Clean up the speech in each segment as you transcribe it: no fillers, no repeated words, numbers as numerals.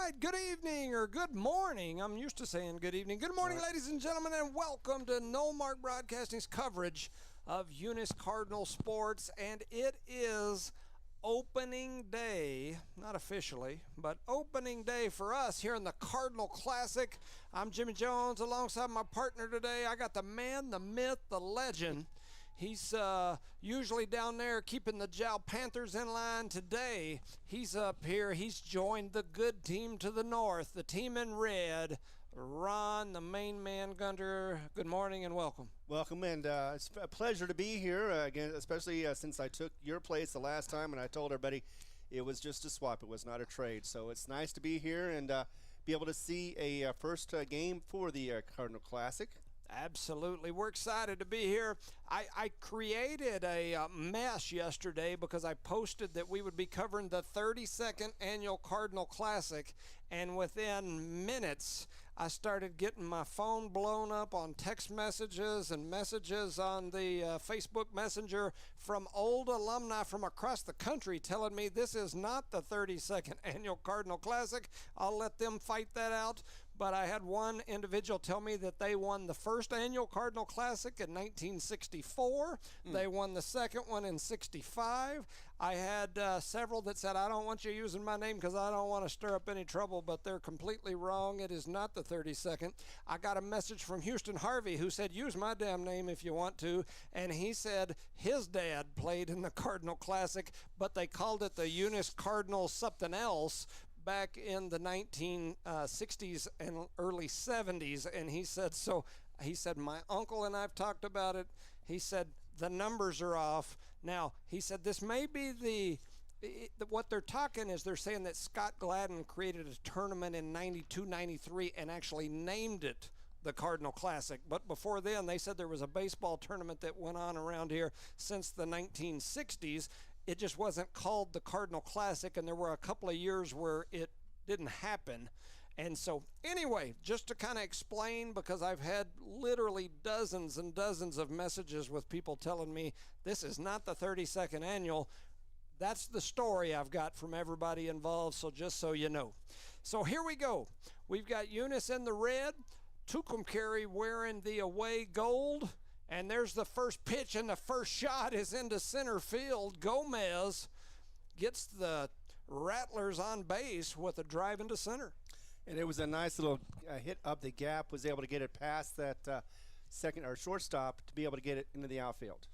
right, good evening or good morning. I'm used to saying good evening. Good morning, ladies and gentlemen, and welcome to No Mark Broadcasting's coverage of Eunice Cardinal sports. And it is opening day, not officially, but opening day for us here in the Cardinal Classic. I'm Jimmy Jones alongside my partner today. I got the man, the myth, the legend. He's usually down there keeping the Jow Panthers in line. Today, he's up here. He's joined the good team to the north, the team in red. Ron, the main man, Gunter, good morning and welcome. Welcome, and it's a pleasure to be here, again, especially since I took your place the last time, and I told everybody it was just a swap. It was not a trade. So it's nice to be here and be able to see a first game for the Cardinal Classic. Absolutely. We're excited to be here. I created a mess yesterday because I posted that we would be covering the 32nd Annual Cardinal Classic, and within minutes, I started getting my phone blown up on text messages and messages on the Facebook Messenger from old alumni from across the country telling me this is not the 32nd Annual Cardinal Classic. I'll let them fight that out. But I had one individual tell me that they won the first annual Cardinal Classic in 1964. They won the second one in 65. I had several that said, I don't want you using my name because I don't want to stir up any trouble, but they're completely wrong. It is not the 32nd. I got a message from Houston Harvey who said, use my damn name if you want to. And he said his dad played in the Cardinal Classic, but they called it the Eunice Cardinal something else back in the 1960s and early 70s. And he said, my uncle and I've talked about it. He said, the numbers are off. Now, he said, this may be what they're talking is they're saying that Scott Gladden created a tournament in 92, 93 and actually named it the Cardinal Classic. But before then, they said there was a baseball tournament that went on around here since the 1960s. It just wasn't called the Cardinal Classic, and there were a couple of years where it didn't happen. And so anyway, just to kind of explain, because I've had literally dozens and dozens of messages with people telling me this is not the 32nd annual. That's the story I've got from everybody involved, so just so you know. So here we go. We've got Eunice in the red, Tucumcari wearing the away gold, and there's the first pitch, and the first shot is into center field. Gomez gets the Rattlers on base with a drive into center. And it was a nice little hit up the gap, was able to get it past that second or shortstop to be able to get it into the outfield.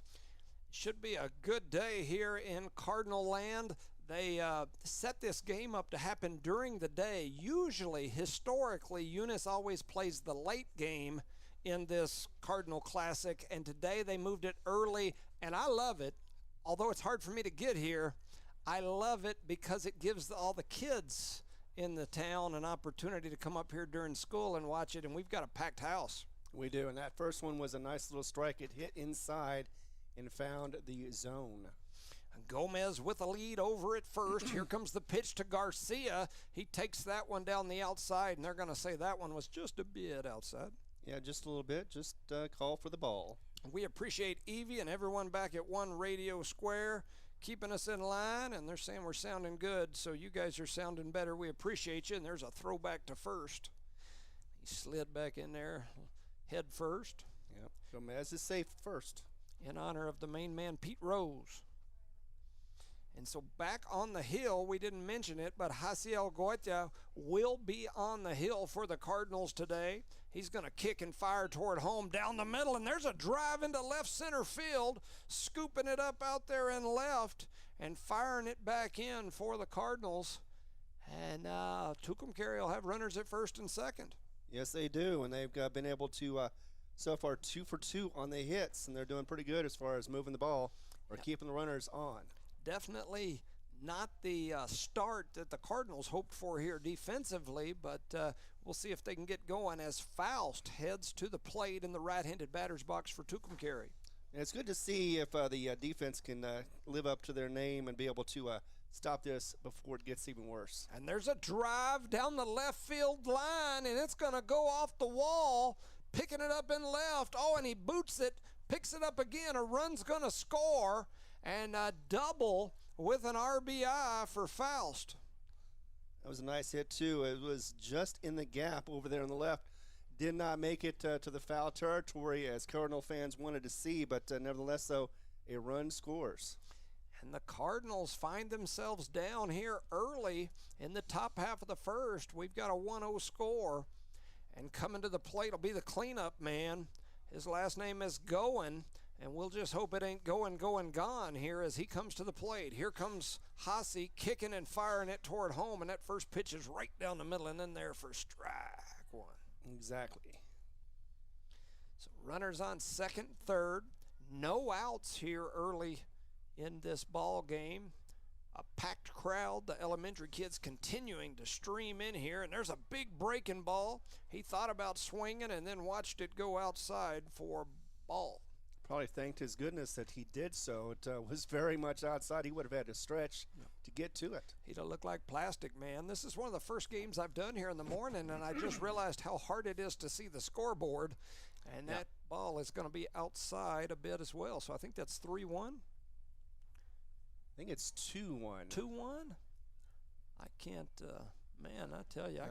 Should be a good day here in Cardinal land. They set this game up to happen during the day. Usually, historically, Eunice always plays the late game in this Cardinal Classic, and today they moved it early, and I love it. Although it's hard for me to get here, I love it because it gives all the kids in the town an opportunity to come up here during school and watch it, and we've got a packed house. We do, and that first one was a nice little strike. It hit inside and found the zone. Gomez with a lead over at first. Here comes the pitch to Garcia. He takes that one down the outside, and they're going to say that one was just a bit outside. Yeah, just a little bit. Just call for the ball. We appreciate Evie and everyone back at One Radio Square keeping us in line, and they're saying we're sounding good, so you guys are sounding better. We appreciate you, and there's a throwback to first. He slid back in there head first. Yep, Gomez is safe first. In honor of the main man, Pete Rose. And so back on the hill, we didn't mention it, but Hasiel Goitia will be on the hill for the Cardinals today. He's going to kick and fire toward home down the middle, and there's a drive into left center field, scooping it up out there in left and firing it back in for the Cardinals. And Tucumcari will have runners at first and second. Yes, they do, and they've been able to so far 2 for 2 on the hits, and they're doing pretty good as far as moving the ball or keeping the runners on. Definitely not the start that the Cardinals hoped for here defensively, but we'll see if they can get going as Faust heads to the plate in the right-handed batter's box for Tucumcari. And it's good to see if the defense can live up to their name and be able to stop this before it gets even worse. And there's a drive down the left field line, and it's going to go off the wall, picking it up in left. Oh, and he boots it, picks it up again. A run's going to score, and a double with an RBI for Faust. That was a nice hit, too. It was just in the gap over there on the left. Did not make it to the foul territory as Cardinal fans wanted to see, but nevertheless, though, a run scores. And the Cardinals find themselves down here early in the top half of the first. We've got a 1-0 score. And coming to the plate will be the cleanup man. His last name is Goen. And we'll just hope it ain't gone here as he comes to the plate. Here comes Hasse kicking and firing it toward home. And that first pitch is right down the middle and in there for strike one. Exactly. So runners on second, third. No outs here early in this ball game. A packed crowd, the elementary kids continuing to stream in here, and there's a big breaking ball. He thought about swinging and then watched it go outside for ball. Probably thanked his goodness that he did so. It was very much outside. He would have had to stretch to get to it. He'd have looked like plastic, man. This is one of the first games I've done here in the morning, and I just realized how hard it is to see the scoreboard, and that ball is going to be outside a bit as well. So I think that's 3-1. I think it's 2-1. 2-1? I can't, man, I tell you,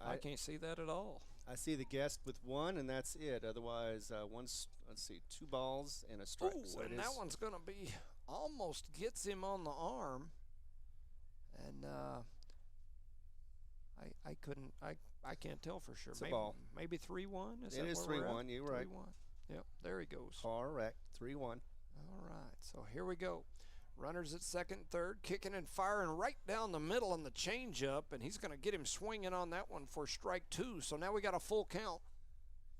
I can't see that at all. I see the guest with one, and that's it. Otherwise, let's see, 2 balls and a strike. Ooh, so and that one's going to be, almost gets him on the arm. And I can't tell for sure. It's a ball. Maybe 3-1? It is 3-1, you're right. 3-1. Yep, there he goes. Correct, 3-1. All right, so here we go. Runners at second, third, kicking and firing right down the middle on the changeup, and he's going to get him swinging on that one for strike 2. So now we got a full count.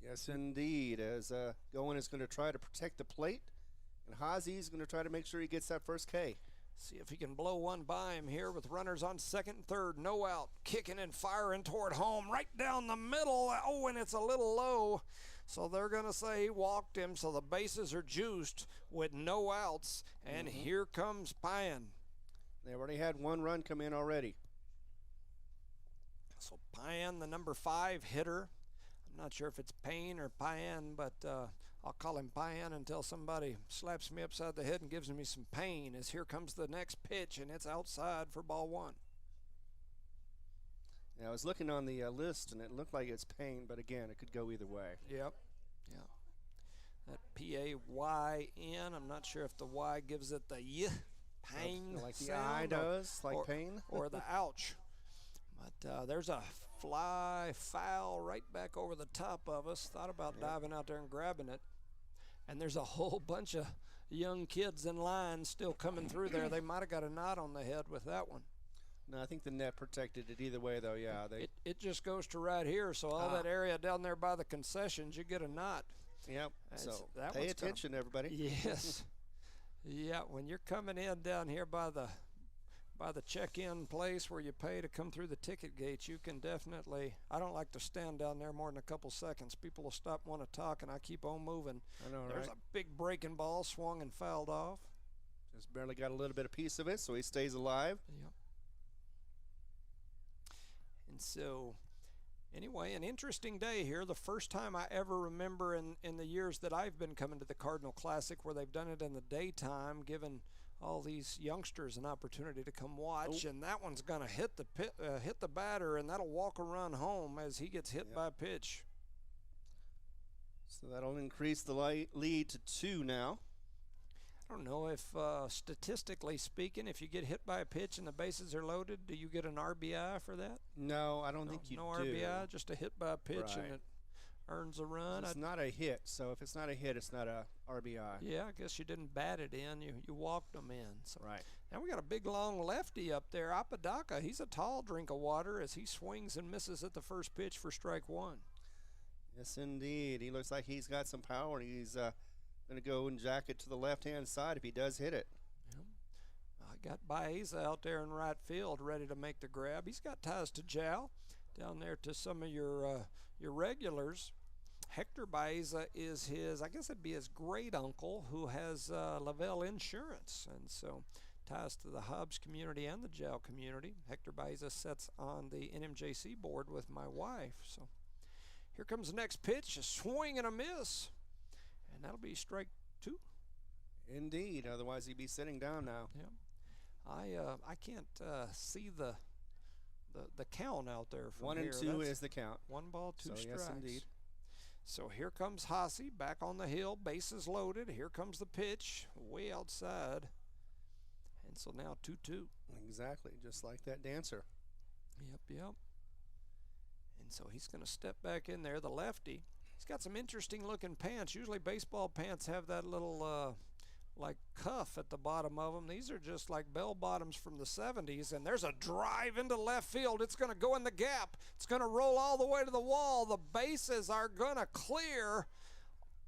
Yes, indeed. As Goen is going to try to protect the plate, and Hazy is going to try to make sure he gets that first K. See if he can blow one by him here with runners on second and third. No out, kicking and firing toward home, right down the middle. Oh, and it's a little low. So they're going to say he walked him, so the bases are juiced with no outs. And here comes Payan. They already had 1 run come in already. So Payan, the number 5 hitter. I'm not sure if it's Payne or Payan, but I'll call him Payan until somebody slaps me upside the head and gives me some pain. As here comes the next pitch, and it's outside for ball 1. Now, I was looking on the list, and it looked like it's Payne, but again, it could go either way. Yep. Yeah. That P-A-Y-N, I'm not sure if the Y gives it the Y, Payne like the sound, I does, like Payne. Or the ouch. But there's a fly foul right back over the top of us. Thought about diving out there and grabbing it. And there's a whole bunch of young kids in line still coming through there. They might have got a knot on the head with that one. No, I think the net protected it either way, though. Yeah, it just goes to right here, so all that area down there by the concessions, you get a knot. Yep. So pay attention, everybody. Yes. Yeah, when you're coming in down here by the check-in place where you pay to come through the ticket gates, you can definitely. I don't like to stand down there more than a couple seconds. People will stop and want to talk, and I keep on moving. I know, There's right? a big breaking ball swung and fouled off. Just barely got a little bit of piece of it, so he stays alive. Yep. And so, anyway, an interesting day here. The first time I ever remember in the years that I've been coming to the Cardinal Classic where they've done it in the daytime, giving all these youngsters an opportunity to come watch. And that one's going to hit the batter, and that'll walk a run home as he gets hit by a pitch. So that'll increase the lead to 2 now. I don't know if statistically speaking, if you get hit by a pitch and the bases are loaded, do you get an RBI for that? No, I don't think you do. No RBI, just a hit by a pitch, Right. and it earns a run. It's not a hit, so if it's not a hit, it's not a RBI. Yeah, I guess you didn't bat it in. You walked them in. So Right. now we got a big long lefty up there, Apodaca. He's a tall drink of water as he swings and misses at the first pitch for strike 1. Yes, indeed. He looks like he's got some power, and he's going to go and jack it to the left-hand side if he does hit it. Yep. I got Baeza out there in right field ready to make the grab. He's got ties to Jow down there to some of your regulars. Hector Baeza is his, I guess it'd be his great uncle who has Lavelle Insurance. And so ties to the Hobbs community and the Jow community. Hector Baeza sits on the NMJC board with my wife. So here comes the next pitch, a swing and a miss. And that'll be strike 2. Indeed. Otherwise, he'd be sitting down now. Yeah. I can't see the count out there from 1 and here. 2 That's is the count. 1 ball, 2 strikes. Yes, indeed. So here comes Haase back on the hill, bases loaded. Here comes the pitch, way outside. And so now 2-2. Exactly, just like that dancer. Yep. And so he's going to step back in there, the lefty. He's got some interesting looking pants. Usually baseball pants have that little like cuff at the bottom of them. These are just like bell bottoms from the 70s, and there's a drive into left field. It's going to go in the gap. It's going to roll all the way to the wall. The bases are going to clear.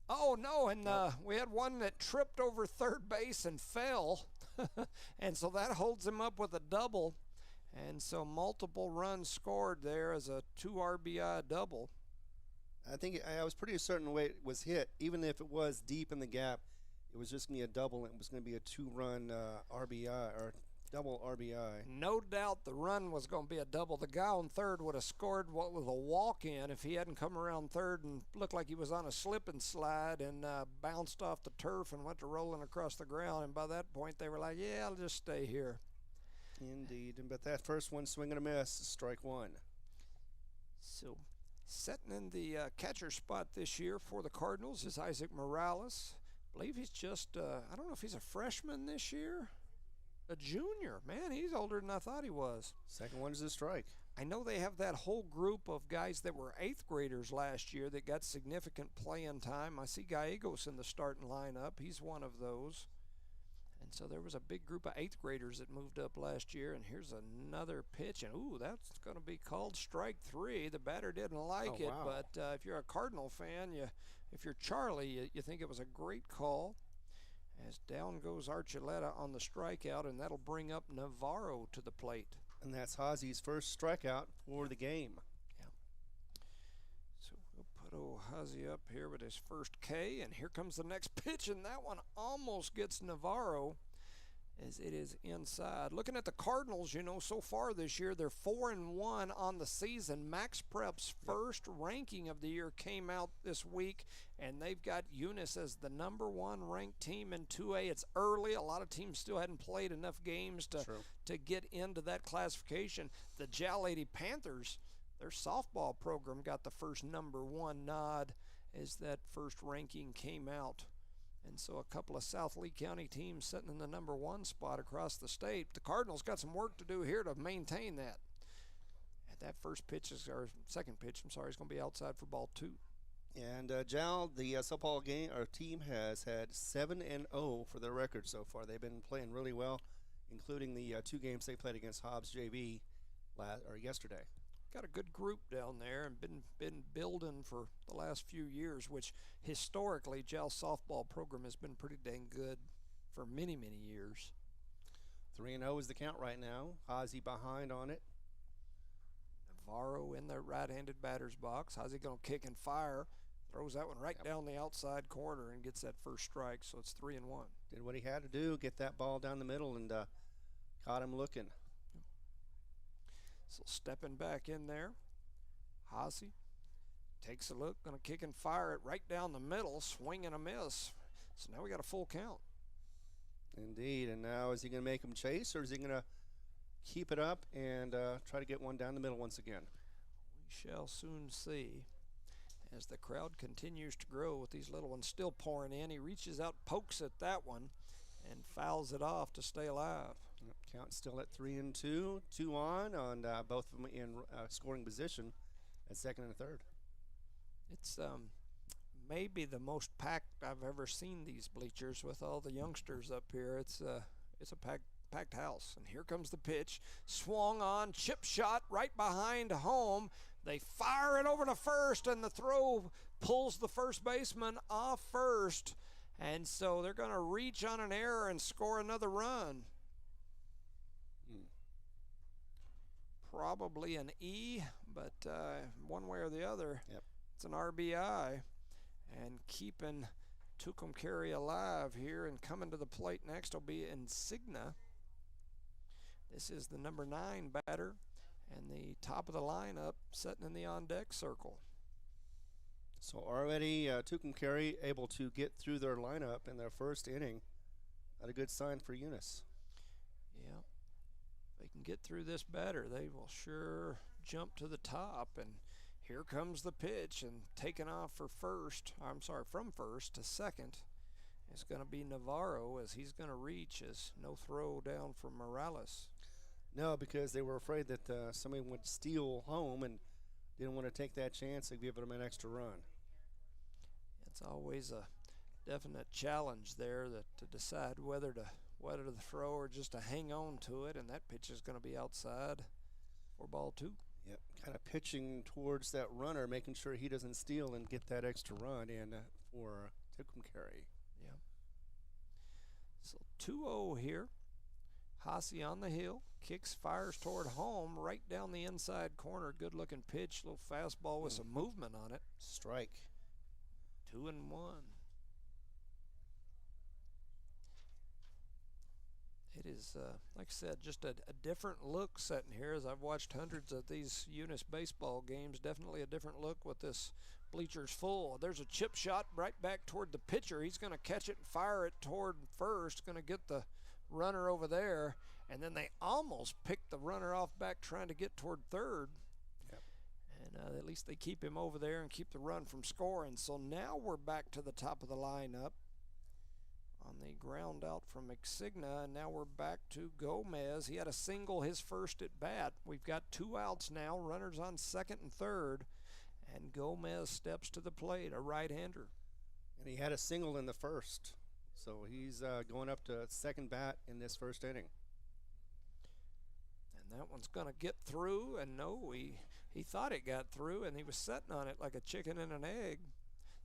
Oh, no, and we had one that tripped over third base and fell, and so that holds him up with a double. And so multiple runs scored there as a 2 RBI double. I think I was pretty certain the way it was hit, even if it was deep in the gap, it was just going to be a double, and it was going to be a 2-run RBI or double RBI. No doubt the run was going to be a double. The guy on third would have scored what was a walk-in if he hadn't come around third and looked like he was on a slip and slide and bounced off the turf and went to rolling across the ground. And by that point, they were like, yeah, I'll just stay here. Indeed. But that first one, swing and a miss, strike one. So setting in the catcher spot this year for the Cardinals is Isaac Morales. I believe he's just, I don't know if he's a freshman this year. A junior. Man, he's older than I thought he was. Second one is a strike. I know they have that whole group of guys that were 8th graders last year that got significant playing time. I see Gallegos in the starting lineup. He's one of those. And so there was a big group of 8th graders that moved up last year. And here's another pitch. And, ooh, that's going to be called strike 3. The batter didn't like it. Wow. But if you're a Cardinal fan, if you're Charlie, you think it was a great call. As down goes Archuleta on the strikeout, and that'll bring up Navarro to the plate. And that's Hase's first strikeout for the game. Yeah. So we'll put old Haase up here with his first K, and here comes the next pitch, and that one almost gets Navarro as it is inside. Looking at the Cardinals, so far this year, they're 4-1 on the season. Max Prep's first ranking of the year came out this week, and they've got Eunice as the #1 ranked team in 2A. It's early. A lot of teams still hadn't played enough games to get into that classification. The Jowl Lady Panthers, their softball program, got the first #1 nod as that first ranking came out. And so a couple of South Lee County teams sitting in the #1 spot across the state. The Cardinals got some work to do here to maintain that. And that second pitch, is going to be outside for ball 2. And Jowl, the softball team has had 7-0 for their record so far. They've been playing really well, including the 2 games they played against Hobbs JV yesterday. Got a good group down there and been building for the last few years, which historically Jowl softball program has been pretty dang good for many, many years. 3-0 is the count right now. Haase behind on it. Navarro in the right-handed batter's box. Haase going to kick and fire. Throws that one right down the outside corner and gets that first strike, so it's 3-1. Did what he had to do, get that ball down the middle, and caught him looking. So stepping back in there, Haase takes a look, going to kick and fire it right down the middle, swing and a miss. So now we got a full count. Indeed, and now is he going to make him chase, or is he going to keep it up and try to get one down the middle once again? We shall soon see. As the crowd continues to grow with these little ones still pouring in, he reaches out, pokes at that one, and fouls it off to stay alive. Count still at 3-2, 2 on both of them in scoring position at second and third. It's maybe the most packed I've ever seen these bleachers with all the youngsters up here. It's a packed house. And here comes the pitch, swung on, chip shot right behind home. They fire it over to first, and the throw pulls the first baseman off first. And so they're going to reach on an error and score another run. Probably an E, but one way or the other, It's an RBI. And keeping Tucumcari alive here and coming to the plate next will be Insignia. This is the #9 batter and the top of the lineup sitting in the on-deck circle. So already Tucumcari able to get through their lineup in their first inning. Not a good sign for Eunice. Yeah. they can get through this batter, they will sure jump to the top. And here comes the pitch, and taking off for first. I'm sorry, from first to second. It's going to be Navarro as he's going to reach, as no throw down from Morales. No, because they were afraid that somebody would steal home and didn't want to take that chance and give them an extra run. It's always a definite challenge there to decide whether to throw or just to hang on to it, and that pitch is going to be outside for ball 2. Yep, kind of pitching towards that runner, making sure he doesn't steal and get that extra run in for Tucumcari. Yeah. So 2-0 here. Haase on the hill, kicks, fires toward home, right down the inside corner. Good-looking pitch, little fastball with some movement on it. Strike. 2-1. It is, like I said, just a different look sitting here. As I've watched hundreds of these Eunice baseball games, definitely a different look with this bleachers full. There's a chip shot right back toward the pitcher. He's going to catch it and fire it toward first, going to get the runner over there, and then they almost picked the runner off back trying to get toward third. Yep. And at least they keep him over there and keep the run from scoring. So now we're back to the top of the lineup on the ground out from Exigna, and now we're back to Gomez. He had a single his first at bat. We've got 2 outs now, runners on second and third, and Gomez steps to the plate, a right-hander. And he had a single in the first, so he's going up to second bat in this first inning. And that one's going to get through, and no, he thought it got through, and he was sitting on it like a chicken in an egg.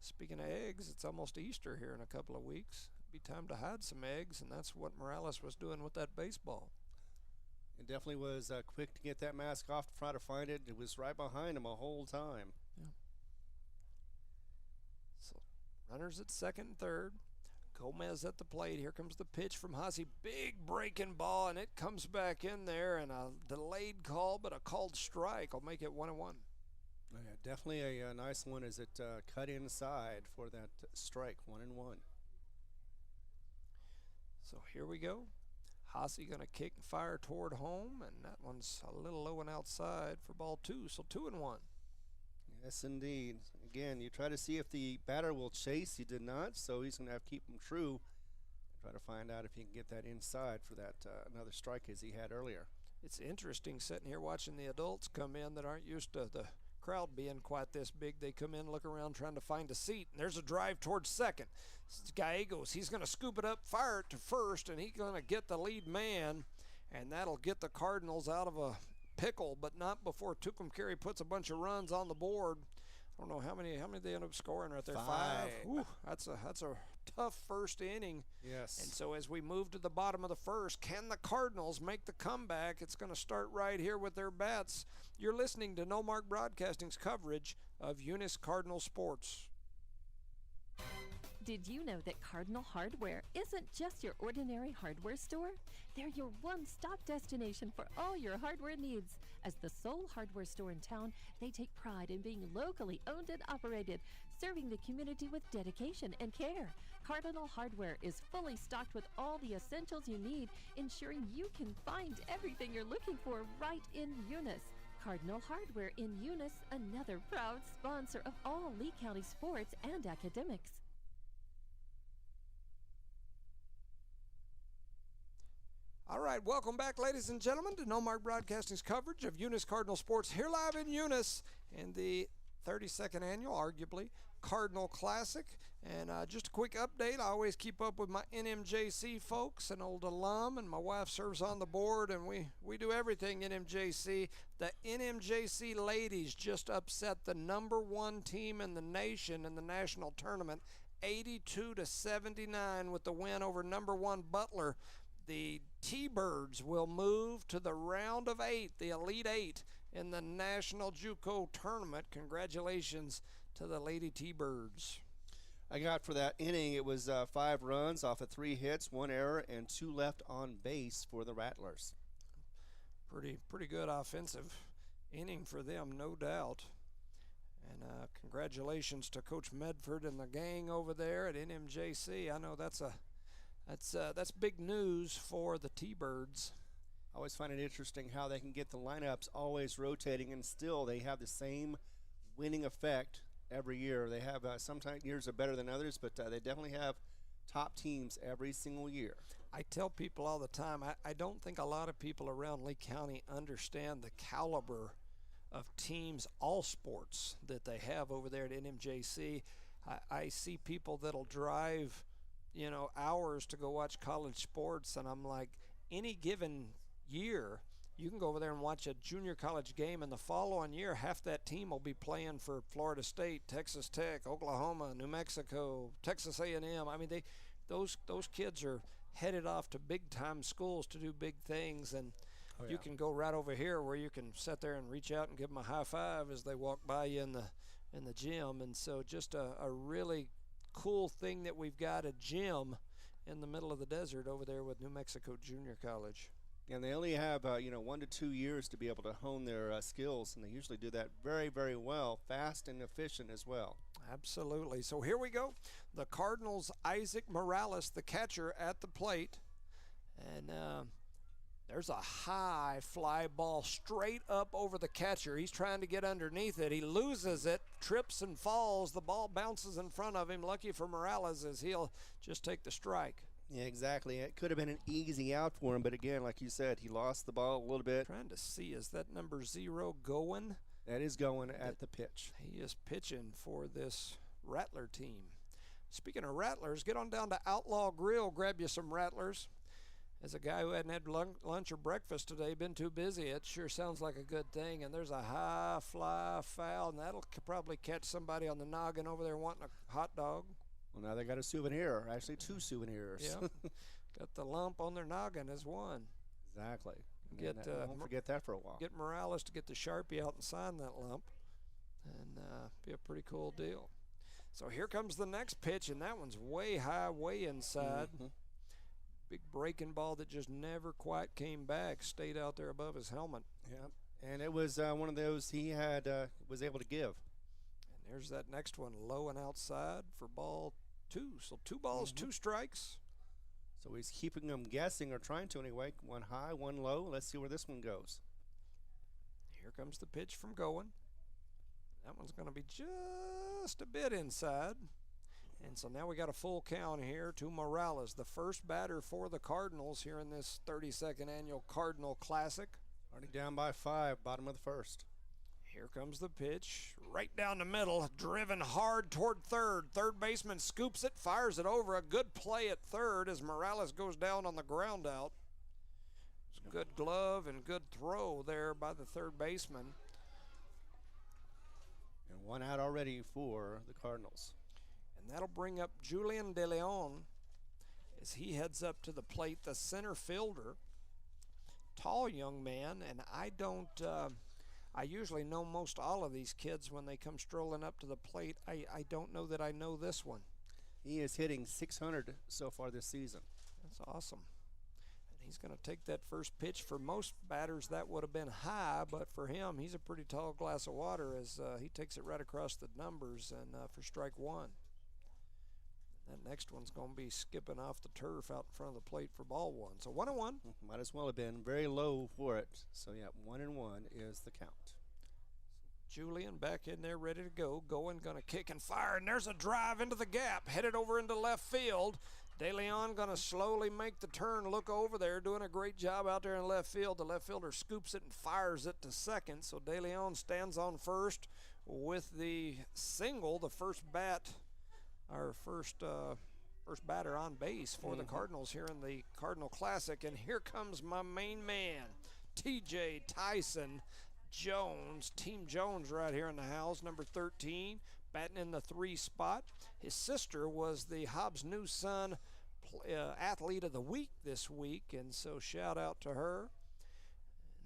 Speaking of eggs, it's almost Easter here in a couple of weeks. Be time to hide some eggs, and that's what Morales was doing with that baseball. It definitely was quick to get that mask off to try to find it. It was right behind him a whole time. Yeah. So runners at second and third. Gomez at the plate. Here comes the pitch from Haase. Big breaking ball, and it comes back in there, and a delayed call, but a called strike will make it 1-1. Yeah, definitely a nice one as it cut inside for that strike, 1-1. So here we go. Haase going to kick and fire toward home, and that one's a little low and outside for ball 2. So 2-1. Yes, indeed. Again, you try to see if the batter will chase. He did not, so he's going to have to keep him true and try to find out if he can get that inside for that another strike as he had earlier. It's interesting sitting here watching the adults come in that aren't used to the crowd being quite this big. They come in, look around, trying to find a seat, and there's a drive towards second. Gallegos, he's going to scoop it up, fire it to first, and he's going to get the lead man, and that'll get the Cardinals out of a pickle, but not before Tucumcari puts a bunch of runs on the board. I don't know how many they end up scoring right there. 5. Whew, that's a tough first inning. Yes. And so as we move to the bottom of the first, can the Cardinals make the comeback? It's going to start right here with their bats. You're listening to No Mark Broadcasting's coverage of Eunice Cardinal sports. Did you know that Cardinal Hardware isn't just your ordinary hardware store? They're your one-stop destination for all your hardware needs. As the sole hardware store in town, they take pride in being locally owned and operated, serving the community with dedication and care. Cardinal Hardware is fully stocked with all the essentials you need, ensuring you can find everything you're looking for right in Eunice. Cardinal Hardware in Eunice, another proud sponsor of all Lee County sports and academics. All right, welcome back, ladies and gentlemen, to No Mark Broadcasting's coverage of Eunice Cardinal sports here live in Eunice in the 32nd annual, arguably, Cardinal Classic. And just a quick update, I always keep up with my NMJC folks, an old alum, and my wife serves on the board, and we do everything NMJC. The NMJC ladies just upset the #1 team in the nation in the national tournament, 82-79 with the win over #1 Butler. The T-Birds will move to the round of 8, the Elite 8 in the National JUCO Tournament. Congratulations to the Lady T-Birds. I got for that inning, it was 5 runs off of 3 hits, 1 error, and 2 left on base for the Rattlers. Pretty good offensive inning for them, no doubt. And congratulations to Coach Medford and the gang over there at NMJC. I know that's big news for the T-Birds. I always find it interesting how they can get the lineups always rotating, and still they have the same winning effect every year. They have sometimes years are better than others, but they definitely have top teams every single year. I tell people all the time, I don't think a lot of people around Lee County understand the caliber of teams, all sports, that they have over there at NMJC. I see people that'll drive, hours to go watch college sports, and I'm like, any given year, you can go over there and watch a junior college game, and the following year, half that team will be playing for Florida State, Texas Tech, Oklahoma, New Mexico, Texas A&M. I mean, those kids are headed off to big-time schools to do big things, and you can go right over here where you can sit there and reach out and give them a high five as they walk by you in the gym. And so just a really cool thing that we've got a gym in the middle of the desert over there with New Mexico Junior College. And they only have 1 to 2 years to be able to hone their skills, and they usually do that very, very well, fast and efficient as well. Absolutely. So here we go. The Cardinals' Isaac Morales, the catcher, at the plate. And there's a high fly ball straight up over the catcher. He's trying to get underneath it. He loses it, trips and falls. The ball bounces in front of him. Lucky for Morales as he'll just take the strike. Yeah, exactly. It could have been an easy out for him, but again, like you said, he lost the ball a little bit. Trying to see, is that number 0 going? That is going at the pitch. He is pitching for this Rattler team. Speaking of Rattlers, get on down to Outlaw Grill, grab you some Rattlers. As a guy who hadn't had lunch or breakfast today, been too busy, it sure sounds like a good thing. And there's a high fly foul, and that'll probably catch somebody on the noggin over there wanting a hot dog. Well, now they got a souvenir, actually 2 souvenirs. Yeah, got the lump on their noggin as one. Exactly. Won't forget that for a while. Get Morales to get the Sharpie out and sign that lump, and be a pretty cool deal. So here comes the next pitch, and that one's way high, way inside. Mm-hmm. Big breaking ball that just never quite came back, stayed out there above his helmet. Yeah, and it was one of those he had was able to give. And there's that next one, low and outside for ball 2. So 2 balls, 2 strikes. So he's keeping them guessing, or trying to anyway. 1 high, 1 low. Let's see where this one goes. Here comes the pitch from Goen. That one's going to be just a bit inside. And so now we got a full count here to Morales, the first batter for the Cardinals here in this 32nd annual Cardinal Classic. Already down by 5, bottom of the first. Here comes the pitch, right down the middle, driven hard toward third. Third baseman scoops it, fires it over. A good play at third as Morales goes down on the ground out. It's a good glove and good throw there by the third baseman. And 1 out already for the Cardinals. And that'll bring up Julian De Leon as he heads up to the plate, the center fielder. Tall young man, and I usually know most all of these kids when they come strolling up to the plate. I don't know that I know this one. He is hitting .600 so far this season. That's awesome. And he's going to take that first pitch. For most batters, that would have been high, but for him, he's a pretty tall glass of water as he takes it right across the numbers and for strike 1. That next one's going to be skipping off the turf out in front of the plate for ball 1. So 1-1. Might as well have been very low for it. So, yeah, 1-1 is the count. Julian back in there ready to go. Going, going to kick and fire. And there's a drive into the gap. Headed over into left field. De Leon going to slowly make the turn. Look over there. Doing a great job out there in left field. The left fielder scoops it and fires it to second. So De Leon stands on first with the single. The first bat. Our first batter on base for the Cardinals here in the Cardinal Classic. And here comes my main man, TJ Tyson Jones. Team Jones right here in the house, number 13, batting in the 3 spot. His sister was the Hobbs New Son Athlete of the Week this week, and so shout out to her.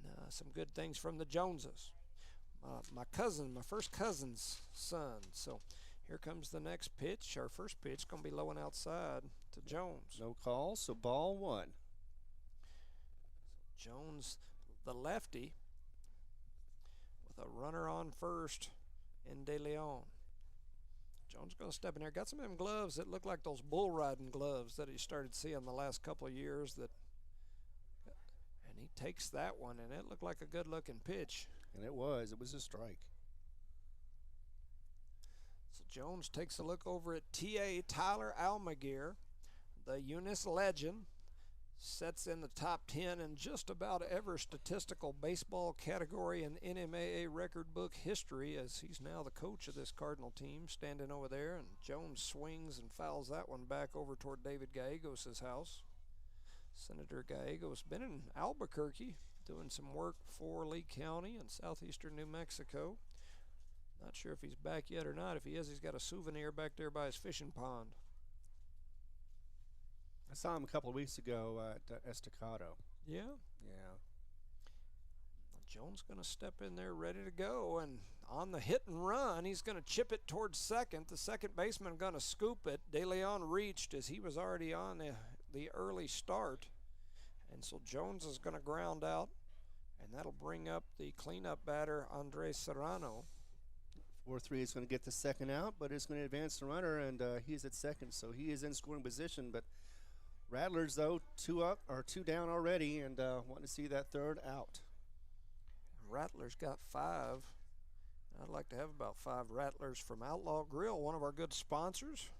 And some good things from the Joneses. My first cousin's son. So here comes the next pitch. Our first pitch going to be low and outside to Jones. No call, so ball 1. Jones, the lefty, with a runner on first in De Leon. Jones going to step in there. Got some of them gloves that look like those bull riding gloves that he started seeing the last couple of years. And And he takes that one, and it looked like a good-looking pitch. And it was a strike. So Jones takes a look over at T.A. Tyler Almaguer, the Eunice legend. Sets in the top 10 in just about every statistical baseball category in NMAA record book history, as he's now the coach of this Cardinal team, standing over there. And Jones swings and fouls that one back over toward David Gallegos' house. Senator Gallegos been in Albuquerque doing some work for Lee County in southeastern New Mexico. Not sure if he's back yet or not. If he is, he's got a souvenir back there by his fishing pond. I saw him a couple of weeks ago at Estacado. Yeah? Yeah. Jones going to step in there ready to go, and on the hit and run, he's going to chip it towards second. The second baseman going to scoop it. De Leon reached as he was already on the early start, and so Jones is going to ground out, and that'll bring up the cleanup batter, Andres Serrano. 4-3 is going to get the second out, but it's going to advance the runner, and he's at second, so he is in scoring position. But Rattlers, though, 2 up or 2 down already, and want to see that third out. Rattlers got 5. I'd like to have about 5 Rattlers from Outlaw Grill, one of our good sponsors.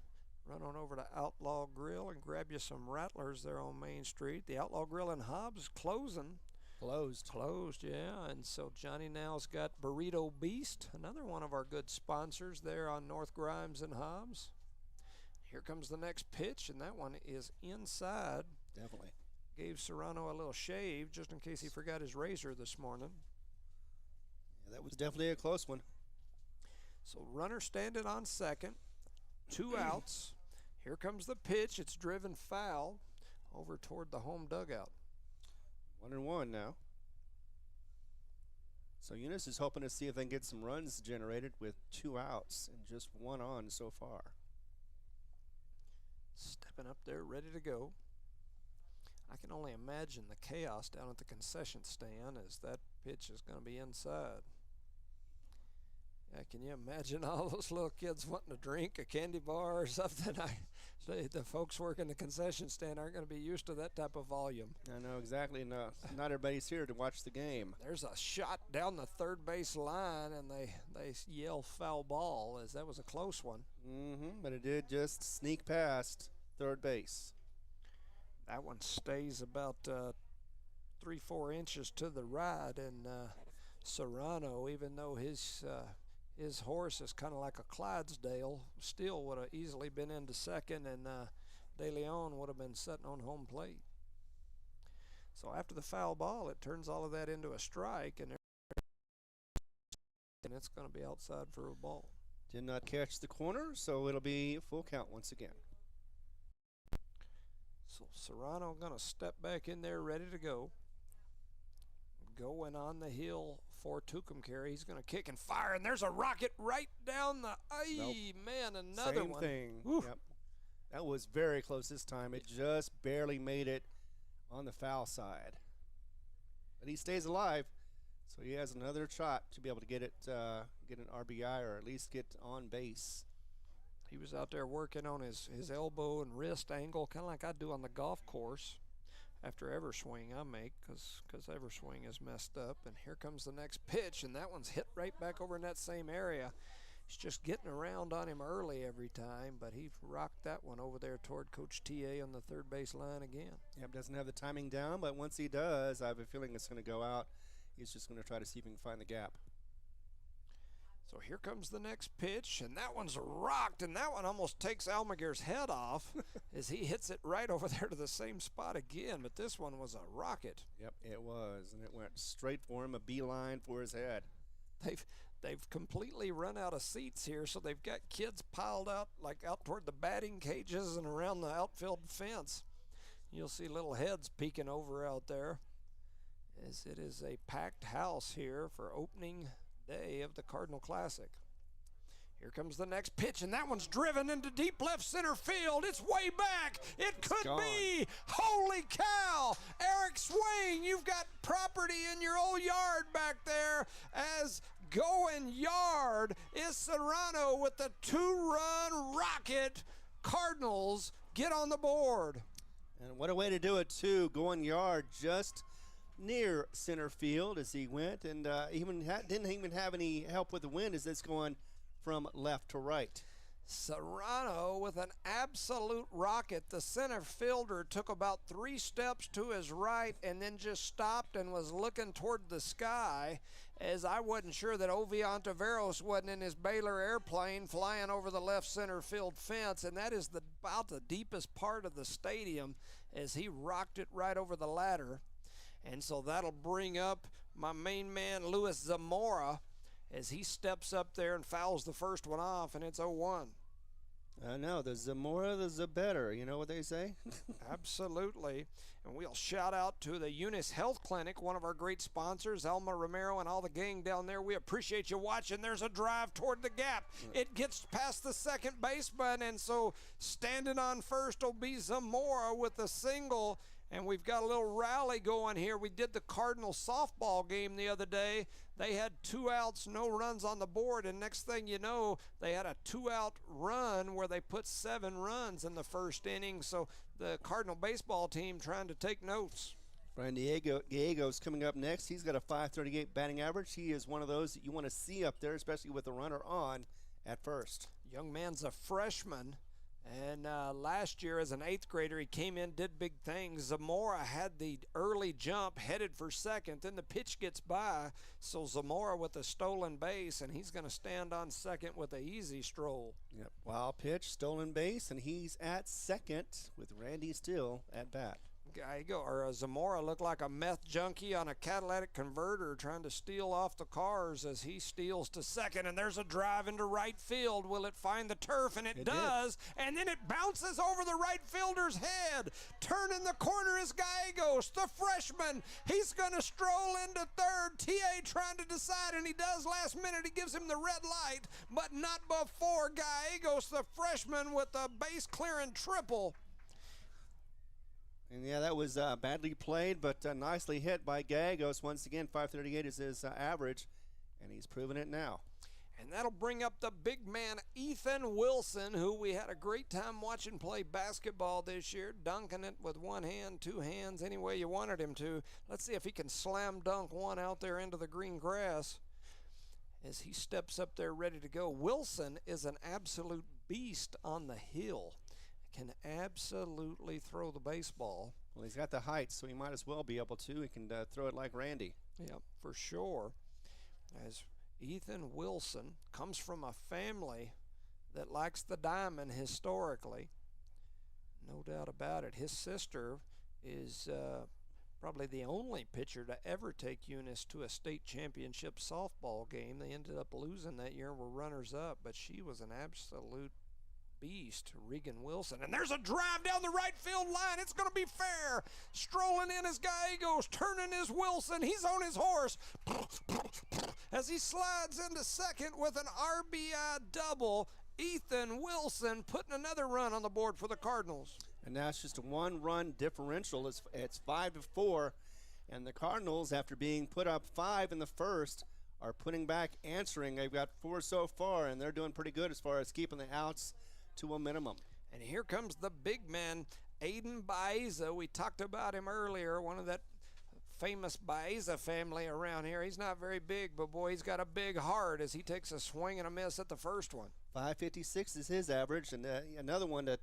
Run on over to Outlaw Grill and grab you some Rattlers there on Main Street. The Outlaw Grill in Hobbs is closing. Closed, yeah. And so Johnny now's got Burrito Beast, another one of our good sponsors there on North Grimes and Hobbs. Here comes the next pitch, and that one is inside. Definitely. Gave Serrano a little shave just in case he forgot his razor this morning. Yeah, that was definitely a close one. So runner standing on second, 2 outs. Here comes the pitch. It's driven foul over toward the home dugout. 1-1 now. So Eunice is hoping to see if they can get some runs generated with 2 outs and just 1 on so far. Stepping up there, ready to go. I can only imagine the chaos down at the concession stand as that pitch is going to be inside. Yeah, can you imagine all those little kids wanting to drink a candy bar or something? The folks working the concession stand aren't going to be used to that type of volume. I know exactly. No, not everybody's here to watch the game. There's a shot down the third base line, and they yell foul ball, as that was a close one. But it did just sneak past third base. That one stays about 3-4 inches to the right, and Serrano, even though his horse is kind of like a Clydesdale, still would have easily been into second, and De Leon would have been sitting on home plate. So after the foul ball, it turns all of that into a strike, and it's going to be outside for a ball. Did not catch the corner, so it'll be a full count once again. So Serrano going to step back in there ready to go. Going on the hill for Tucumcari. He's going to kick and fire, and there's a rocket right down the man, another Same one. thing. Woo. Yep. That was very close this time. It just barely made it on the foul side. But he stays alive, so he has another shot to be able to get an RBI or at least get on base. He was out there working on his elbow and wrist angle, kind of like I do on the golf course after every swing I make, because every swing is messed up. And here comes the next pitch, and that one's hit right back over in that same area. He's just getting around on him early every time, but he rocked that one over there toward Coach T.A. on the third base line again. Yep, doesn't have the timing down, but once he does, I have a feeling it's going to go out. He's just going to try to see if he can find the gap. So here comes the next pitch, and that one's rocked, and that one almost takes Almaguer's head off as he hits it right over there to the same spot again, but this one was a rocket. Yep, it was, and it went straight for him, a beeline for his head. They've completely run out of seats here, so they've got kids piled out toward the batting cages and around the outfield fence. You'll see little heads peeking over out there, as it is a packed house here for opening day of the Cardinal Classic. Here comes the next pitch, and that one's driven into deep left center field. It's way back. It could be. Holy cow. Eric Swain, you've got property in your old yard back there, as going yard is Serrano with the 2-run rocket. Cardinals get on the board. And what a way to do it, too. Going yard just near center field as he went, and didn't even have any help with the wind as it's going from left to right. Serrano with an absolute rocket. The center fielder took about 3 steps to his right and then just stopped and was looking toward the sky, as I wasn't sure that Ovi Ontiveros wasn't in his Baylor airplane flying over the left center field fence, and that is about the deepest part of the stadium as he rocked it right over the ladder. And so that'll bring up my main man, Luis Zamora, as he steps up there and fouls the first one off, and it's 0-1. I know, the Zamora, the better. You know what they say? Absolutely. And we'll shout out to the Eunice Health Clinic, one of our great sponsors, Elma Romero and all the gang down there. We appreciate you watching. There's a drive toward the gap. It gets past the second baseman, and so standing on first will be Zamora with a single. And we've got a little rally going here. We did the Cardinal softball game the other day. They had 2 outs, no runs on the board, and next thing you know, they had a 2-out run where they put 7 runs in the first inning. So the Cardinal baseball team trying to take notes. Brian Diego's coming up next. He's got a .538 batting average. He is one of those that you want to see up there, especially with the runner on at first. Young man's a freshman. And last year as an 8th grader, he came in, did big things. Zamora had the early jump, headed for second. Then the pitch gets by, so Zamora with a stolen base, and he's going to stand on second with an easy stroll. Yep, wild pitch, stolen base, and he's at second with Randy still at bat. Zamora looked like a meth junkie on a catalytic converter trying to steal off the cars as he steals to second, and there's a drive into right field. Will it find the turf? And it does, and then it bounces over the right fielder's head. Turning the corner is Gallegos, the freshman. He's going to stroll into third. T.A. trying to decide, and he does last minute. He gives him the red light, but not before Gallegos, the freshman, with a base-clearing triple. And yeah, that was badly played, but nicely hit by Gallegos. Once again, .538 is his average, and he's proven it now. And that'll bring up the big man, Ethan Wilson, who we had a great time watching play basketball this year, dunking it with one hand, 2 hands, any way you wanted him to. Let's see if he can slam dunk one out there into the green grass as he steps up there ready to go. Wilson is an absolute beast on the hill. Can absolutely throw the baseball. Well, he's got the height, so he might as well be able to. He can throw it like Randy. Yeah, for sure. As Ethan Wilson comes from a family that likes the diamond historically. No doubt about it. His sister is probably the only pitcher to ever take Eunice to a state championship softball game. They ended up losing that year and were runners-up, but she was an absolute beast, Regan Wilson. And there's a drive down the right field line. It's going to be fair. Strolling in as Gallegos, turning is Wilson. He's on his horse as he slides into second with an RBI double. Ethan Wilson putting another run on the board for the Cardinals. And now it's just a 1-run differential. It's 5-4, and the Cardinals, after being put up 5 in the first, are putting back answering. They've got 4 so far, and they're doing pretty good as far as keeping the outs to a minimum. And here comes the big man, Aiden Baeza. We talked about him earlier, one of that famous Baeza family around here. He's not very big, but boy, he's got a big heart as he takes a swing and a miss at the first one. .556 is his average, and another one that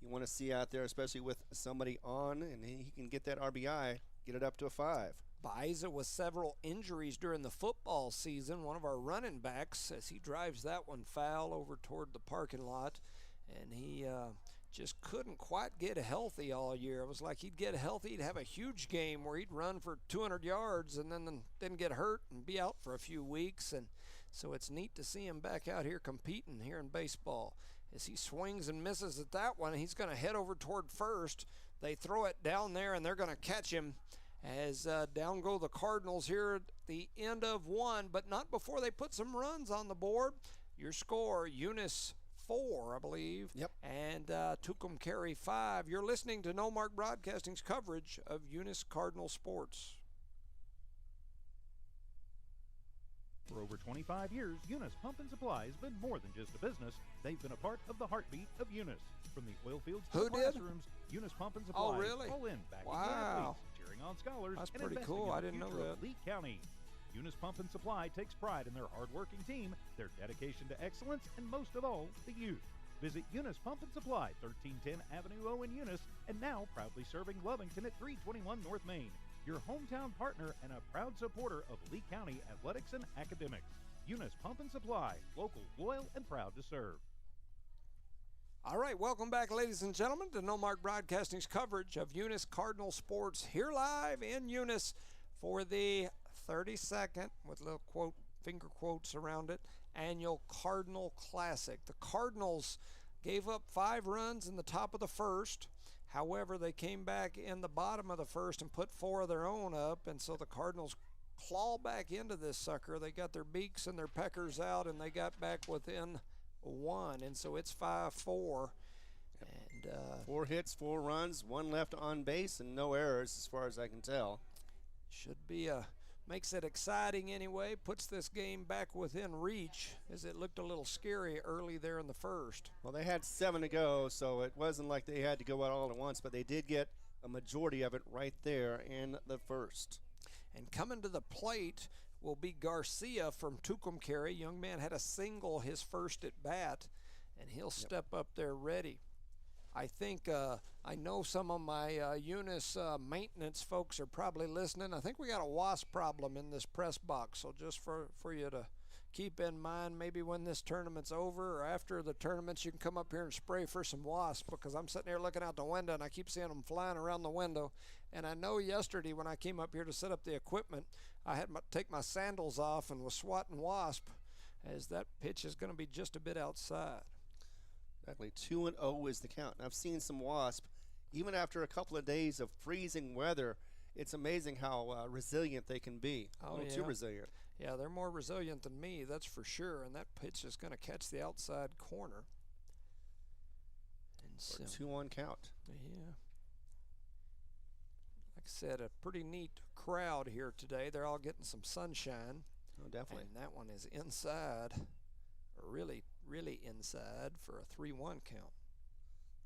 you want to see out there, especially with somebody on, and he can get that RBI, get it up to a 5. Baeza with several injuries during the football season, one of our running backs, as he drives that one foul over toward the parking lot. And he just couldn't quite get healthy all year. It was like he'd get healthy, he'd have a huge game where he'd run for 200 yards and then get hurt and be out for a few weeks. And so it's neat to see him back out here competing here in baseball. As he swings and misses at that one, he's going to head over toward first. They throw it down there, and they're going to catch him as down go the Cardinals here at the end of 1, but not before they put some runs on the board. Your score, Eunice 4, I believe. Yep. And Tucumcari 5. You're listening to No Mark Broadcasting's coverage of Eunice Cardinal sports. For over 25 years, Eunice Pump and Supply has been more than just a business. They've been a part of the heartbeat of Eunice. From the oil fields to Who the did? classrooms, Eunice Pump and Supply Oh, really? all in back Wow. in the athletes, cheering on scholars That's and pretty investing cool. in I the didn't know future of that. Lee County. Eunice Pump and Supply takes pride in their hardworking team, their dedication to excellence, and most of all, the youth. Visit Eunice Pump and Supply, 1310 Avenue O in Eunice, and now proudly serving Lovington at 321 North Main. Your hometown partner and a proud supporter of Lee County athletics and academics. Eunice Pump and Supply, local, loyal, and proud to serve. All right, welcome back, ladies and gentlemen, to No Mark Broadcasting's coverage of Eunice Cardinal sports here live in Eunice for the 32nd, with little quote, finger quotes around it, annual Cardinal Classic. The Cardinals gave up 5 runs in the top of the first. However, they came back in the bottom of the first and put 4 of their own up, and so the Cardinals claw back into this sucker. They got their beaks and their peckers out, and they got back within 1, and so it's 5-4. And 4 hits, 4 runs, 1 left on base, and no errors as far as I can tell. should be makes it exciting anyway, puts this game back within reach, as it looked a little scary early there in the first. Well, they had 7 to go, so it wasn't like they had to go out all at once, but they did get a majority of it right there in the first. And coming to the plate will be Garcia from Tucumcari. Young man had a single his first at bat, and he'll step up there ready. I think I know some of my Eunice maintenance folks are probably listening. I think we got a wasp problem in this press box, so just for you to keep in mind, maybe when this tournament's over or after the tournaments, you can come up here and spray for some wasps, because I'm sitting here looking out the window and I keep seeing them flying around the window. And I know yesterday when I came up here to set up the equipment, I had to take my sandals off and was swatting wasp, as that pitch is going to be just a bit outside. Exactly, 2-0 is the count. And I've seen some wasp, even after a couple of days of freezing weather. It's amazing how resilient they can be. Oh, a little too resilient. Yeah, they're more resilient than me, that's for sure. And that pitch is going to catch the outside corner. And For so, a 2-1 count. yeah. Like I said, a pretty neat crowd here today. They're all getting some sunshine. Oh, definitely. And that one is inside, or really inside, for a 3-1 count.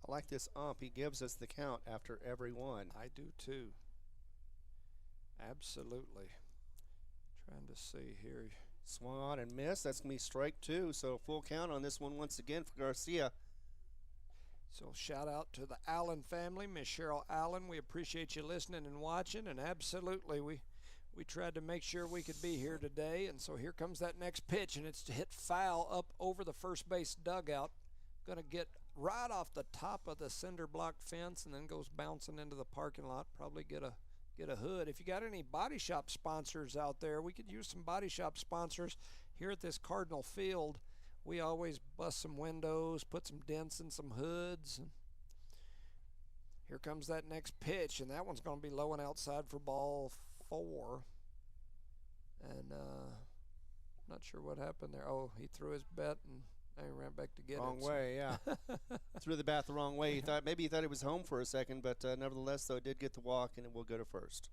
I like this ump. He gives us the count after every one. I do too. Absolutely. Trying to see here. Swung on and missed. That's going to be strike 2. So full count on this one once again for Garcia. So shout out to the Allen family, Miss Cheryl Allen. We appreciate you listening and watching, and absolutely we tried to make sure we could be here today. And so here comes that next pitch, and it's to hit foul up over the first base dugout. Going to get right off the top of the cinder block fence and then goes bouncing into the parking lot. Probably get a hood. If you got any body shop sponsors out there, we could use some body shop sponsors here at this Cardinal field. We always bust some windows, put some dents in some hoods. And here comes that next pitch, and that one's going to be low and outside for ball 4. And not sure what happened there. Oh, he threw his bet and he ran back to get Wrong it. way, yeah. Threw the bat the wrong way. Maybe he thought it was home for a second, but nevertheless, though, it did get the walk, and it will go to first.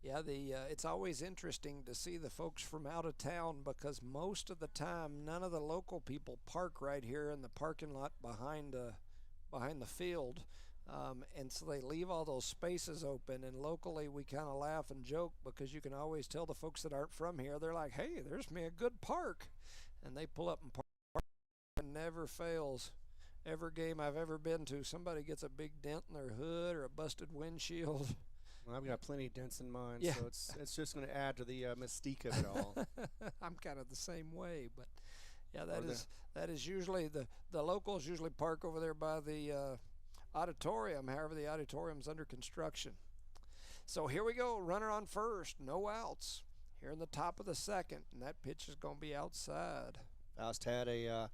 Yeah, it's always interesting to see the folks from out of town, because most of the time none of the local people park right here in the parking lot behind the field, and so they leave all those spaces open. And locally we kind of laugh and joke, because you can always tell the folks that aren't from here, they're like, hey, there's me a good park, and they pull up and park. And never fails. Every game I've ever been to, somebody gets a big dent in their hood or a busted windshield. Well, I've got plenty of dents in mine, Yeah. so it's just going to add to the mystique of it all. I'm kind of the same way, but yeah, that is usually the locals usually park over there by the auditorium. However, the auditorium's under construction. So here we go, runner on first, no outs. Here in the top of the second, and that pitch is going to be outside. Faust had a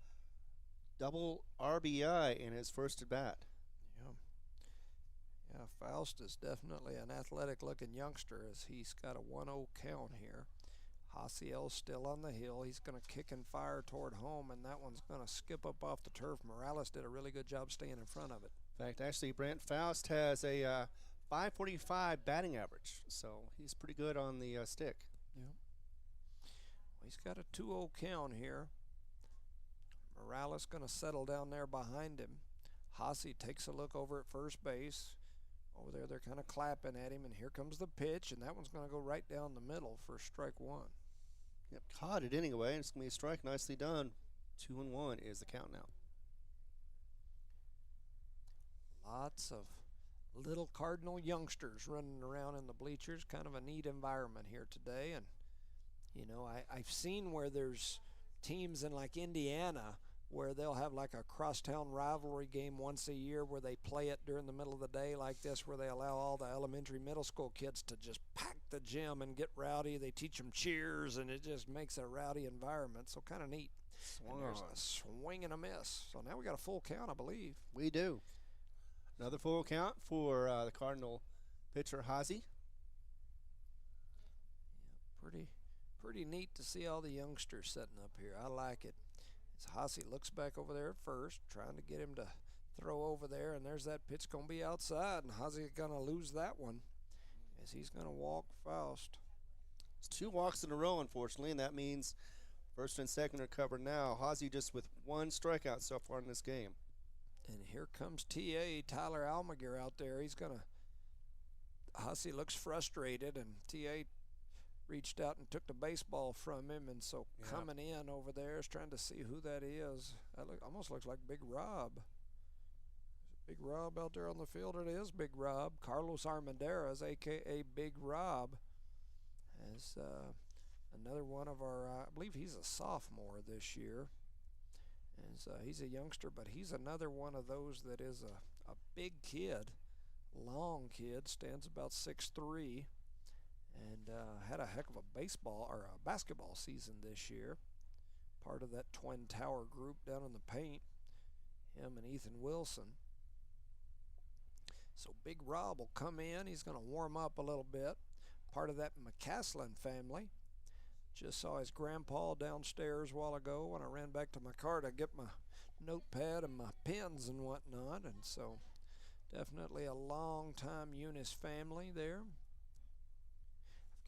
double RBI in his first at bat. Yeah, Faust is definitely an athletic-looking youngster, as he's got a 1-0 count here. Haciel's still on the hill. He's going to kick and fire toward home, and that one's going to skip up off the turf. Morales did a really good job staying in front of it. In fact, actually, Brant Faust has a 545 batting average, so he's pretty good on the stick. Yeah. Well, he's got a 2-0 count here. Morales going to settle down there behind him. Hasi takes a look over at first base. Over there, they're kind of clapping at him, and here comes the pitch, and that one's going to go right down the middle for strike one. Yep, caught it anyway. It's going to be a strike. Nicely done. 2-1 is the count now. Lots of little Cardinal youngsters running around in the bleachers. Kind of a neat environment here today. And, you know, I've seen where there's teams in like Indiana where they'll have like a crosstown rivalry game once a year where they play it during the middle of the day like this, where they allow all the elementary, middle school kids to just pack the gym and get rowdy. They teach them cheers, and it just makes a rowdy environment. So kind of neat. And there's a swing and a miss. So now we got a full count, I believe. We do. Another full count for the Cardinal pitcher, Hazy. Yeah, pretty neat to see all the youngsters setting up here. I like it. As Hazy looks back over there at first, trying to get him to throw over there, and there's that pitch going to be outside, and Hazy's going to lose that one as he's going to walk Faust. It's 2 walks in a row, unfortunately, and that means first and second are covered now. Hazy just with 1 strikeout so far in this game. And here comes Tyler Almaguer out there. He's going to, Hazy looks frustrated, and TA reached out and took the baseball from him, and so coming in over there is trying to see who that is. That almost looks like Big Rob. Big Rob out there on the field. It is Big Rob. Carlos Armendariz, a.k.a. Big Rob, as another one of our, I believe he's a sophomore this year. As, he's a youngster, but he's another one of those that is a big kid, long kid, stands about 6'3", and had a heck of a baseball or a basketball season this year. Part of that Twin Tower group down in the paint, him and Ethan Wilson. So Big Rob will come in. He's going to warm up a little bit. Part of that McCaslin family. Just saw his grandpa downstairs a while ago when I ran back to my car to get my notepad and my pens and whatnot. And so definitely a long-time Eunice family there.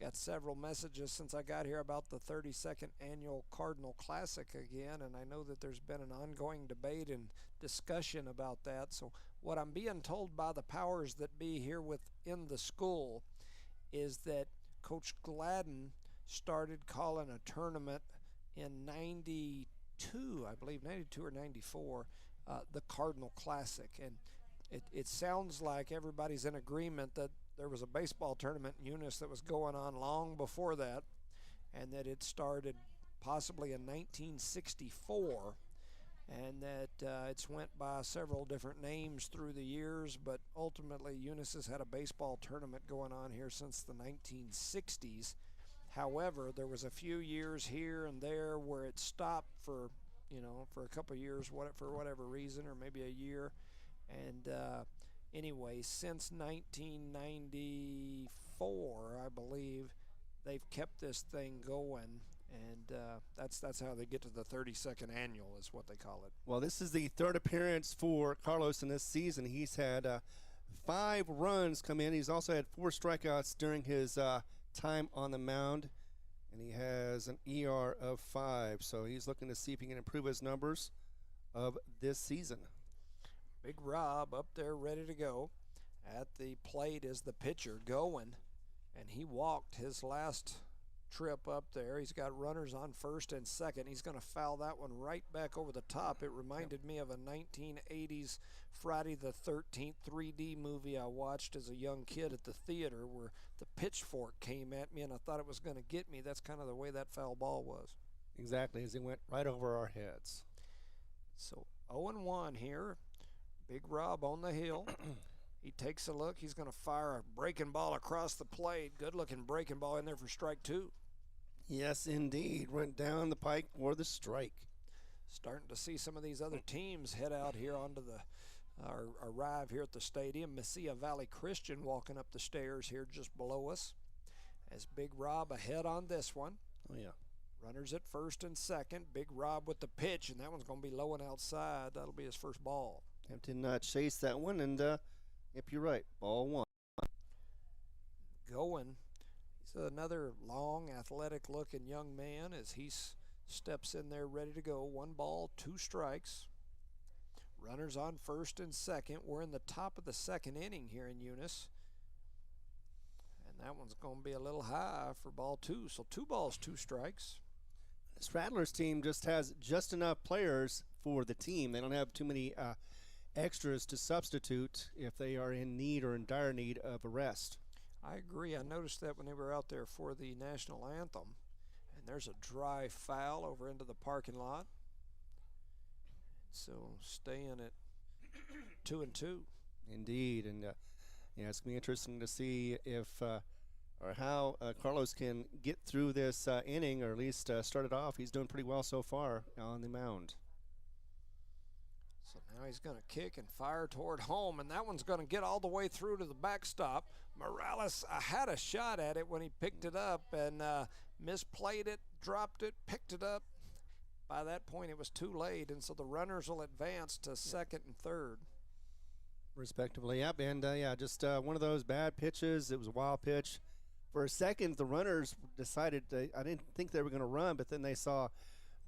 Got several messages since I got here about the 32nd annual Cardinal Classic again, and I know that there's been an ongoing debate and discussion about that. So what I'm being told by the powers that be here within the school is that Coach Gladden started calling a tournament in 92, I believe, 92 or 94, the Cardinal Classic. And it sounds like everybody's in agreement that there was a baseball tournament in Eunice that was going on long before that, and that it started possibly in 1964, and that it's went by several different names through the years, but ultimately Eunice has had a baseball tournament going on here since the 1960s. However, there was a few years here and there where it stopped for, for a couple of years, for whatever reason, or maybe a year, and anyway, since 1994, I believe, they've kept this thing going, and that's how they get to the 32nd annual is what they call it. Well, this is the 3rd appearance for Carlos in this season. He's had 5 runs come in. He's also had 4 strikeouts during his time on the mound, and he has an ER of 5, so he's looking to see if he can improve his numbers of this season. Big Rob up there ready to go. At the plate is the pitcher going, and he walked his last trip up there. He's got runners on first and second. He's going to foul that one right back over the top. It reminded me of a 1980s Friday the 13th 3D movie I watched as a young kid at the theater where the pitchfork came at me and I thought it was going to get me. That's kind of the way that foul ball was. Exactly, as he went right over our heads. So 0-1 here. Big Rob on the hill. He takes a look. He's going to fire a breaking ball across the plate. Good-looking breaking ball in there for strike 2. Yes, indeed. Went down the pike for the strike. Starting to see some of these other teams head out here onto the or arrive here at the stadium. Mesilla Valley Christian walking up the stairs here just below us. As Big Rob ahead on this one. Oh, yeah. Runners at first and second. Big Rob with the pitch, and that one's going to be low and outside. That'll be his first ball. Did not chase that one, and yep, you're right. Ball 1. Going. He's another long, athletic-looking young man as he steps in there ready to go. 1 ball, 2 strikes. Runners on first and second. We're in the top of the second inning here in Eunice. And that one's going to be a little high for ball two. So 2 balls, 2 strikes. This Rattlers team just has just enough players for the team. They don't have too many extras to substitute if they are in need or in dire need of a rest. I agree. I noticed that when they were out there for the national anthem. And there's a dry foul over into the parking lot. So staying at 2-2. Indeed, and yeah, it's going to be interesting to see if or how Carlos can get through this inning, or at least start it off. He's doing pretty well so far on the mound. So now he's going to kick and fire toward home, and that one's going to get all the way through to the backstop. Morales had a shot at it when he picked it up and misplayed it, dropped it, picked it up. By that point, it was too late, and so the runners will advance to second and third. Respectively, yep, and yeah, just one of those bad pitches. It was a wild pitch. For a second, the runners decided, I didn't think they were going to run, but then they saw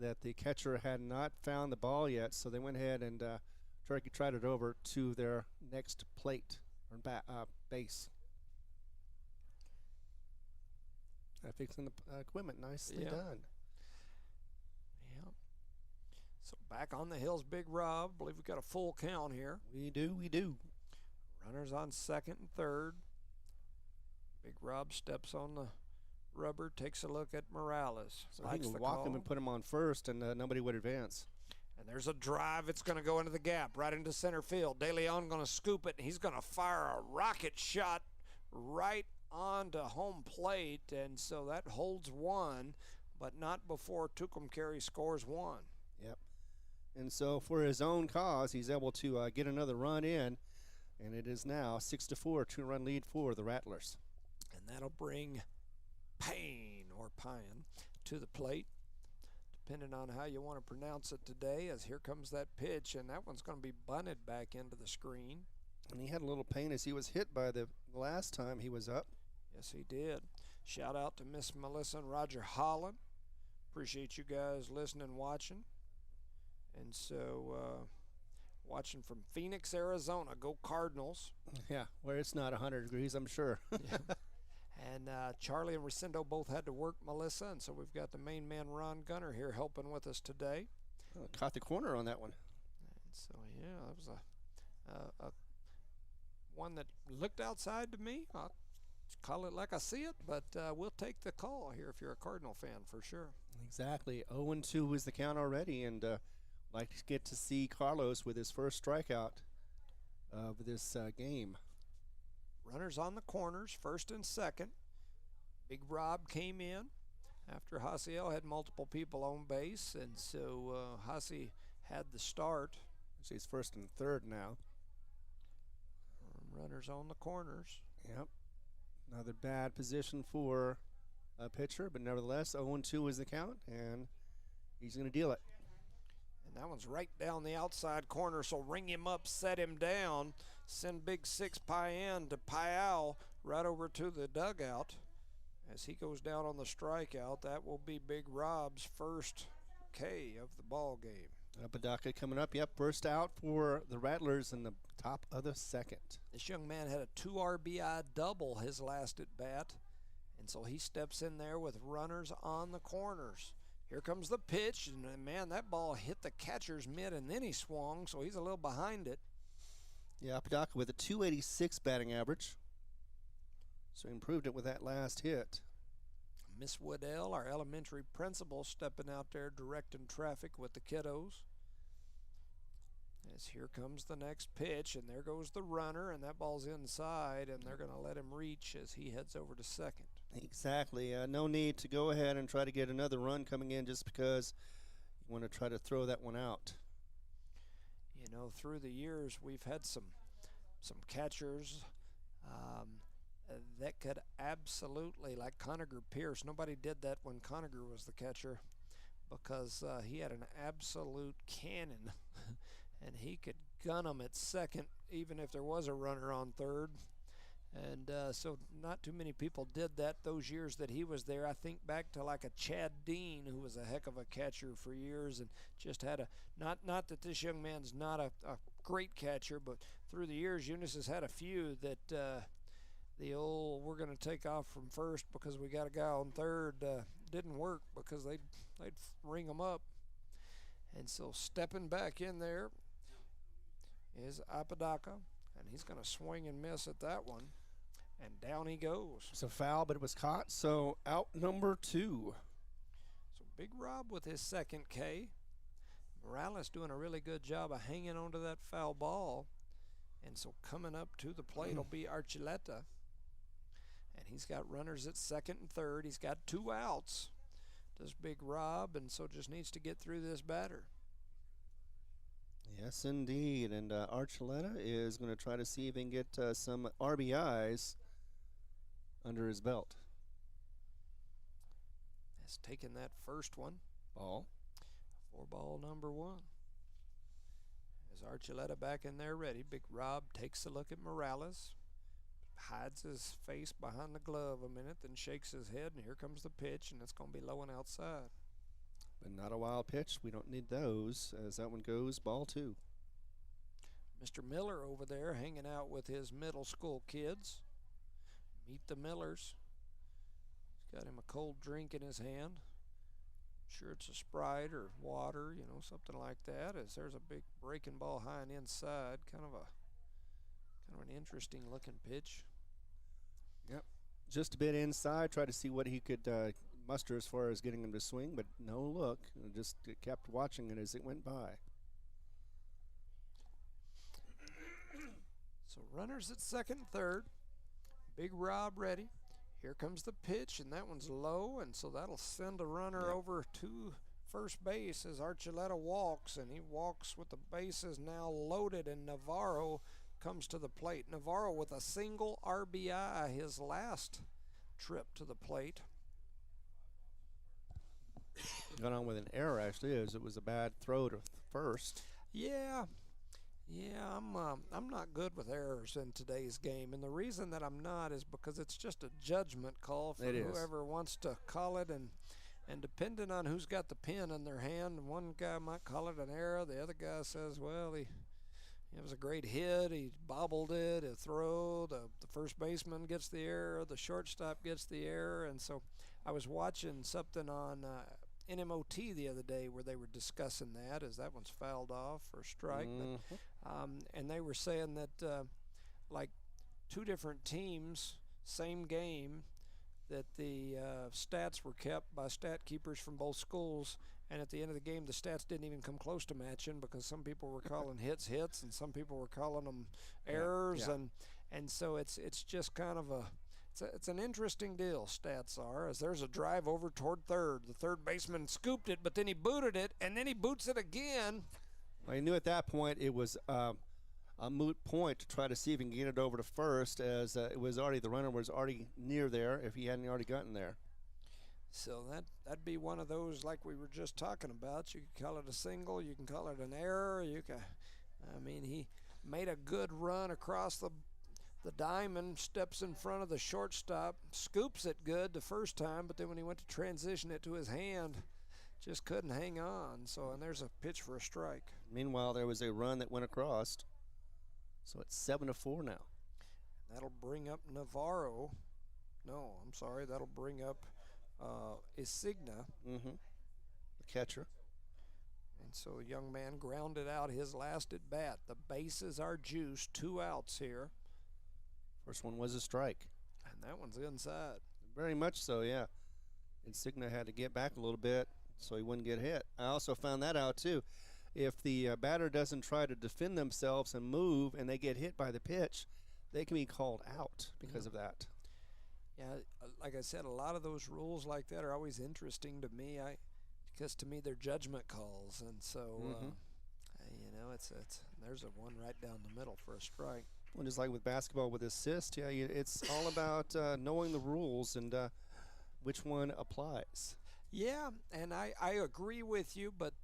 that the catcher had not found the ball yet, so they went ahead and tried it over to their next plate, or base. Fixing the equipment, nicely done. Yeah. So back on the hills, Big Rob. I believe we've got a full count here. We do. Runners on second and third. Big Rob steps on the rubber, takes a look at Morales. So he can walk him and put him on first, and nobody would advance. And there's a drive. It's going to go into the gap, right into center field. De Leon going to scoop it, and he's going to fire a rocket shot right onto home plate, and so that holds one, but not before Tucumcari scores one. Yep. And so for his own cause, he's able to get another run in, and it is now 6-4, 2-run lead for the Rattlers. And that'll bring Payne to the plate, depending on how you want to pronounce it today, as here comes that pitch, and that one's going to be bunted back into the screen. And he had a little pain as he was hit by the last time he was up. Yes, he did. Shout out to Miss Melissa and Roger Holland. Appreciate you guys listening and watching. And so, watching from Phoenix, Arizona. Go Cardinals. Yeah, where it's not 100 degrees, I'm sure. Yeah. And Charlie and Rosendo both had to work Melissa, and so we've got the main man, Ron Gunner, here helping with us today. Oh, caught the corner on that one. And so, yeah, that was a one that looked outside to me. I'll call it like I see it, but we'll take the call here if you're a Cardinal fan for sure. Exactly. 0-2 is the count already, and like to get to see Carlos with his first strikeout of this game. Runners on the corners, first and second. Big Rob came in after Hasiel had multiple people on base, and so Hasi had the start. So he's first and third now. Runners on the corners. Yep. Another bad position for a pitcher, but nevertheless, 0-2 is the count, and he's going to deal it. And that one's right down the outside corner, so ring him up, set him down, send Big Six Payan to Payal right over to the dugout. As he goes down on the strikeout, that will be Big Rob's first K of the ball game. Apodaca coming up. Yep, first out for the Rattlers in the top of the second. This young man had a 2 RBI double his last at bat, and so he steps in there with runners on the corners. Here comes the pitch, and man, that ball hit the catcher's mitt, and then he swung, so he's a little behind it. Yeah, Apodaca with a 286 batting average, so he improved it with that last hit. Miss Woodell, our elementary principal, stepping out there directing traffic with the kiddos. As here comes the next pitch, and there goes the runner, and that ball's inside, and they're going to let him reach as he heads over to second. Exactly. No need to go ahead and try to get another run coming in just because you want to try to throw that one out. You know, through the years, we've had some catchers that could absolutely, like Conager Pierce. Nobody did that when Conager was the catcher because he had an absolute cannon, and he could gun them at second even if there was a runner on third. And so not too many people did that those years that he was there. I think back to like a Chad Dean, who was a heck of a catcher for years and just had a not that this young man's not a great catcher, but through the years Eunice has had a few that the old we're going to take off from first because we got a guy on third didn't work because they'd ring them up. And so stepping back in there is Apodaca, and he's going to swing and miss at that one. And down he goes. It's a foul, but it was caught, so out number 2. So Big Rob with his second K. Morales doing a really good job of hanging onto that foul ball. And so coming up to the plate will be Archuleta. And he's got runners at second and third. He's got 2 outs. Does Big Rob, and so just needs to get through this batter. Yes, indeed. And Archuleta is going to try to see if he can get some RBIs under his belt. Has taken that first one. Ball. 4-ball number 1. As Archuleta back in there ready, Big Rob takes a look at Morales, hides his face behind the glove a minute, then shakes his head, and here comes the pitch, and it's going to be low and outside. But not a wild pitch. We don't need those, as that one goes ball 2. Mr. Miller over there hanging out with his middle school kids. Meet the Millers. He's got him a cold drink in his hand. Sure it's a Sprite or water, you know, something like that, as there's a big breaking ball high and inside. Kind of an interesting looking pitch. Yep. Just a bit inside, try to see what he could muster as far as getting him to swing, but no look. Just kept watching it as it went by. So runners at second and third. Big Rob ready. Here comes the pitch, and that one's low, and so that'll send a runner over to first base as Archuleta walks, and he walks with the bases now loaded, and Navarro comes to the plate. Navarro with a single RBI his last trip to the plate. Got on with an error, actually, as it was a bad throw to first. Yeah, I'm not good with errors in today's game, and the reason that I'm not is because it's just a judgment call for whoever wants to call it, and depending on who's got the pen in their hand, one guy might call it an error, the other guy says, well, it was a great hit, he bobbled it, a throw, the first baseman gets the error, the shortstop gets the error. And so I was watching something on NMOT the other day where they were discussing that, as that one's fouled off for a strike. But, and they were saying that like 2 different teams, same game, that the stats were kept by stat keepers from both schools, and at the end of the game the stats didn't even come close to matching because some people were calling hits and some people were calling them errors. And so it's just kind of it's an interesting deal, stats are, as there's a drive over toward third. The third baseman scooped it, but then he booted it, and then he boots it again. Well, he knew at that point it was a moot point to try to see if he can get it over to first, as it was already, the runner was already near there if he hadn't already gotten there. So that'd be one of those like we were just talking about. You can call it a single, you can call it an error. He made a good run across the diamond, steps in front of the shortstop, scoops it good the first time, but then when he went to transition it to his hand, just couldn't hang on. So, and there's a pitch for a strike. Meanwhile, there was a run that went across. So it's 7-4 now. That'll bring up Navarro. No, I'm sorry. That'll bring up Isigna. The catcher. And so the young man grounded out his last at bat. The bases are juiced. 2 outs here. First one was a strike. And that one's inside. Very much so, yeah. Insignia had to get back a little bit so he wouldn't get hit. I also found that out, too. If the batter doesn't try to defend themselves and move and they get hit by the pitch, they can be called out because of that. Yeah, like I said, a lot of those rules like that are always interesting to me. Because to me they're judgment calls, and so it's there's a one right down the middle for a strike. Well, just like with basketball with assist, it's all about knowing the rules and which one applies. Yeah, and I agree with you, but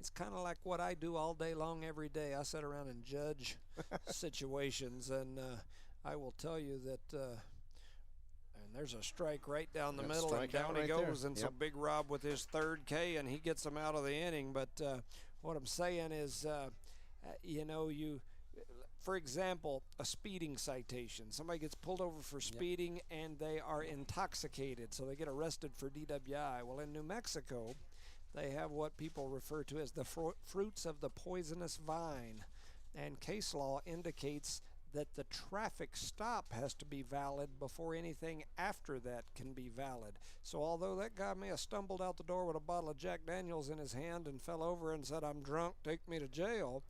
it's kind of like what I do all day long, every day. I sit around and judge situations, and I will tell you that, and there's a strike right down the Yep, middle, and strikeout down he right there. goes. And so Yep. Big Rob with his third K, and he gets him out of the inning. But what I'm saying is, for example, a speeding citation. Somebody gets pulled over for speeding and they are intoxicated, so they get arrested for DWI. Well, in New Mexico, they have what people refer to as the fruits of the poisonous vine. And case law indicates that the traffic stop has to be valid before anything after that can be valid. So although that guy may have stumbled out the door with a bottle of Jack Daniels in his hand and fell over and said, "I'm drunk, take me to jail,"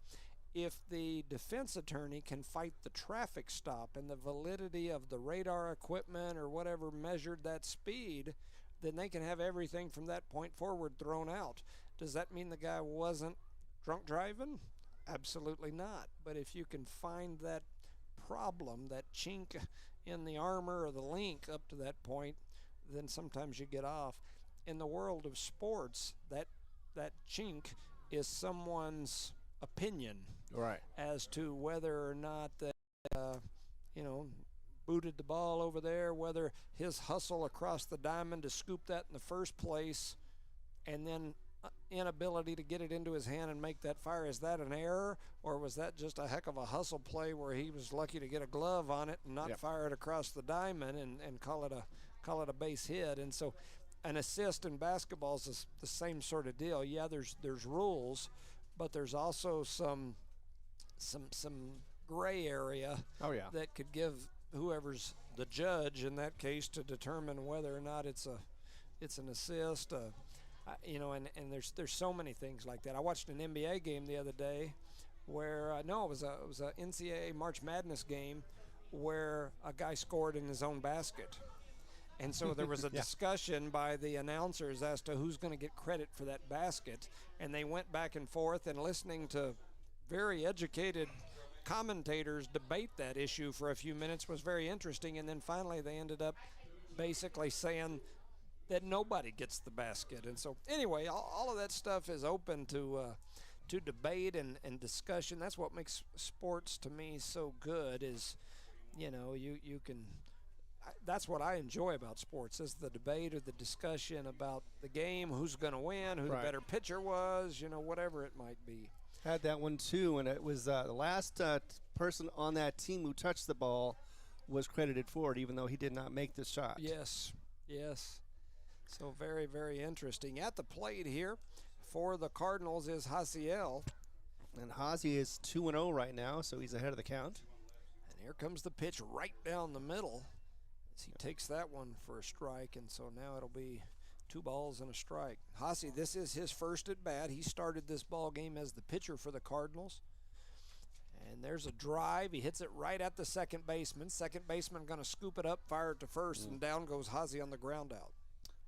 if the defense attorney can fight the traffic stop and the validity of the radar equipment or whatever measured that speed, then they can have everything from that point forward thrown out. Does that mean the guy wasn't drunk driving? Absolutely not. But if you can find that problem, that chink in the armor or the link up to that point, then sometimes you get off. In the world of sports, that chink is someone's opinion Right. as to whether or not they, booted the ball over there, whether his hustle across the diamond to scoop that in the first place, and then inability to get it into his hand and make that fire, is that an error, or was that just a heck of a hustle play where he was lucky to get a glove on it and not fire it across the diamond and call it a base hit? And so an assist in basketball is the same sort of deal. Yeah, there's rules, but there's also some gray area that could give whoever's the judge in that case to determine whether or not it's an assist. And there's so many things like that. I watched an NBA game the other day where it was a NCAA March Madness game where a guy scored in his own basket. And so there was a discussion by the announcers as to who's going to get credit for that basket. And they went back and forth, and listening to very educated commentators debate that issue for a few minutes was very interesting. And then finally they ended up basically saying that nobody gets the basket. And so anyway, all of that stuff is open to debate and discussion. That's what makes sports to me so good is, you can – that's what I enjoy about sports is the debate or the discussion about the game, who's going to win, who the better pitcher was, whatever it might be. Had that one too, and it was the last person on that team who touched the ball was credited for it, even though he did not make the shot. Yes. So very, very interesting. At the plate here for the Cardinals is Hasiel. And Hazy is 2-0 right now, so he's ahead of the count. And here comes the pitch right down the middle as he takes that one for a strike, and so now it'll be 2 balls and a strike. Hasi, this is his first at bat. He started this ball game as the pitcher for the Cardinals. And there's a drive. He hits it right at the second baseman. Second baseman going to scoop it up, fire it to first, and down goes Hasi on the ground out.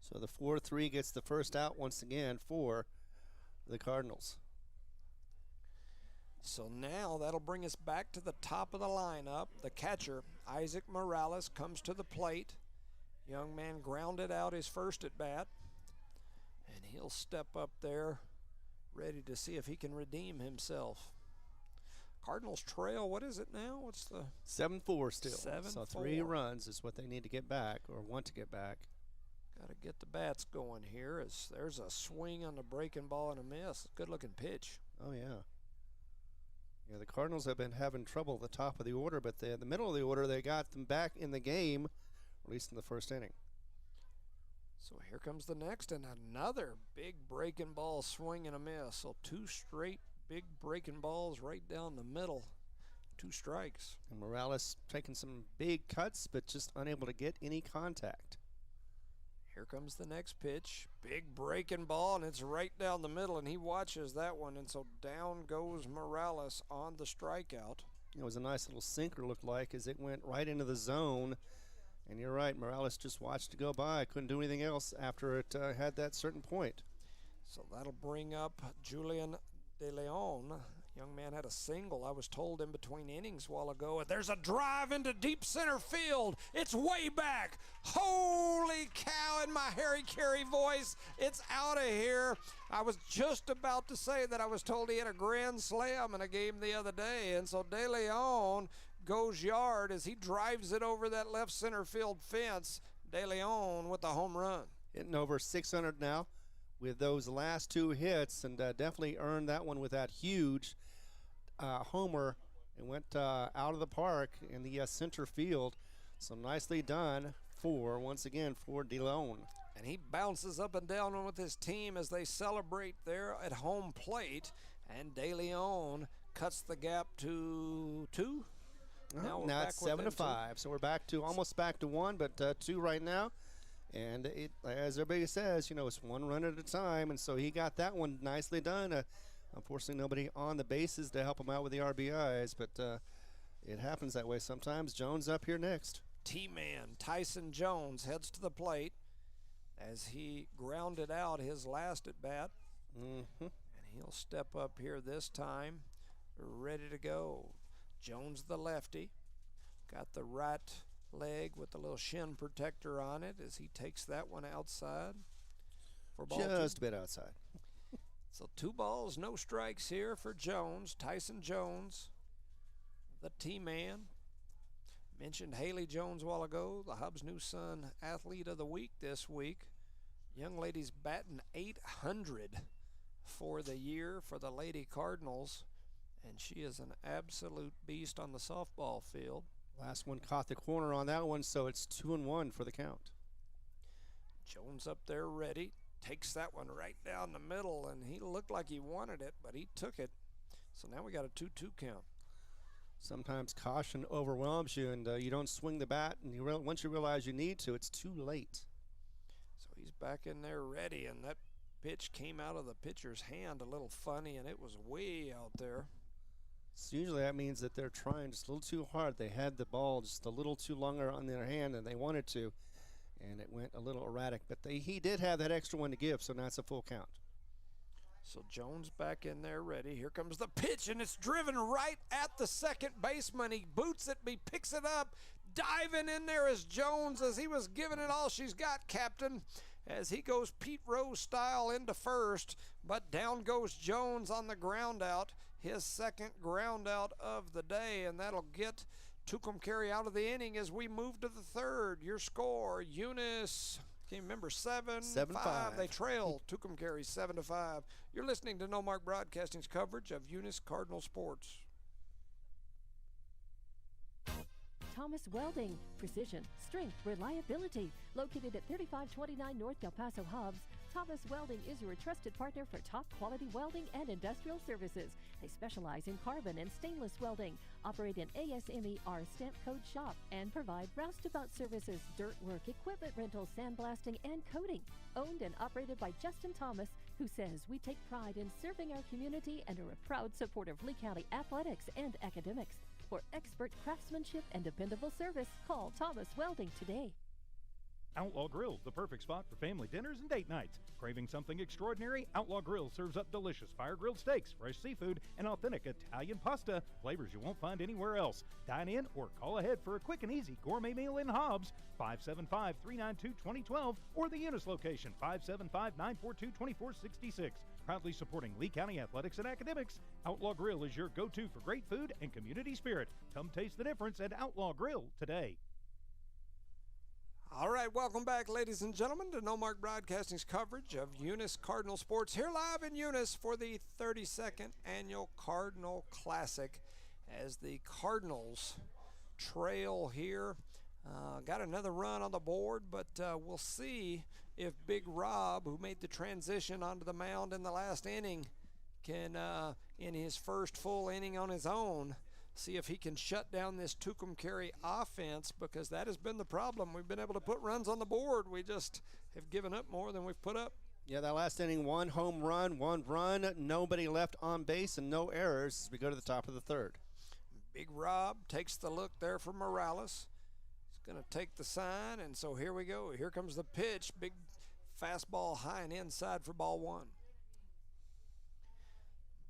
So the 4-3 gets the first out once again for the Cardinals. So now that'll bring us back to the top of the lineup. The catcher, Isaac Morales, comes to the plate. Young man grounded out his first at bat. And he'll step up there ready to see if he can redeem himself. Cardinals trail, what is it now? What's the 7-4 still. 7-4. So 3 runs is what they need to get back or want to get back. Got to get the bats going here as there's a swing on the breaking ball and a miss. Good looking pitch. Oh, yeah. Yeah, the Cardinals have been having trouble at the top of the order, but in the middle of the order, they got them back in the game, at least in the first inning. So here comes the next, and another big breaking ball swing and a miss. So 2 straight big breaking balls right down the middle. 2 strikes. And Morales taking some big cuts, but just unable to get any contact. Here comes the next pitch. Big breaking ball, and it's right down the middle, and he watches that one, and so down goes Morales on the strikeout. It was a nice little sinker, looked like, as it went right into the zone. And you're right, Morales just watched it go by. Couldn't do anything else after it had that certain point. So that'll bring up Julian De Leon. Young man had a single, I was told, in between innings a while ago. There's a drive into deep center field. It's way back. Holy cow, in my Harry Carey voice, it's out of here. I was just about to say that I was told he had a grand slam in a game the other day. And so De Leon goes yard as he drives it over that left center field fence. De Leon with the home run. Hitting over 600 now with those last 2 hits, and definitely earned that one with that huge homer. It went out of the park in the center field. So nicely done once again for De Leon. And he bounces up and down with his team as they celebrate there at home plate. And De Leon cuts the gap to 2. Now it's 7-5. So we're almost back to 1, but 2 right now. And as everybody says, it's 1 run at a time. And so he got that one nicely done. Unfortunately, nobody on the bases to help him out with the RBIs, but it happens that way sometimes. Jones up here next. T-Man Tyson Jones heads to the plate as he grounded out his last at bat. And he'll step up here this time, ready to go. Jones the lefty, got the right leg with the little shin protector on it as he takes that one outside for ball Just two. a bit outside. So 2 balls, no strikes here for Jones. Tyson Jones, the T-Man. Mentioned Haley Jones a while ago, the Hub's New Son Athlete of the Week this week. Young lady's batting .800 for the year for the Lady Cardinals, and she is an absolute beast on the softball field. Last one caught the corner on that one, so it's 2-1 for the count. Jones up there ready, takes that one right down the middle, and he looked like he wanted it, but he took it. So now we got a 2-2 count. Sometimes caution overwhelms you, and you don't swing the bat, and once you realize you need to, it's too late. So he's back in there ready, and that pitch came out of the pitcher's hand a little funny, and it was way out there. So usually that means that they're trying just a little too hard. They had the ball just a little too longer on their hand than they wanted to, and it went a little erratic. But he did have that extra one to give, so now it's a full count. So Jones back in there ready. Here comes the pitch, and it's driven right at the second baseman. He boots it, he picks it up. Diving in there is Jones as he was giving it all she's got, Captain, as he goes Pete Rose style into first. But down goes Jones on the ground out, his second ground out of the day, and that'll get Tucumcari out of the inning as we move to the third. Your score, Eunice, can't remember, 7-5. They trail Tucumcari 7-5. You're listening to No Mark Broadcasting's coverage of Eunice Cardinal Sports. Thomas Welding, precision, strength, reliability. Located at 3529 North Del Paso Hubs, Thomas Welding is your trusted partner for top quality welding and industrial services. They specialize in carbon and stainless welding, operate an ASMER stamp code shop, and provide roustabout services, dirt work, equipment rental, sandblasting, and coating. Owned and operated by Justin Thomas, who says we take pride in serving our community and are a proud supporter of Lee County athletics and academics. For expert craftsmanship and dependable service, call Thomas Welding today. Outlaw Grill, the perfect spot for family dinners and date nights. Craving something extraordinary? Outlaw Grill serves up delicious fire-grilled steaks, fresh seafood, and authentic Italian pasta, flavors you won't find anywhere else. Dine in or call ahead for a quick and easy gourmet meal in Hobbs, 575-392-2012, or the Eunice location, 575-942-2466. Proudly supporting Lee County athletics and academics, Outlaw Grill is your go-to for great food and community spirit. Come taste the difference at Outlaw Grill today. All right, welcome back, ladies and gentlemen, to No Mark Broadcasting's coverage of Eunice Cardinal Sports, here live in Eunice for the 32nd Annual Cardinal Classic as the Cardinals trail here. Got another run on the board, but we'll see if Big Rob, who made the transition onto the mound in the last inning, can, in his first full inning on his own, see if he can shut down this Tucumcari offense, because that has been the problem. We've been able to put runs on the board. We just have given up more than we've put up. Yeah, that last inning, 1 home run, 1 run, nobody left on base, and no errors as we go to the top of the third. Big Rob takes the look there for Morales. He's going to take the sign, and so here we go. Here comes the pitch. Big fastball high and inside for ball 1.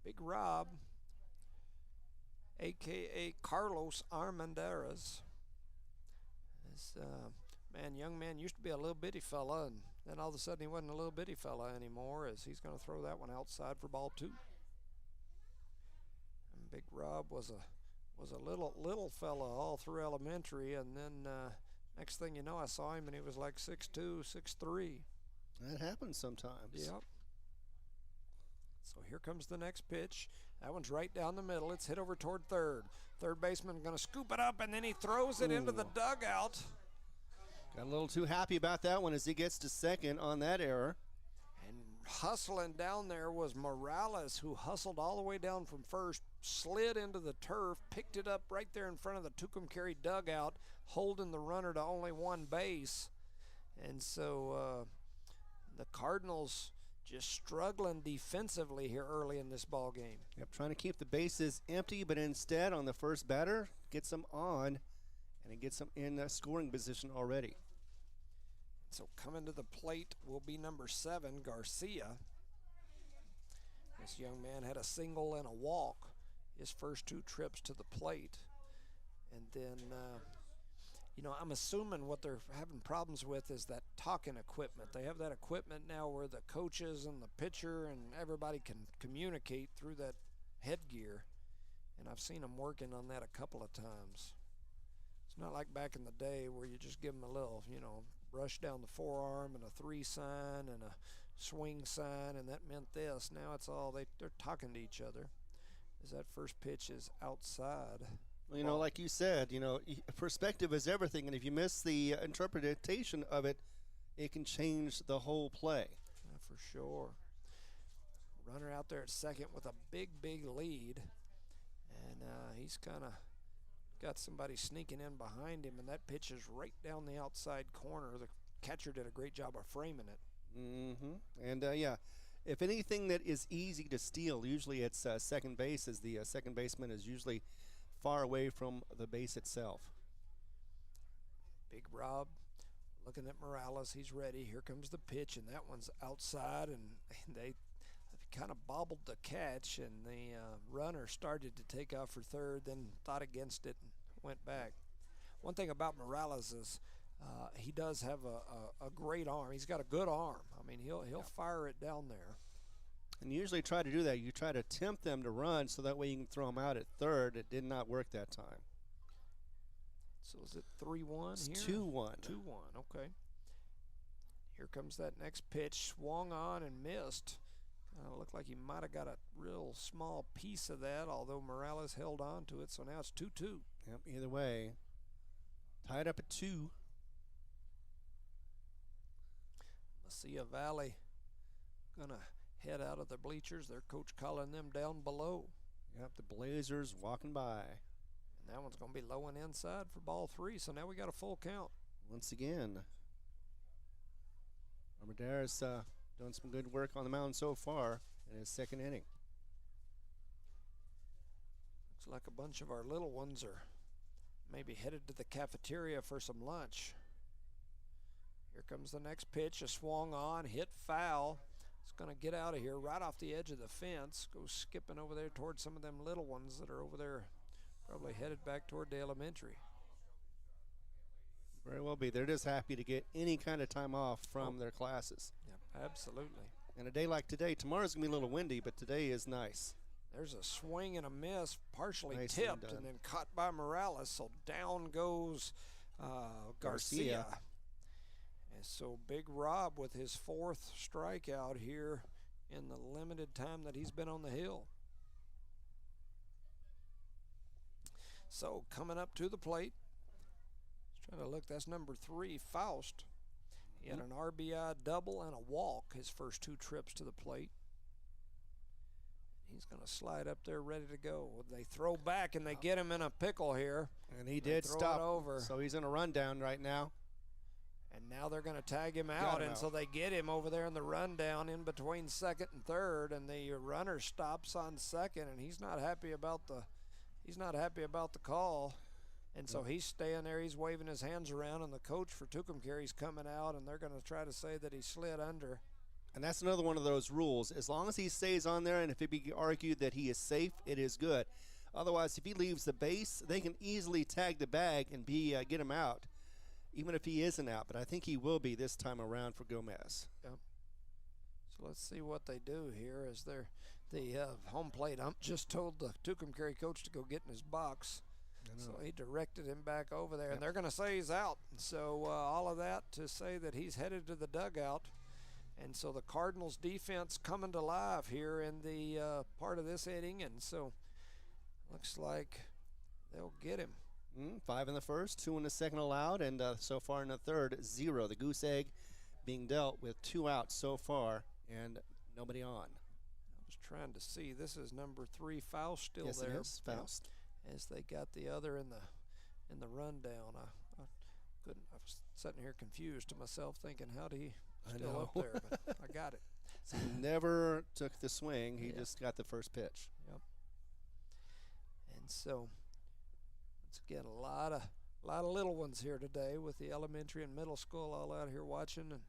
Big Rob, a.k.a. Carlos Armendariz. This young man used to be a little bitty fella, and then all of a sudden he wasn't a little bitty fella anymore, as he's going to throw that one outside for ball 2. And Big Rob was was a little fella all through elementary, and then next thing you know, I saw him and he was like 6'2", 6'3". That happens sometimes. Yep. So here comes the next pitch. That one's right down the middle. It's hit over toward third. Third baseman going to scoop it up, and then he throws it into the dugout. Got a little too happy about that one as he gets to second on that error. And hustling down there was Morales, who hustled all the way down from first, slid into the turf, picked it up right there in front of the Tucumcari dugout, holding the runner to only one base. And so the Cardinals just struggling defensively here early in this ball game. Yep, trying to keep the bases empty, but instead on the first batter, gets them on, and it gets them in scoring position already. So coming to the plate will be number 7, Garcia. This young man had a single and a walk his first 2 trips to the plate. And then, I'm assuming what they're having problems with is that talking equipment. They have that equipment now where the coaches and the pitcher and everybody can communicate through that headgear. And I've seen them working on that a couple of times. It's not like back in the day where you just give them a little, brush down the forearm and a 3 sign and a swing sign, and that meant this. Now it's all they're talking to each other. As that first pitch is outside. Well, like you said, perspective is everything, and if you miss the interpretation of it, it can change the whole play. Yeah, for sure. Runner out there at second with a big lead, and he's kind of got somebody sneaking in behind him, and that pitch is right down the outside corner. The catcher did a great job of framing it. Mm-hmm. And, if anything that is easy to steal, usually it's second base, as the second baseman is usually far away from the base itself. Big Rob looking at Morales. He's ready. Here comes the pitch, and that one's outside, and they kind of bobbled the catch, and the runner started to take off for third, then thought against it and went back. One thing about Morales is he does have a great arm. He's got a good arm. I mean, he'll fire it down there. And you usually try to do that. You try to tempt them to run so that way you can throw them out at third. It did not work that time. So is it 3-1 here? It's 2-1. 2-1, okay. Here comes that next pitch. Swung on and missed. Looked like he might have got a real small piece of that, although Morales held on to it. So now it's 2-2. Yep, either way. Tied up at 2. Mesilla Valley gonna head out of the bleachers. Their coach calling them down below. Yep, the Blazers walking by. And that one's going to be low and inside for ball 3. So now we got a full count. Once again, Armadaris doing some good work on the mound so far in his second inning. Looks like a bunch of our little ones are maybe headed to the cafeteria for some lunch. Here comes the next pitch. A swung on, hit foul. It's going to get out of here right off the edge of the fence. Go skipping over there towards some of them little ones that are over there, probably headed back toward the elementary. Very well be. They're just happy to get any kind of time off from their classes. Yep, absolutely. And a day like today, tomorrow's going to be a little windy, but today is nice. There's a swing and a miss, partially Nicely tipped done. and then caught by Morales. So down goes Garcia. And so Big Rob with his 4th strikeout here in the limited time that he's been on the hill. So coming up to the plate, trying to look, that's number 3, Faust. He had an RBI double and a walk his first 2 trips to the plate. He's going to slide up there ready to go. They throw back and they get him in a pickle here. And he did throw stop. it over. So he's in a rundown right now. And now they're going to tag him out, and so they get him over there in the rundown in between second and third, and the runner stops on second, and he's not happy about the call. And so he's staying there, he's waving his hands around, and the coach for Tucumcari's coming out, and they're going to try to say that he slid under. And that's another one of those rules. As long as he stays on there, and if it be argued that he is safe, it is good. Otherwise, if he leaves the base, they can easily tag the bag and get him out, even if he isn't out. But I think he will be this time around for Gomez. Yep. So let's see what they do here as the home plate ump just told the Tucumcari coach to go get in his box. So he directed him back over there, and they're going to say he's out. So all of that to say that he's headed to the dugout. And so the Cardinals defense coming to life here in the part of this inning, and so looks like they'll get him. 5 in the first, 2 in the second allowed, and so far in the third, 0. The goose egg being dealt with 2 outs so far and nobody on. I was trying to see. This is number 3, Faust, still yes, there. It is, Faust. As they got the other in the rundown. I couldn't. I was sitting here confused to myself, thinking, "How'd he still up there?" But I got it. So he never took the swing. He just got the first pitch. Yep. And so, once again, a lot of little ones here today, with the elementary and middle school all out here watching, and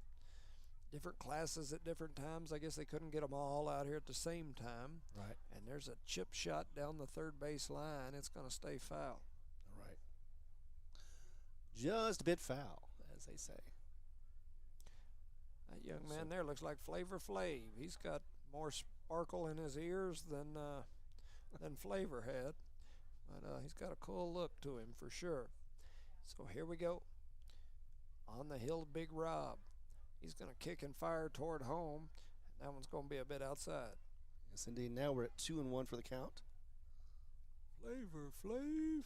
different classes at different times. I guess they couldn't get them all out here at the same time. Right. And there's a chip shot down the third base line. It's going to stay foul. Right. Just a bit foul, as they say. That young man there looks like Flavor Flav. He's got more sparkle in his ears than Flavor had. But he's got a cool look to him for sure. So here we go. On the hill, Big Rob. He's going to kick and fire toward home. That one's going to be a bit outside. Yes, indeed. Now we're at 2-1 for the count. Flavor Flav.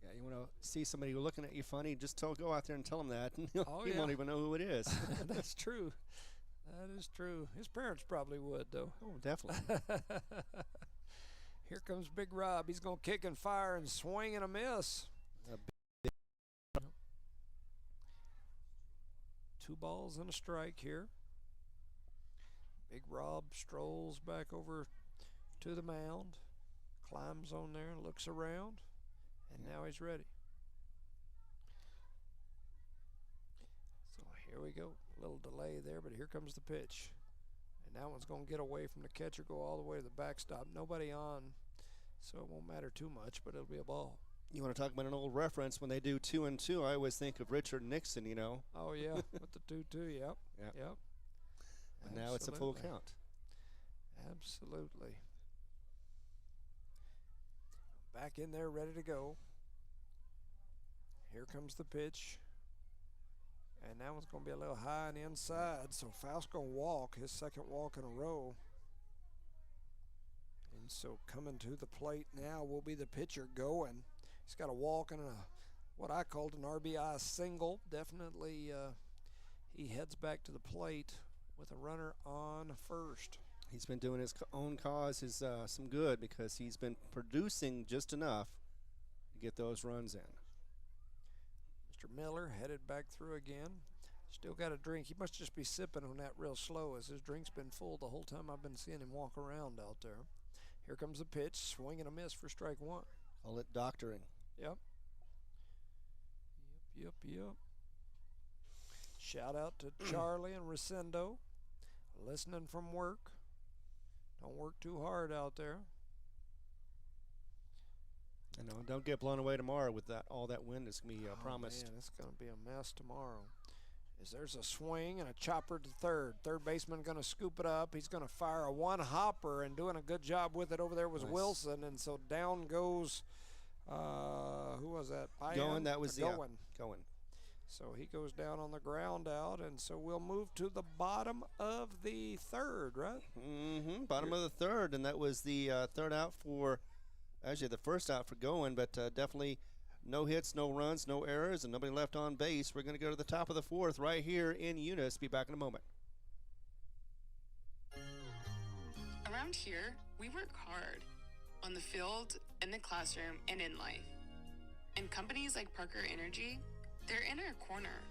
Yeah, you want to see somebody looking at you funny, just go out there and tell them that. And he yeah. won't even know who it is. That's true. That is true. His parents probably would, though. Oh, definitely. Here comes Big Rob. He's going to kick and fire and swing and a miss. 2 balls and a strike here. Big Rob strolls back over to the mound, climbs on there, looks around, and now he's ready. So here we go. A little delay there, but here comes the pitch. And that one's going to get away from the catcher, go all the way to the backstop. Nobody on, so it won't matter too much, but it'll be a ball. You want to talk about an old reference? When they do 2-2, I always think of Richard Nixon, you know. Oh, yeah, with the 2-2, yep. And now it's a full count. Absolutely. Back in there, ready to go. Here comes the pitch. And that one's going to be a little high and inside, so Faust's going to walk, his second walk in a row. And so coming to the plate now will be the pitcher going. He's got a walk and what I called an RBI single. Definitely he heads back to the plate with a runner on first. He's been doing his own cause some good, because he's been producing just enough to get those runs in. Mr. Miller headed back through again. Still got a drink. He must just be sipping on that real slow, as his drink's been full the whole time I've been seeing him walk around out there. Here comes the pitch, swing and a miss for strike 1. Call it doctoring. Yep. Shout out to Charlie and Resendo, listening from work. Don't work too hard out there. I know. Don't get blown away tomorrow with all that wind that's going to be promised. Man, it's going to be a mess tomorrow. There's a swing and a chopper to third. Third baseman going to scoop it up. He's going to fire a one-hopper, and doing a good job with it over there was Wilson. And so down goes, who was that? Going. That was Going. Going. So he goes down on the ground out, and so we'll move to the bottom of the third, right? Mm-hmm. Bottom of the third, and that was the third out for, actually the first out for Going, but definitely no hits, no runs, no errors, and nobody left on base. We're going to go to the top of the fourth right here in Eunice. Be back in a moment. Around here, we work hard on the field, in the classroom, and in life. And companies like Parker Energy, they're in our corner.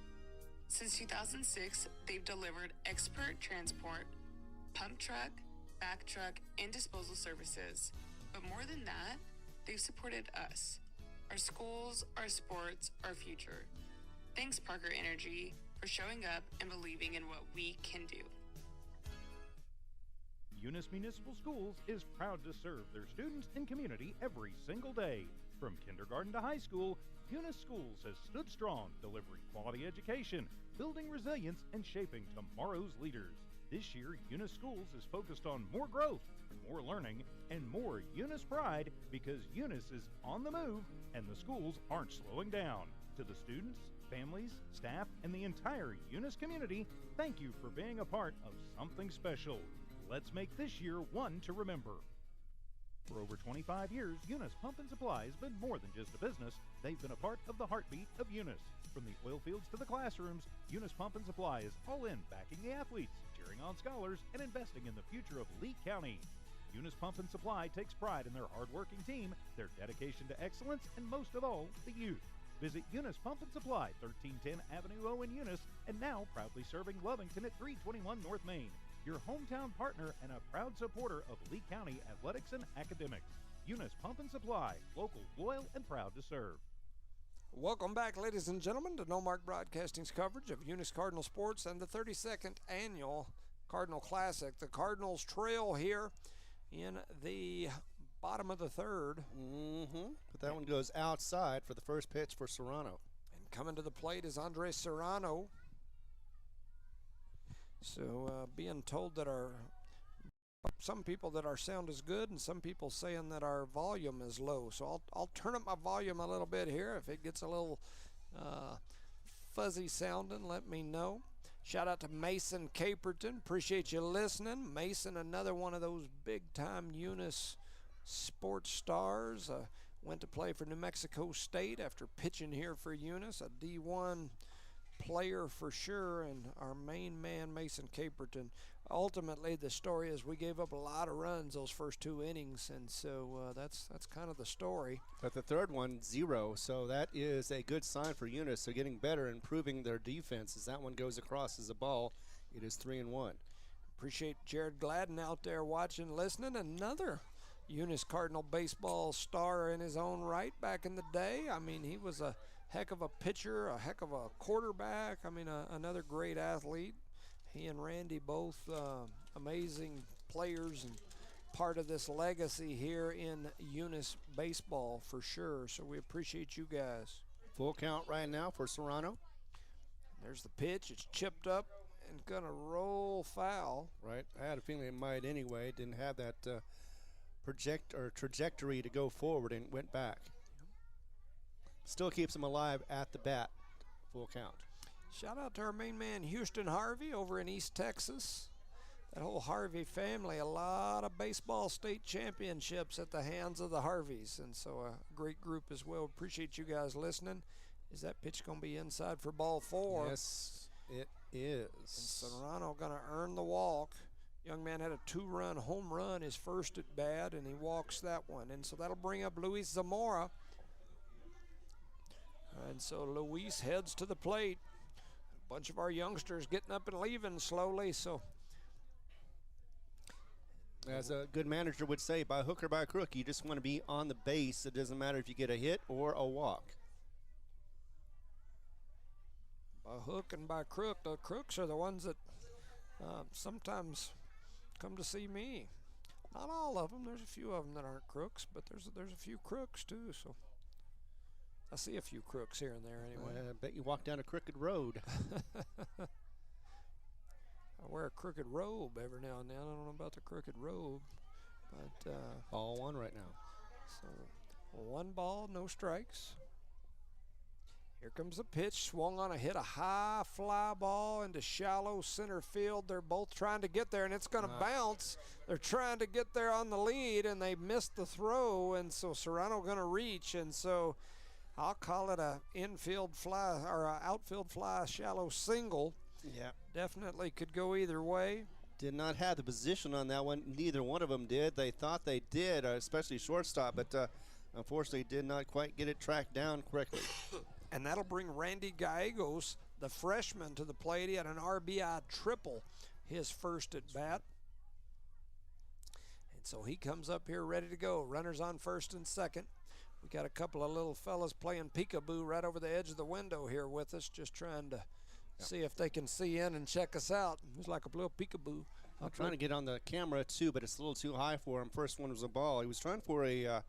Since 2006, they've delivered expert transport, pump truck, back truck, and disposal services. But more than that, they've supported us, our schools, our sports, our future. Thanks, Parker Energy, for showing up and believing in what we can do. Eunice Municipal Schools is proud to serve their students and community every single day. From kindergarten to high school, Eunice Schools has stood strong, delivering quality education, building resilience, and shaping tomorrow's leaders. This year, Eunice Schools is focused on more growth and more learning, and more Eunice pride because Eunice is on the move and the schools aren't slowing down. To the students, families, staff, and the entire Eunice community, thank you for being a part of something special. Let's make this year one to remember. For over 25 years, Eunice Pump and Supply has been more than just a business. They've been a part of the heartbeat of Eunice. From the oil fields to the classrooms, Eunice Pump and Supply is all in backing the athletes, cheering on scholars, and investing in the future of Lee County. Eunice Pump and Supply takes pride in their hardworking team, their dedication to excellence, and most of all, the youth. Visit Eunice Pump and Supply, 1310 Avenue O in Eunice, and now proudly serving Lovington at 321 North Main. Your hometown partner and a proud supporter of Lee County athletics and academics. Eunice Pump and Supply, local, loyal, and proud to serve. Welcome back, ladies and gentlemen, to No Mark Broadcasting's coverage of Eunice Cardinal Sports and the 32nd Annual Cardinal Classic. The Cardinals trail here in the bottom of the third. But that one goes outside for the first pitch for Serrano. And coming to the plate is Andres Serrano. So being told that some people that our sound is good and some people saying that our volume is low. So I'll turn up my volume a little bit here. If it gets a little fuzzy sounding, let me know. Shout out to Mason Caperton. Appreciate you listening. Mason, another one of those big-time Eunice sports stars. Went to play for New Mexico State after pitching here for Eunice. A D1 player for sure, and our main man, Mason Caperton. Ultimately, the story is we gave up a lot of runs those first 2 innings, and so that's kind of the story. But the third one, 0, so that is a good sign for Eunice. They're getting better, improving their defense. As that one goes across as a ball, it is 3-1. Appreciate Jared Gladden out there watching, listening. Another Eunice Cardinal baseball star in his own right back in the day. I mean, he was a heck of a pitcher, a heck of a quarterback. I mean, another great athlete. He and Randy both amazing players and part of this legacy here in Eunice baseball for sure. So we appreciate you guys. Full count right now for Serrano. There's the pitch. It's chipped up and gonna roll foul. Right. I had a feeling it might anyway. Didn't have that trajectory to go forward and went back. Still keeps him alive at the bat. Full count. Shout out to our main man, Houston Harvey, over in East Texas. That whole Harvey family, a lot of baseball state championships at the hands of the Harveys, and so a great group as well. Appreciate you guys listening. Is that pitch going to be inside for ball 4? Yes, it is. And Serrano going to earn the walk. Young man had a 2-run home run, his first at bat, and he walks that one. And so that'll bring up Luis Zamora. And so Luis heads to the plate. A bunch of our youngsters getting up and leaving slowly, so. As a good manager would say, by hook or by crook, you just want to be on the base. It doesn't matter if you get a hit or a walk. By hook and by crook. The crooks are the ones that sometimes come to see me. Not all of them. There's a few of them that aren't crooks, but there's a few crooks too. So I see a few crooks here and there anyway. I bet you walk down a crooked road. I wear a crooked robe every now and then. I don't know about the crooked robe, but Ball 1 right now. so 1 ball, no strikes. Here comes the pitch, swung on a hit, a high fly ball into shallow center field. They're both trying to get there, and it's going to bounce. They're trying to get there on the lead, and they missed the throw, and so Serrano going to reach, and so I'll call it a infield fly or a outfield fly, shallow single. Yeah. Definitely could go either way. Did not have the position on that one. Neither one of them did. They thought they did, especially shortstop, but unfortunately did not quite get it tracked down correctly. And that'll bring Randy Gallegos, the freshman, to the plate. He had an RBI triple his first at bat. And so he comes up here ready to go. Runners on first and second. We got a couple of little fellas playing peekaboo right over the edge of the window here with us, just trying to see if they can see in and check us out. It's like a little peekaboo. I'm trying to get on the camera too, but it's a little too high for him. First one was a ball. He was trying for a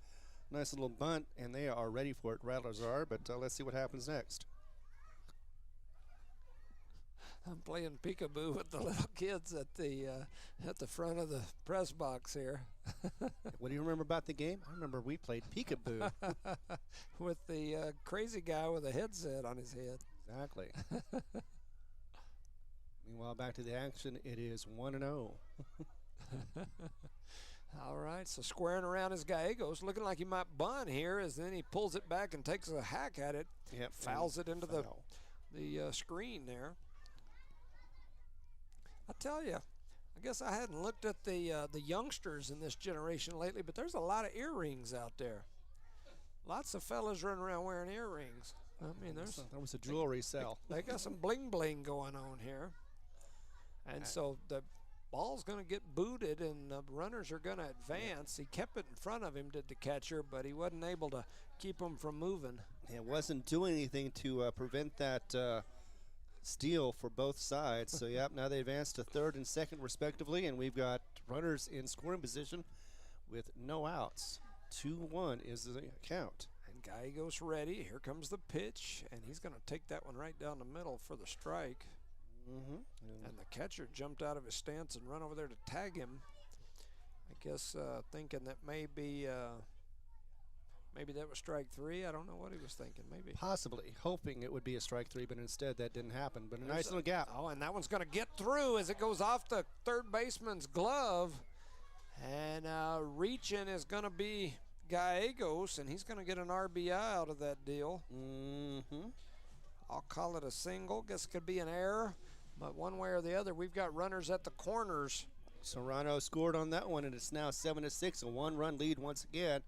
nice little bunt, and they are ready for it. Rattlers are, but let's see what happens next. I'm playing peekaboo with the little kids at the front of the press box here. What do you remember about the game? I remember we played peekaboo. With the crazy guy with a headset on his head. Exactly. Meanwhile, back to the action. It is 1-0. All right, so squaring around is Gallegos, looking like he might bunt here, as then he pulls it back and takes a hack at it. Yep, fouls it into foul. the screen there. I tell you, I guess I hadn't looked at the youngsters in this generation lately, but there's a lot of earrings out there. Lots of fellas running around wearing earrings. I mean, that was a jewelry sale. They got some bling bling going on here, and so the ball's going to get booted, and the runners are going to advance. He kept it in front of him, did the catcher, but he wasn't able to keep them from moving. It wasn't doing anything to prevent that steal for both sides. So, yep, now they advance to third and second respectively, and we've got runners in scoring position with no outs. 2-1 is the count. And Gallegos ready. Here comes the pitch, and he's going to take that one right down the middle for the strike. And the catcher jumped out of his stance and run over there to tag him. I guess thinking that maybe that was strike three. I don't know what he was thinking. Maybe. Possibly hoping it would be a strike three, but instead that didn't happen. But a nice little gap. Oh, and that one's going to get through as it goes off the third baseman's glove. And reaching is going to be Gallegos, and he's going to get an RBI out of that deal. I'll call it a single. Guess it could be an error. But one way or the other, we've got runners at the corners. Serrano scored on that one, and it's now 7-6, a one-run lead once again.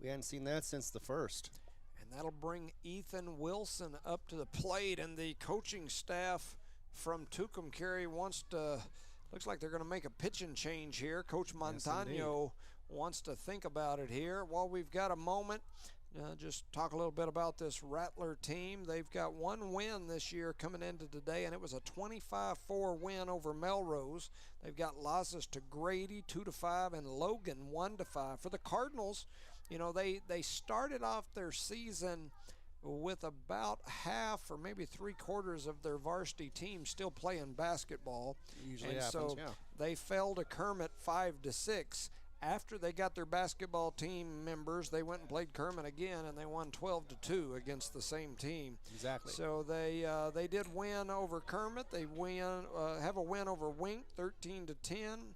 We hadn't seen that since the first. And that'll bring Ethan Wilson up to the plate, and the coaching staff from Tucumcari looks like they're going to make a pitching change here. Coach Montano wants to think about it here. While we've got a moment, just talk a little bit about this Rattler team. They've got one win this year coming into today, and it was a 25-4 win over Melrose. They've got losses to Grady 2-5 and Logan 1-5. For the Cardinals, you know, they started off their season with about half or maybe three-quarters of their varsity team still playing basketball. Usually and happens, so yeah. they fell to Kermit 5-6. After they got their basketball team members, they went and played Kermit again, and they won 12-2 against the same team. Exactly. So they did win over Kermit. They have a win over Wink, 13-10,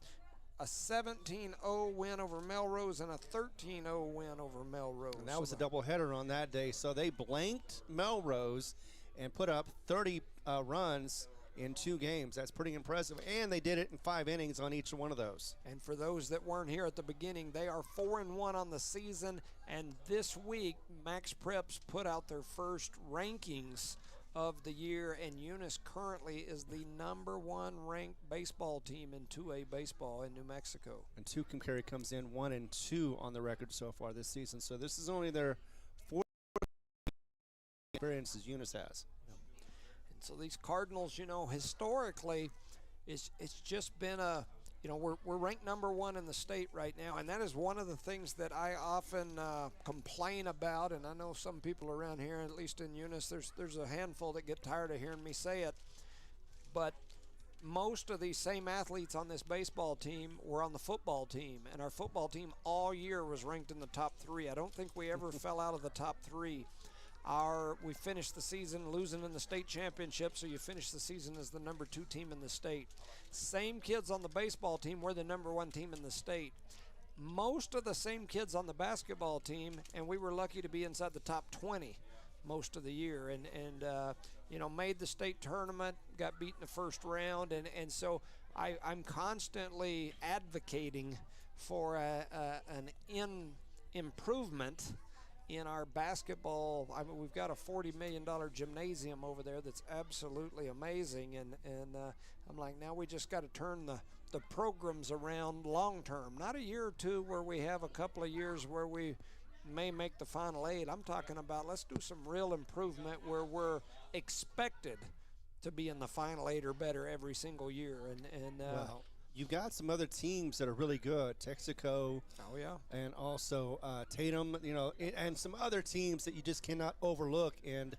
a 17-0 win over Melrose, and a 13-0 win over Melrose. And that was a doubleheader on that day. So they blanked Melrose and put up 30 runs in 2 games. That's pretty impressive, and they did it in 5 innings on each one of those. And for those that weren't here at the beginning, they are 4-1 on the season, and this week Max Preps put out their first rankings of the year, and Eunice currently is the #1 ranked baseball team in 2A baseball in New Mexico. And Tucumcari comes in 1-2 on the record so far this season, so this is only their 4th experience as Eunice has. So these Cardinals, you know, historically, it's just been we're ranked #1 in the state right now, and that is one of the things that I often complain about. And I know some people around here, at least in Eunice, there's a handful that get tired of hearing me say it. But most of these same athletes on this baseball team were on the football team, and our football team all year was ranked in the top 3. I don't think we ever fell out of the top 3. We finished the season losing in the state championship, so you finish the season as the #2 team in the state. Same kids on the baseball team were the #1 team in the state. Most of the same kids on the basketball team, and we were lucky to be inside the top 20 most of the year, and made the state tournament, got beat in the first round, and so I'm constantly advocating for an improvement in our basketball. I mean, we've got a $40 million gymnasium over there that's absolutely amazing, and I'm like, now we just got to turn the programs around long term, not a year or two where we have a couple of years where we may make the Final 8. I'm talking about let's do some real improvement where we're expected to be in the Final 8 or better every single year. Well, you've got some other teams that are really good, Texaco. Oh yeah. And also Tatum, and some other teams that you just cannot overlook. And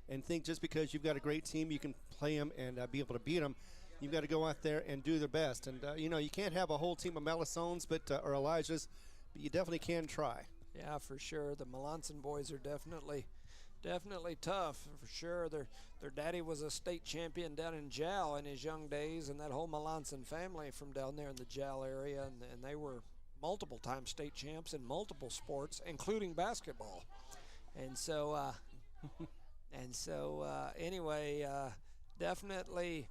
and think just because you've got a great team, you can play them and be able to beat them. You've got to go out there and do their best. And, you can't have a whole team of Melisones or Elijahs, but you definitely can try. Yeah, for sure. The Melanson boys are definitely tough, for sure. Their daddy was a state champion down in Jal in his young days, and that whole Melanson family from down there in the Jal area, and they were multiple-time state champs in multiple sports, including basketball. And so, anyway, definitely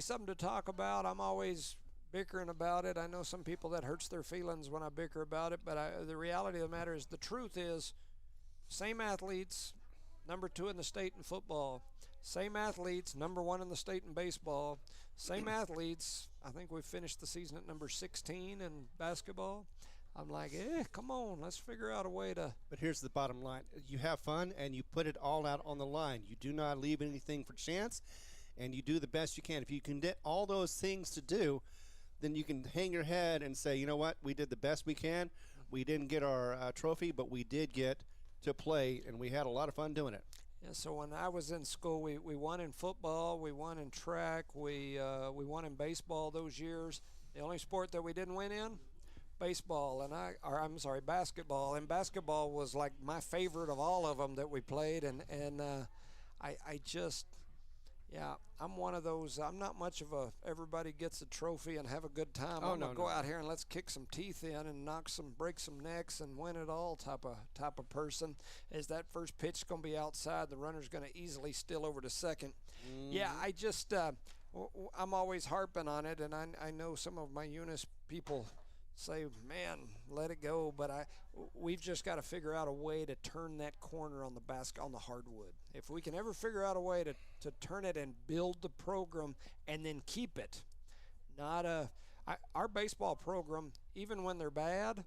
something to talk about. I'm always bickering about it. I know some people that hurts their feelings when I bicker about it, but the reality of the matter is, the truth is, same athletes, number 2 in the state in football. Same athletes, number 1 in the state in baseball. Same athletes, I think we finished the season at number 16 in basketball. I'm like, come on, let's figure out a way to. But here's the bottom line. You have fun, and you put it all out on the line. You do not leave anything for chance, and you do the best you can. If you can get all those things to do, then you can hang your head and say, you know what, we did the best we can. We didn't get our trophy, but we did get to play, and we had a lot of fun doing it. Yeah, so when I was in school, we won in football, we won in track, we won in baseball those years. The only sport that we didn't win in, basketball. And basketball was like my favorite of all of them that we played, and I just, I'm one of those. I'm not much of a everybody gets a trophy and have a good time. I'm gonna go out here and let's kick some teeth in and break some necks and win it all type of person. Is that first pitch gonna be outside? The runner's gonna easily steal over to second. Yeah, I just I'm always harping on it, and I know some of my Eunice people say, man, let it go, but we've just got to figure out a way to turn that corner on the hardwood. If we can ever figure out a way to turn it and build the program and then keep it. Our baseball program, even when they're bad,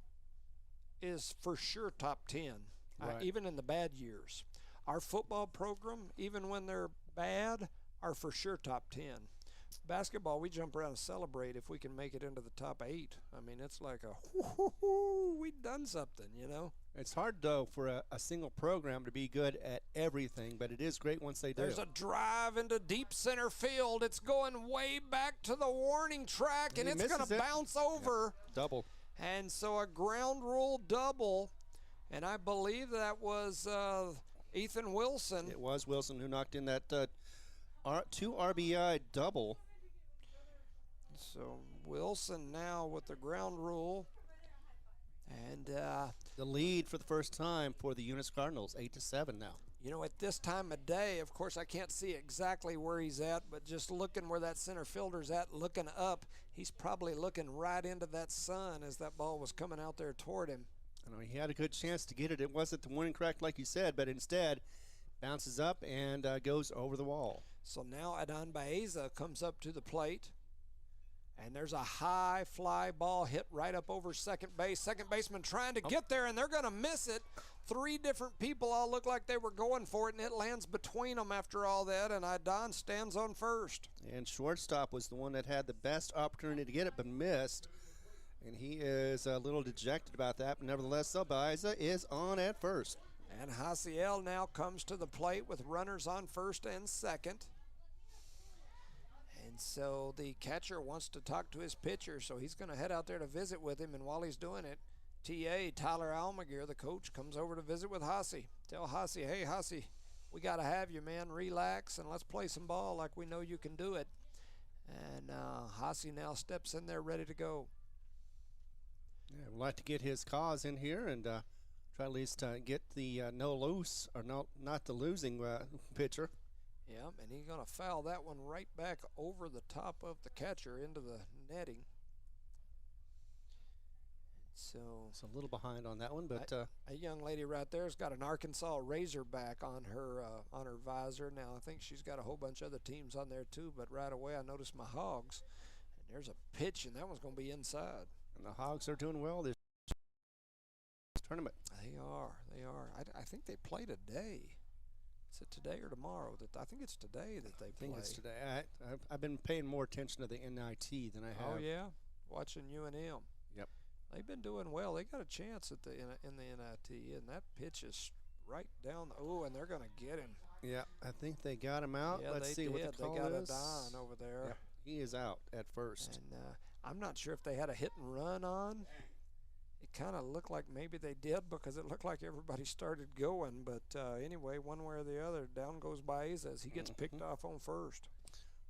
is for sure top 10, right. Even in the bad years. Our football program, even when they're bad, are for sure top 10. Basketball, we jump around and celebrate if we can make it into the top 8. I mean, it's like we've done something, It's hard, though, for a single program to be good at everything, but it is great once they do. There's a drive into deep center field. It's going way back to the warning track, and it's going to bounce over. Yep. Double. And so a ground rule double, and I believe that was Ethan Wilson. It was Wilson who knocked in that 2 RBI double. So Wilson now with the ground rule, and the lead for the first time for the Eunice Cardinals, 8-7 now. At this time of day, of course, I can't see exactly where he's at, but just looking where that center fielder's at, looking up, he's probably looking right into that sun as that ball was coming out there toward him. I know he had a good chance to get it. It wasn't the warning track like you said, but instead bounces up and goes over the wall. So now Adan Baeza comes up to the plate, and there's a high fly ball hit right up over second base. Second baseman trying to get there, and they're going to miss it. 3 different people all look like they were going for it, and it lands between them after all that, and Adan stands on first. And shortstop was the one that had the best opportunity to get it but missed, and he is a little dejected about that. But nevertheless, Baeza is on at first. And Hasiel now comes to the plate with runners on first and second. And so the catcher wants to talk to his pitcher, so he's going to head out there to visit with him. And while he's doing it, Tyler Almaguer, the coach, comes over to visit with Hasi. Tell Hasi, hey, Hasi, we got to have you, man. Relax, and let's play some ball like we know you can do it. And Hasi now steps in there ready to go. Yeah, we'd like to get his cause in here and try at least get the not the losing pitcher. Yeah, and he's going to foul that one right back over the top of the catcher into the netting. So it's a little behind on that one, but a young lady right there has got an Arkansas Razorback on her visor. Now I think she's got a whole bunch of other teams on there too, but right away I noticed my Hogs, and there's a pitch, and that one's going to be inside. And the Hogs are doing well this tournament. They are. I think they play today. Is it today or tomorrow? I think it's today that they play. I think it's today. I've been paying more attention to the NIT than I have. Oh yeah, watching UNM. Yep. They've been doing well. They got a chance at in the NIT, and that pitch is right down. And they're going to get him. Yeah, I think they got him out. Yeah, Let's they see did. what the call They got is. a Don over there. Yeah, he is out at first. And I'm not sure if they had a hit and run on. It kind of looked like maybe they did because it looked like everybody started going. But anyway, one way or the other, down goes Baeza as he gets picked off on first.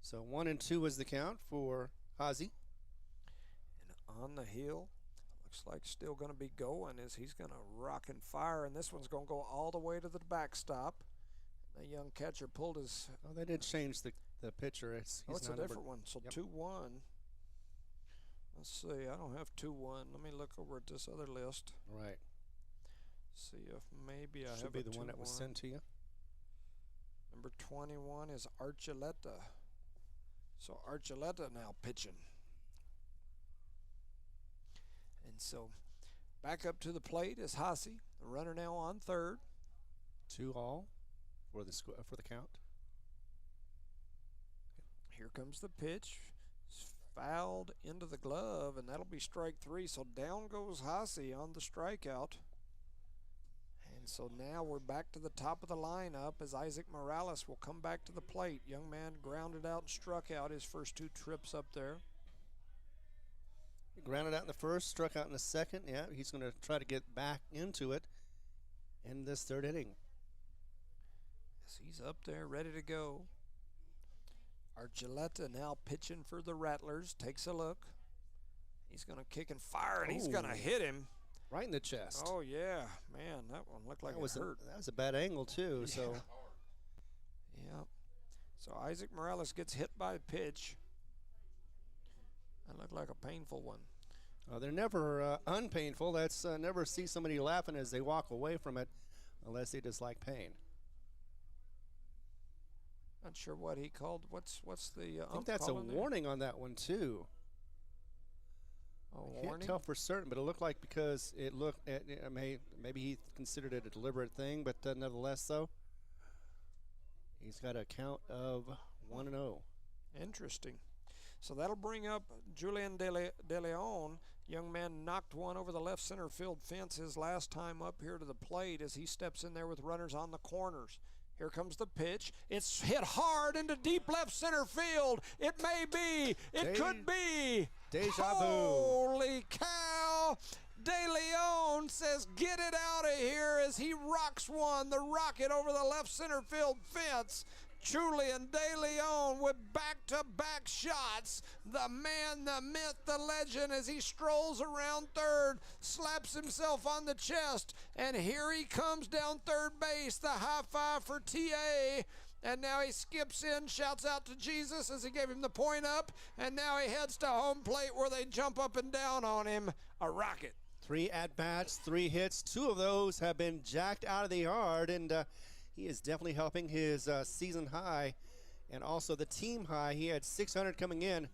So 1-2 is the count for Hazy. And on the hill, looks like still going to be going as he's going to rock and fire. And this one's going to go all the way to the backstop. The young catcher pulled his. Oh, they did change the pitcher. It's It's a different one. So Yep. 2-1. Let's see. I don't have 2-1. Let me look over at this other list. Right. See if maybe I Should have be a the one that was 2-1. sent to you. Number 21 is Archuleta. So Archuleta now pitching. And so back up to the plate is Hasse, the runner now on third. 2-all for the count. Here comes the pitch. It's fouled into the glove, and that'll be strike 3. So down goes Hasse on the strikeout. And so now we're back to the top of the lineup as Isaac Morales will come back to the plate. Young man grounded out and struck out his first 2 trips up there. He grounded out in the first, struck out in the second. Yeah, he's going to try to get back into it in this third inning. As he's up there ready to go. Archuleta now pitching for the Rattlers. Takes a look. He's going to kick and fire, and he's going to hit him. Right in the chest. Oh, yeah. Man, that one looked like it hurt. That was a bad angle, too. Yeah. So Yeah. So Isaac Morales gets hit by a pitch. That looked like a painful one. they're never unpainful. That's never see somebody laughing as they walk away from it unless they dislike pain. Not sure what he called. What's the I think that's a warning on that one, too. A I warning? can't tell for certain, but it looked like because it looked at maybe he considered it a deliberate thing, but nevertheless, though, he's got a count of 1-0. Interesting. So that'll bring up Julian De Leon. Young man knocked one over the left center field fence his last time up here to the plate as he steps in there with runners on the corners. Here comes the pitch. It's hit hard into deep left center field. It may be. It could be. Deja vu. Holy cow. De Leon says, get it out of here as he rocks one, the rocket over the left center field fence. Julian De Leon with back-to-back shots. The man, the myth, the legend as he strolls around third, slaps himself on the chest, and here he comes down third base. The high five for TA. And now he skips in, shouts out to Jesus as he gave him the point up, and now he heads to home plate where they jump up and down on him. A rocket. 3 at-bats, 3 hits. 2 of those have been jacked out of the yard, and he is definitely helping his season high and also the team high. He had 600 coming in,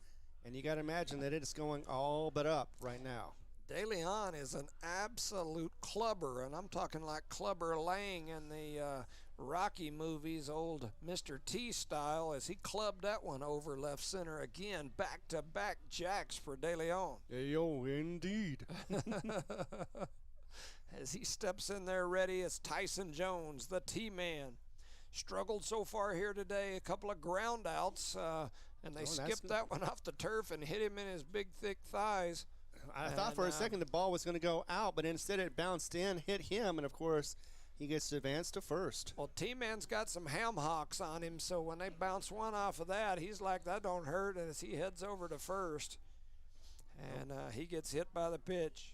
and you got to imagine that it is going all but up right now. De Leon is an absolute clubber, and I'm talking like Clubber Lang in the Rocky movies, old Mr. T style, as he clubbed that one over left center again. Back-to-back jacks for De Leon. Yo, indeed. As he steps in there ready, it's Tyson Jones, the T-man. Struggled so far here today, a couple of ground outs, and they skipped that one off the turf and hit him in his big, thick thighs. I thought for a second the ball was going to go out, but instead it bounced in, hit him, and of course he gets to advance to first. Well, T-Man's got some ham hocks on him, so when they bounce one off of that, he's like, that don't hurt, and as he heads over to first, and he gets hit by the pitch.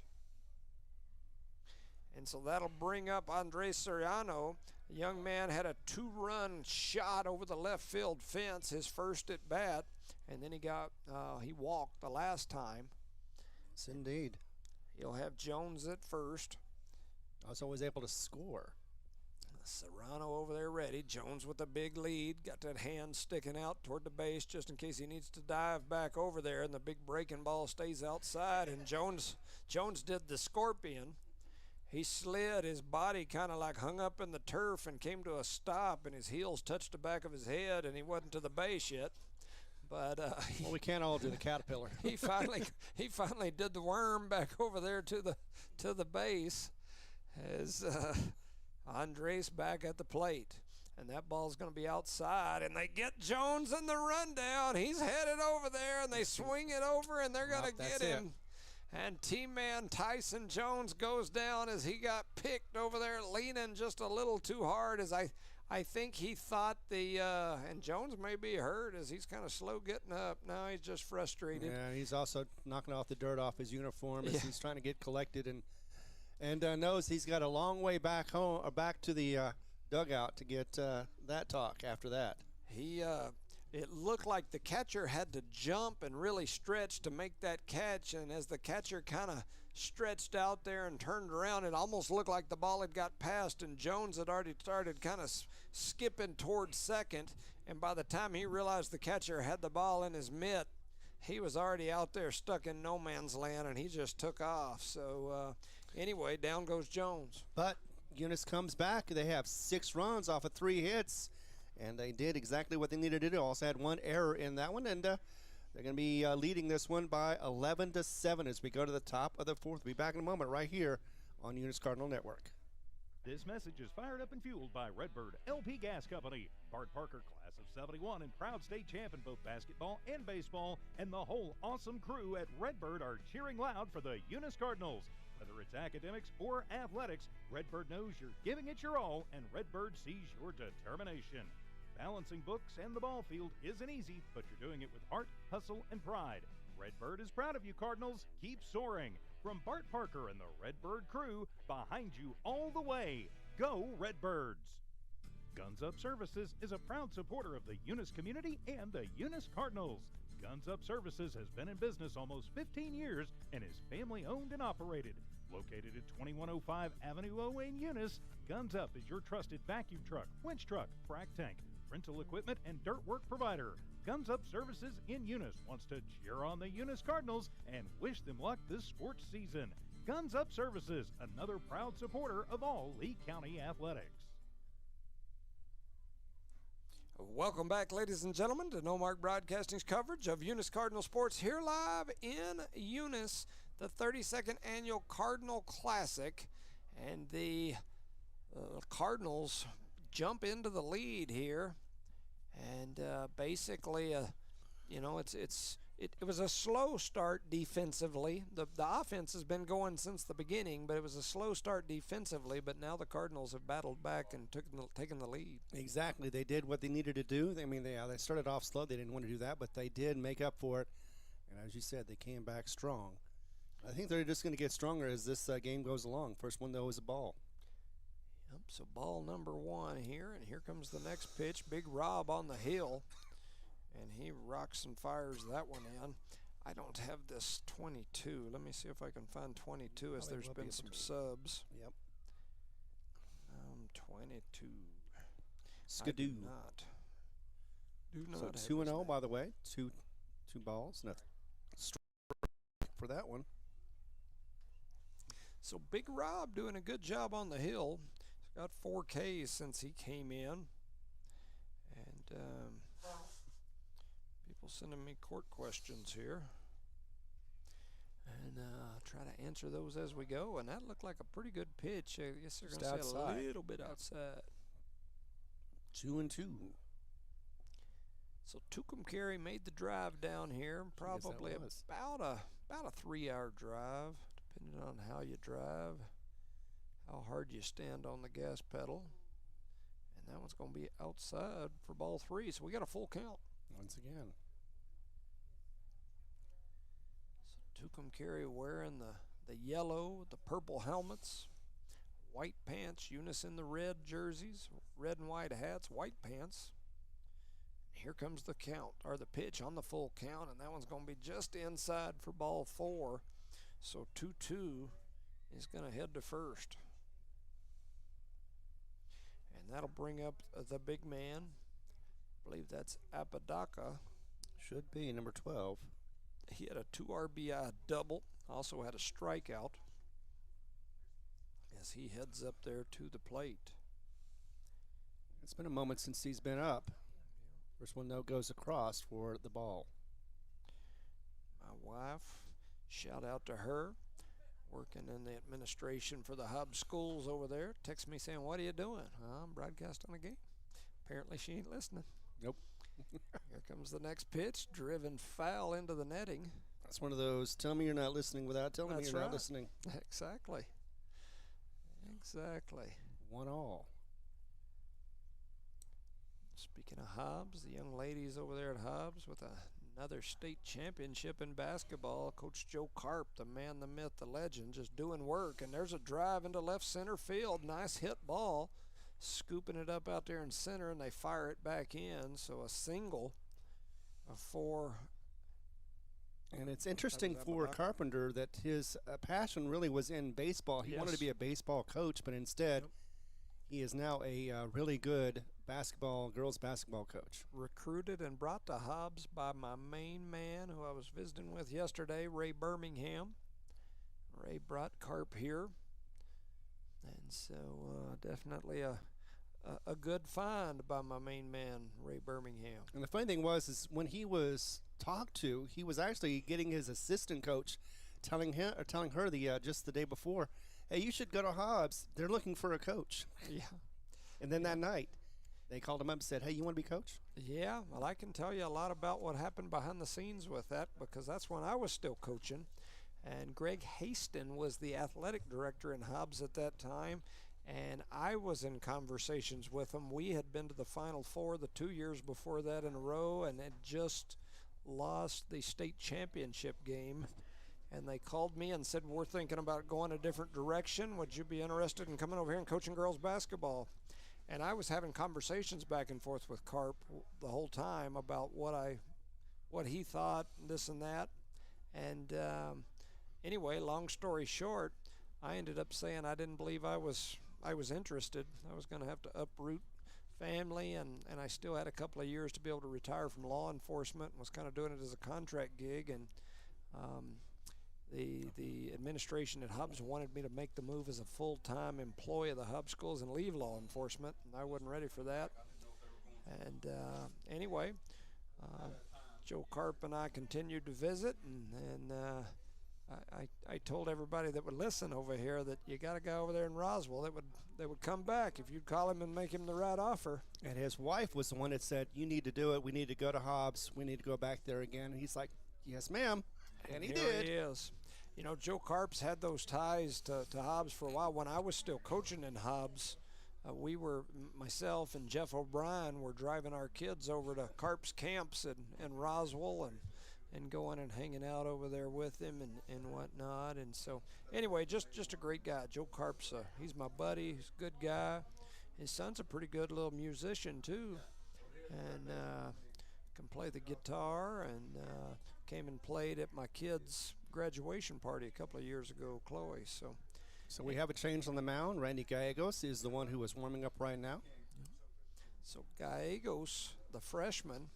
And so that'll bring up Andres Soriano. The young man had a 2-run shot over the left field fence, his first at bat, and then he walked the last time. Yes, indeed. He'll have Jones at first. Also was able to score. Serrano over there ready. Jones with a big lead. Got that hand sticking out toward the base just in case he needs to dive back over there, and the big breaking ball stays outside. And Jones did the scorpion. He slid, his body kind of like hung up in the turf and came to a stop, and his heels touched the back of his head, and he wasn't to the base yet. But well, we can't all do the caterpillar. he finally did the worm back over there to the base as Andres back at the plate. And that ball's going to be outside, and they get Jones in the rundown. He's headed over there, and they swing it over, and they're going to get him. And team-man Tyson Jones goes down as he got picked over there, leaning just a little too hard, as I think he thought and Jones may be hurt as he's kind of slow getting up. Now he's just frustrated. Yeah, he's also knocking off the dirt off his uniform as he's trying to get collected, and knows he's got a long way back home, or back to the dugout to get that talk after that. It looked like the catcher had to jump and really stretch to make that catch, and as the catcher kind of stretched out there and turned around, it almost looked like the ball had got past, and Jones had already started kind of skipping towards second, and by the time he realized the catcher had the ball in his mitt, he was already out there stuck in no man's land, and he just took off. So anyway, down goes Jones. But Eunice comes back. They have 6 runs off of 3 hits, and they did exactly what they needed to do. Also had 1 error in that one, and they're going to be leading this one by 11-7 as we go to the top of the 4th. We'll be back in a moment right here on Eunice Cardinal Network. This message is fired up and fueled by Redbird LP Gas Company. Bart Parker, class of 71 and proud state champ in both basketball and baseball, and the whole awesome crew at Redbird are cheering loud for the Eunice Cardinals. Whether it's academics or athletics, Redbird knows you're giving it your all, and Redbird sees your determination. Balancing books and the ball field isn't easy, but you're doing it with heart, hustle, and pride. Redbird is proud of you, Cardinals. Keep soaring. From Bart Parker and the Redbird crew, behind you all the way. Go Redbirds! Guns Up Services is a proud supporter of the Eunice community and the Eunice Cardinals. Guns Up Services has been in business almost 15 years and is family owned and operated. Located at 2105 Avenue O in Eunice, Guns Up is your trusted vacuum truck, winch truck, frac tank, rental equipment, and dirt work provider. Guns Up Services in Eunice wants to cheer on the Eunice Cardinals and wish them luck this sports season. Guns Up Services, another proud supporter of all Lee County athletics. Welcome back, ladies and gentlemen, to No Mark Broadcasting's coverage of Eunice Cardinal Sports here live in Eunice, the 32nd Annual Cardinal Classic, and the Cardinals jump into the lead here, and basically, it was a slow start defensively. The offense has been going since the beginning, but it was a slow start defensively. But now the Cardinals have battled back and taken the lead. Exactly. They did what they needed to do. I mean, they started off slow. They didn't want to do that, but they did make up for it. And as you said, they came back strong. I think they're just going to get stronger as this game goes along. First one, though, is a ball. Yep, so ball number 1 here, and here comes the next pitch. Big Rob on the hill. And he rocks and fires that one in. I don't have this 22. Let me see if I can find 22 as there's been some subs. Yep. 22. Skidoo. Do not. So 2-0, by the way. Two balls. Nothing for that one. So Big Rob doing a good job on the hill. He's got 4 Ks since he came in. And people sending me court questions here. And try to answer those as we go. And that looked like a pretty good pitch. I guess they're going to say a little bit outside. 2-2. So Tucumcari made the drive down here. Probably about a 3-hour drive, depending on how you drive, how hard you stand on the gas pedal. And that one's going to be outside for ball 3. So we got a full count. Once again. So Tucumcari wearing the yellow with the purple helmets, white pants, Eunice in the red jerseys, red and white hats, white pants. Here comes the count, or the pitch on the full count, and that one's going to be just inside for ball 4. So 2-2 is going to head to first. And that'll bring up the big man. I believe that's Apodaca. Should be number 12. He had a 2 RBI double, also had a strikeout as he heads up there to the plate. It's been a moment since he's been up. First one, though, goes across for the ball. My wife, shout out to her, working in the administration for the hub schools over there, texts me saying, "What are you doing?" "I'm broadcasting a game." Apparently she ain't listening. Nope. Here comes the next pitch, driven foul into the netting. That's one of those, tell me you're not listening without telling me That's you're right. not listening. Exactly. 1-all. Speaking of Hobbs, the young ladies over there at Hobbs with another state championship in basketball. Coach Joe Karp, the man, the myth, the legend, just doing work. And there's a drive into left center field. Nice hit ball. Scooping it up out there in center, and they fire it back in. So a single for. And it's interesting for Carpenter that his passion really was in baseball. He wanted to be a baseball coach, but instead he is now a really good girls basketball coach. Recruited and brought to Hobbs by my main man who I was visiting with yesterday, Ray Birmingham. Ray brought Carp here. And so definitely a good find by my main man, Ray Birmingham. And the funny thing is when he was talked to, he was actually getting his assistant coach telling her just the day before, hey, you should go to Hobbs. They're looking for a coach. Yeah. And then that night, they called him up and said, hey, you want to be coach? Yeah, well, I can tell you a lot about what happened behind the scenes with that because that's when I was still coaching. And Greg Haston was the athletic director in Hobbs at that time. And I was in conversations with him. We had been to the Final Four the 2 years before that in a row and had just lost the state championship game. And they called me and said, we're thinking about going a different direction. Would you be interested in coming over here and coaching girls basketball? And I was having conversations back and forth with Carp the whole time about what he thought, this and that. And anyway, long story short, I ended up saying I didn't believe I was interested. I was going to have to uproot family, and I still had a couple of years to be able to retire from law enforcement and was kind of doing it as a contract gig. And the administration at Hobbs wanted me to make the move as a full-time employee of the Hobbs schools and leave law enforcement, and I wasn't ready for that. And anyway, Joe Karp and I continued to visit, and I told everybody that would listen over here that you got a guy over there in Roswell that would come back if you'd call him and make him the right offer. And his wife was the one that said, you need to do it. We need to go to Hobbs. We need to go back there again. And he's like, yes, ma'am. And he here did. He is. You know, Joe Karp's had those ties to Hobbs for a while. When I was still coaching in Hobbs, myself and Jeff O'Brien were driving our kids over to Karp's camps in Roswell and going and hanging out over there with him and whatnot. And so, anyway, just a great guy. Joe Karp's, he's my buddy. He's a good guy. His son's a pretty good little musician, too, and can play the guitar and came and played at my kids' graduation party a couple of years ago, Chloe. So we have a change on the mound. Randy Gallegos is the one who is warming up right now. So Gallegos, the freshman,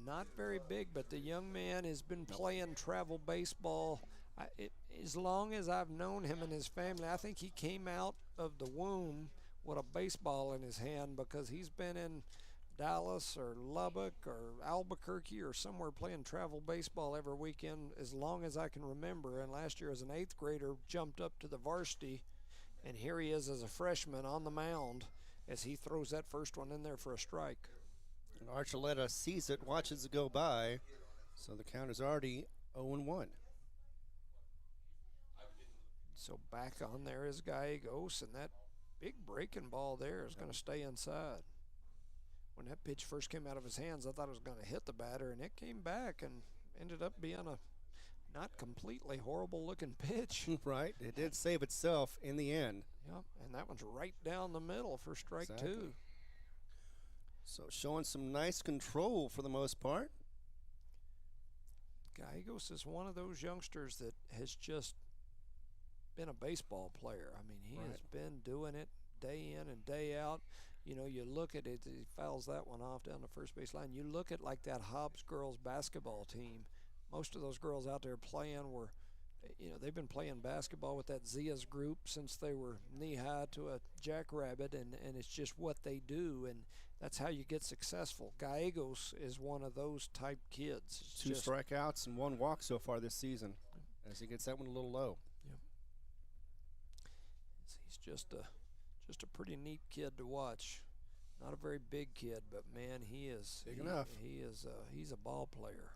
not very big, but the young man has been playing travel baseball as long as I've known him and his family. I think he came out of the womb with a baseball in his hand because he's been in Dallas or Lubbock or Albuquerque or somewhere playing travel baseball every weekend as long as I can remember. And last year as an 8th grader jumped up to the varsity, and here he is as a freshman on the mound as he throws that first one in there for a strike. And Archuleta sees it, watches it go by, so the count is already 0-1. So back on there is Gallegos, and that big breaking ball there is going to stay inside. When that pitch first came out of his hands, I thought it was going to hit the batter, and it came back and ended up being a not completely horrible-looking pitch. Right. It did save itself in the end. Yep, and that one's right down the middle for strike two. So showing some nice control for the most part. Gallegos is one of those youngsters that has just been a baseball player. I mean, he has been doing it day in and day out. You know, you look at it, he fouls that one off down the first base line. You look at like that Hobbs girls basketball team. Most of those girls out there playing were, you know, they've been playing basketball with that Zia's group since they were knee-high to a jackrabbit, and it's just what they do, and that's how you get successful. Gallegos is one of those type kids. It's 2 strikeouts and 1 walk so far this season as he gets that one a little low. Yep. He's just a pretty neat kid to watch. Not a very big kid, but man, he is Big enough. He's a ball player.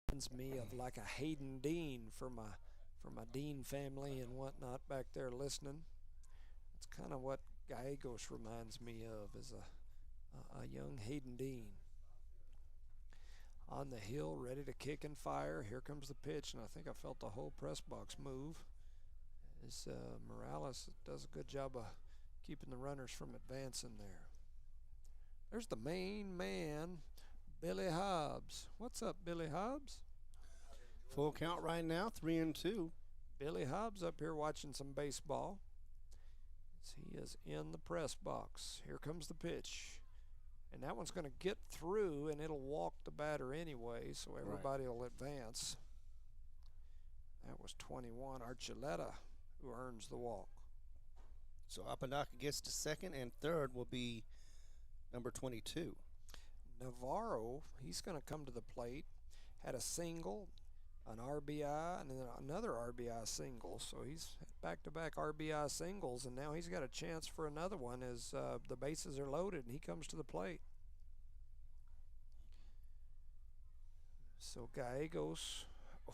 Reminds me of like a Hayden Dean for my Dean family and whatnot back there listening. It's kind of what Gallegos reminds me of, is a young Hayden Dean. On the hill, ready to kick and fire. Here comes the pitch, and I think I felt the whole press box move. As Morales does a good job of keeping the runners from advancing there. There's the main man, Billy Hobbs. What's up, Billy Hobbs? Full count right now, 3-2. Billy Hobbs up here watching some baseball. As he is in the press box. Here comes the pitch. And that one's going to get through, and it'll walk the batter anyway, so everybody will advance. That was 21, Archuleta, who earns the walk. So Apodaca gets to second, and third will be number 22. Navarro, he's going to come to the plate. Had a single, an RBI, and then another RBI single. So he's back-to-back RBI singles, and now he's got a chance for another one as the bases are loaded, and he comes to the plate. So Gallegos,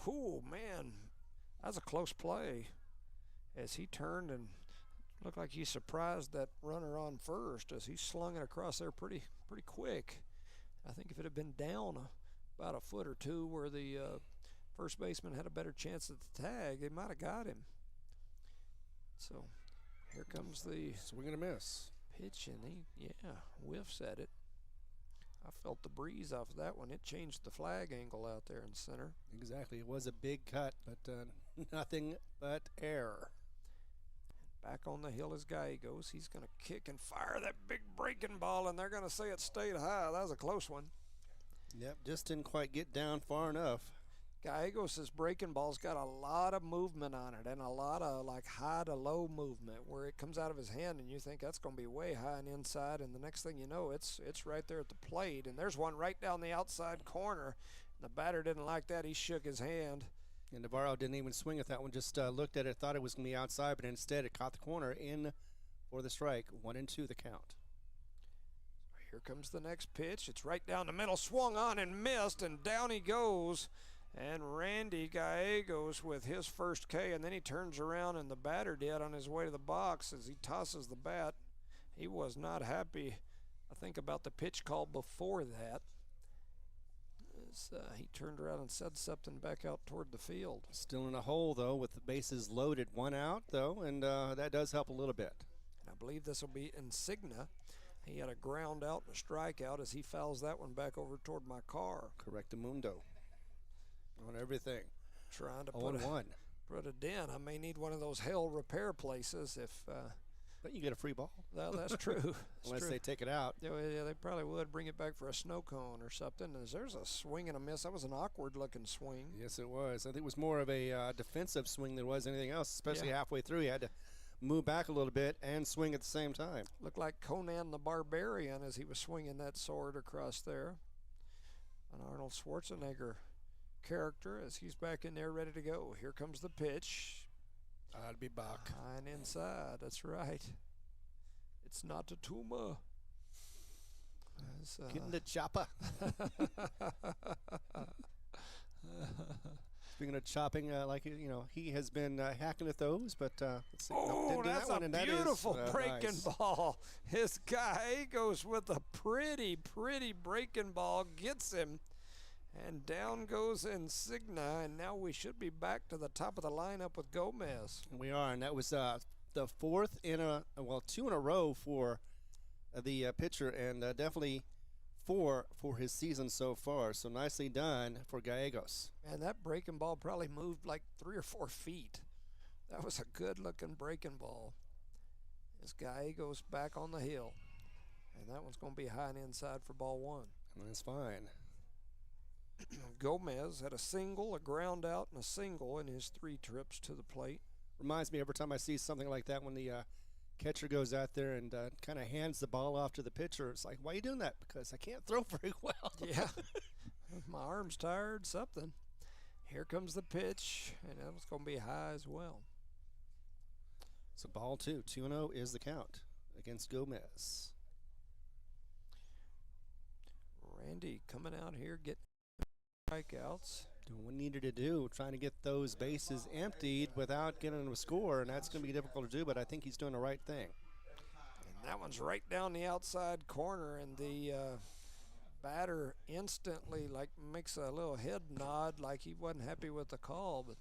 oh, man, that was a close play as he turned and looked like he surprised that runner on first as he slung it across there pretty quick. I think if it had been down about a foot or two where the first baseman had a better chance at the tag, they might have got him. So here comes the swing and a miss pitch, and he whiffs at it. I felt the breeze off of that one. It changed the flag angle out there in center. Exactly. It was a big cut, but nothing but air. Back on the hill as Gallegos. He's going to kick and fire that big breaking ball, and they're going to say it stayed high. That was a close one. Yep, just didn't quite get down far enough. Gallegos' breaking ball's got a lot of movement on it and a lot of like high to low movement where it comes out of his hand and you think that's going to be way high and inside, and the next thing you know it's right there at the plate, and there's one right down the outside corner. The batter didn't like that. He shook his hand. And Navarro didn't even swing at that one, just looked at it, thought it was going to be outside, but instead it caught the corner in for the strike. 1-2 the count. Here comes the next pitch. It's right down the middle, swung on and missed, and down he goes. And Randy Gallegos with his first K, and then he turns around and the batter did on his way to the box as he tosses the bat. He was not happy, I think, about the pitch call before that. As he turned around and said something back out toward the field. Still in a hole, though, with the bases loaded. One out, though, and that does help a little bit. And I believe this will be Insignia. He had a ground out and a strikeout as he fouls that one back over toward my car. Correctamundo on everything. Trying to put a dent. I may need one of those hell repair places if. But you get a free ball. Well, that's true. Unless they take it out. Yeah, they probably would bring it back for a snow cone or something. There's a swing and a miss. That was an awkward-looking swing. Yes, it was. I think it was more of a defensive swing than it was anything else, especially halfway through. He had to move back a little bit and swing at the same time. Looked like Conan the Barbarian as he was swinging that sword across there. An Arnold Schwarzenegger character as he's back in there ready to go. Here comes the pitch. I'd be back. High and inside. That's right. It's not a tumor. Getting the chopper. Speaking of chopping, he has been hacking at those, but let's see. That's a beautiful breaking ball. His guy goes with a pretty breaking ball, gets him, and down goes Insignia, and now we should be back to the top of the lineup with Gomez. We are, and that was the fourth two in a row for the pitcher, and definitely four for his season so far. So nicely done for Gallegos. And that breaking ball probably moved like 3 or 4 feet. That was a good-looking breaking ball. This Gallegos back on the hill, and that one's going to be high and inside for ball 1. And that's fine. Gomez had a single, a ground out, and a single in his 3 trips to the plate. Reminds me every time I see something like that when the catcher goes out there and kind of hands the ball off to the pitcher. It's like, why are you doing that? Because I can't throw very well. Yeah. My arm's tired, something. Here comes the pitch, and that's going to be high as well. So ball 2. 2-0 is the count. against Gomez. Randy coming out here getting strikeouts. Doing what he needed to do, trying to get those bases emptied without getting a score, and that's going to be difficult to do, but I think he's doing the right thing. And that one's right down the outside corner, and the batter instantly makes a little head nod like he wasn't happy with the call, but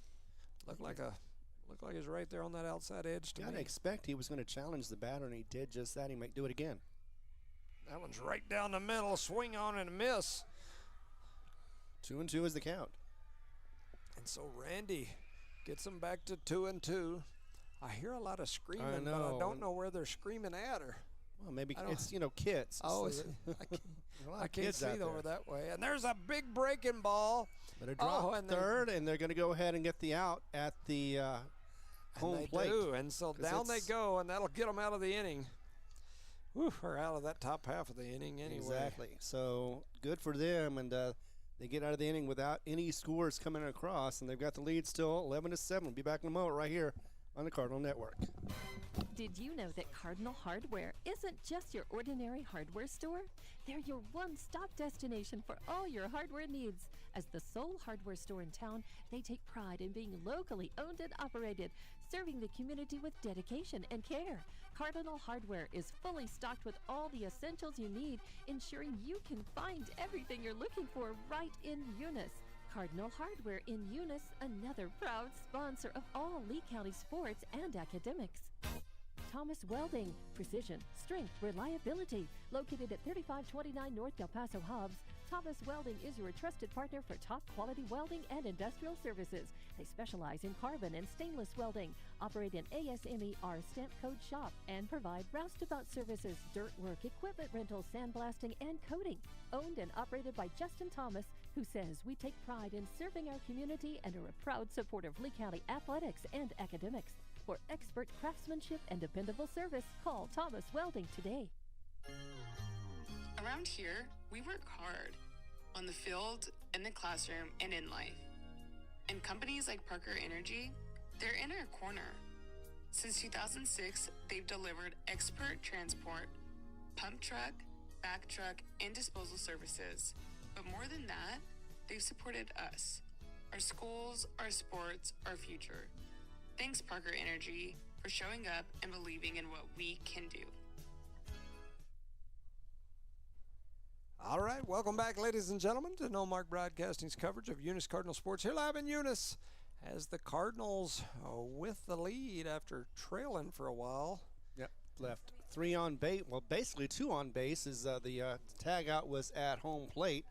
looked like he's right there on that outside edge to Gotta me. expect he was going to challenge the batter, and he did just that. He might do it again. That one's right down the middle, swing on and a miss. 2-2 is the count. And so Randy gets him back to 2-2. I hear a lot of screaming, but I don't know where they're screaming at her. Well, maybe it's, kids. Oh, So I can't see over that way. And there's a big breaking ball. Better drop third, and they're going to go ahead and get the out at the home plate. And so down they go, and that'll get them out of the inning. Whew, or out of that top half of the inning anyway. Exactly. So good for them, and they get out of the inning without any scores coming across, and they've got the lead still 11-7. We'll be back in a moment right here on the Cardinal Network. Did you know that Cardinal Hardware isn't just your ordinary hardware store? They're your one-stop destination for all your hardware needs. As the sole hardware store in town, they take pride in being locally owned and operated, serving the community with dedication and care. Cardinal Hardware is fully stocked with all the essentials you need, ensuring you can find everything you're looking for right in Eunice. Cardinal Hardware in Eunice, another proud sponsor of all Lee County sports and academics. Thomas Welding, precision, strength, reliability. Located at 3529 North Del Paso Hobbs, Thomas Welding is your trusted partner for top quality welding and industrial services. They specialize in carbon and stainless welding, operate an ASME-R stamp code shop, and provide roustabout services, dirt work, equipment rental, sandblasting, and coating. Owned and operated by Justin Thomas, who says we take pride in serving our community and are a proud supporter of Lee County athletics and academics. For expert craftsmanship and dependable service, call Thomas Welding today. Around here, we work hard on the field, in the classroom, and in life. And companies like Parker Energy, they're in our corner. Since 2006, they've delivered expert transport, pump truck, back truck, and disposal services. But more than that, they've supported us, our schools, our sports, our future. Thanks, Parker Energy, for showing up and believing in what we can do. All right, welcome back, ladies and gentlemen, to No Mark Broadcasting's coverage of Eunice Cardinal Sports here live in Eunice, as the Cardinals with the lead after trailing for a while. Yep, left 3 on base. Well, basically 2 on base, as the tag out was at home plate.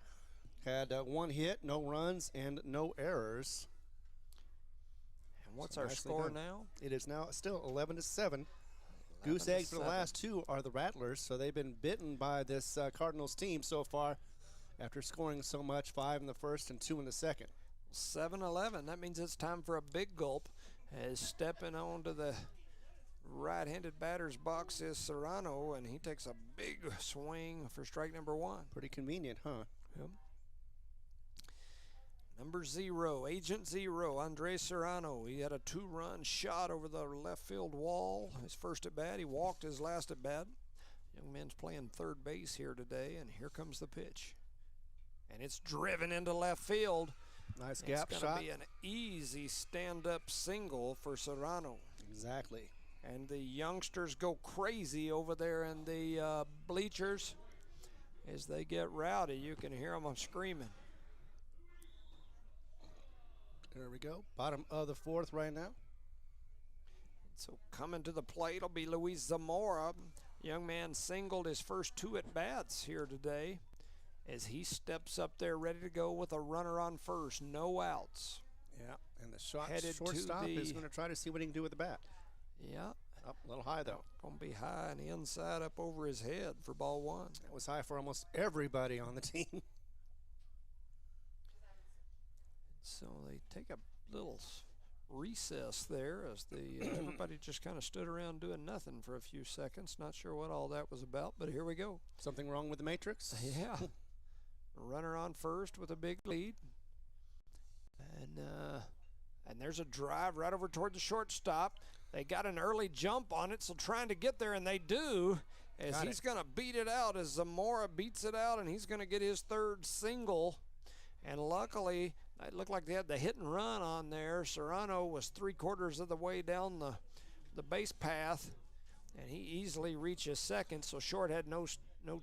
Had 1 hit, no runs, and no errors. And what's our score now? It is now still 11-7. Goose eggs for the last 2 are the Rattlers, so they've been bitten by this Cardinals team so far after scoring so much, 5 in the first and 2 in the second. 7-11. That means it's time for a big gulp, as stepping onto the right-handed batter's box is Serrano, and he takes a big swing for strike number 1. Pretty convenient, huh? Yep. Number 0, Agent 0, Andres Serrano. He had a 2-run shot over the left field wall. His first at bat, he walked his last at bat. Young man's playing third base here today, and here comes the pitch. And it's driven into left field. Nice gap shot. It's going to be an easy stand-up single for Serrano. Exactly. And the youngsters go crazy over there in the bleachers. As they get rowdy, you can hear them screaming. There we go. Bottom of the 4th right now. So coming to the plate will be Luis Zamora. Young man singled his first 2 at-bats here today as he steps up there ready to go with a runner on first. No outs. Yeah, and the shortstop is going to try to see what he can do with the bat. Yeah. Up a little high, though. Going to be high and inside up over his head for ball 1. That was high for almost everybody on the team. So they take a little recess there as everybody just kind of stood around doing nothing for a few seconds. Not sure what all that was about, but here we go. Something wrong with the Matrix? Yeah. Runner on first with a big lead. And And there's a drive right over toward the shortstop. They got an early jump on it, so trying to get there, and they do, as he's going to beat it out as Zamora beats it out, and he's going to get his third single. And luckily, it looked like they had the hit and run on there. Serrano was 3/4 of the way down the base path, and he easily reaches second, so Short had no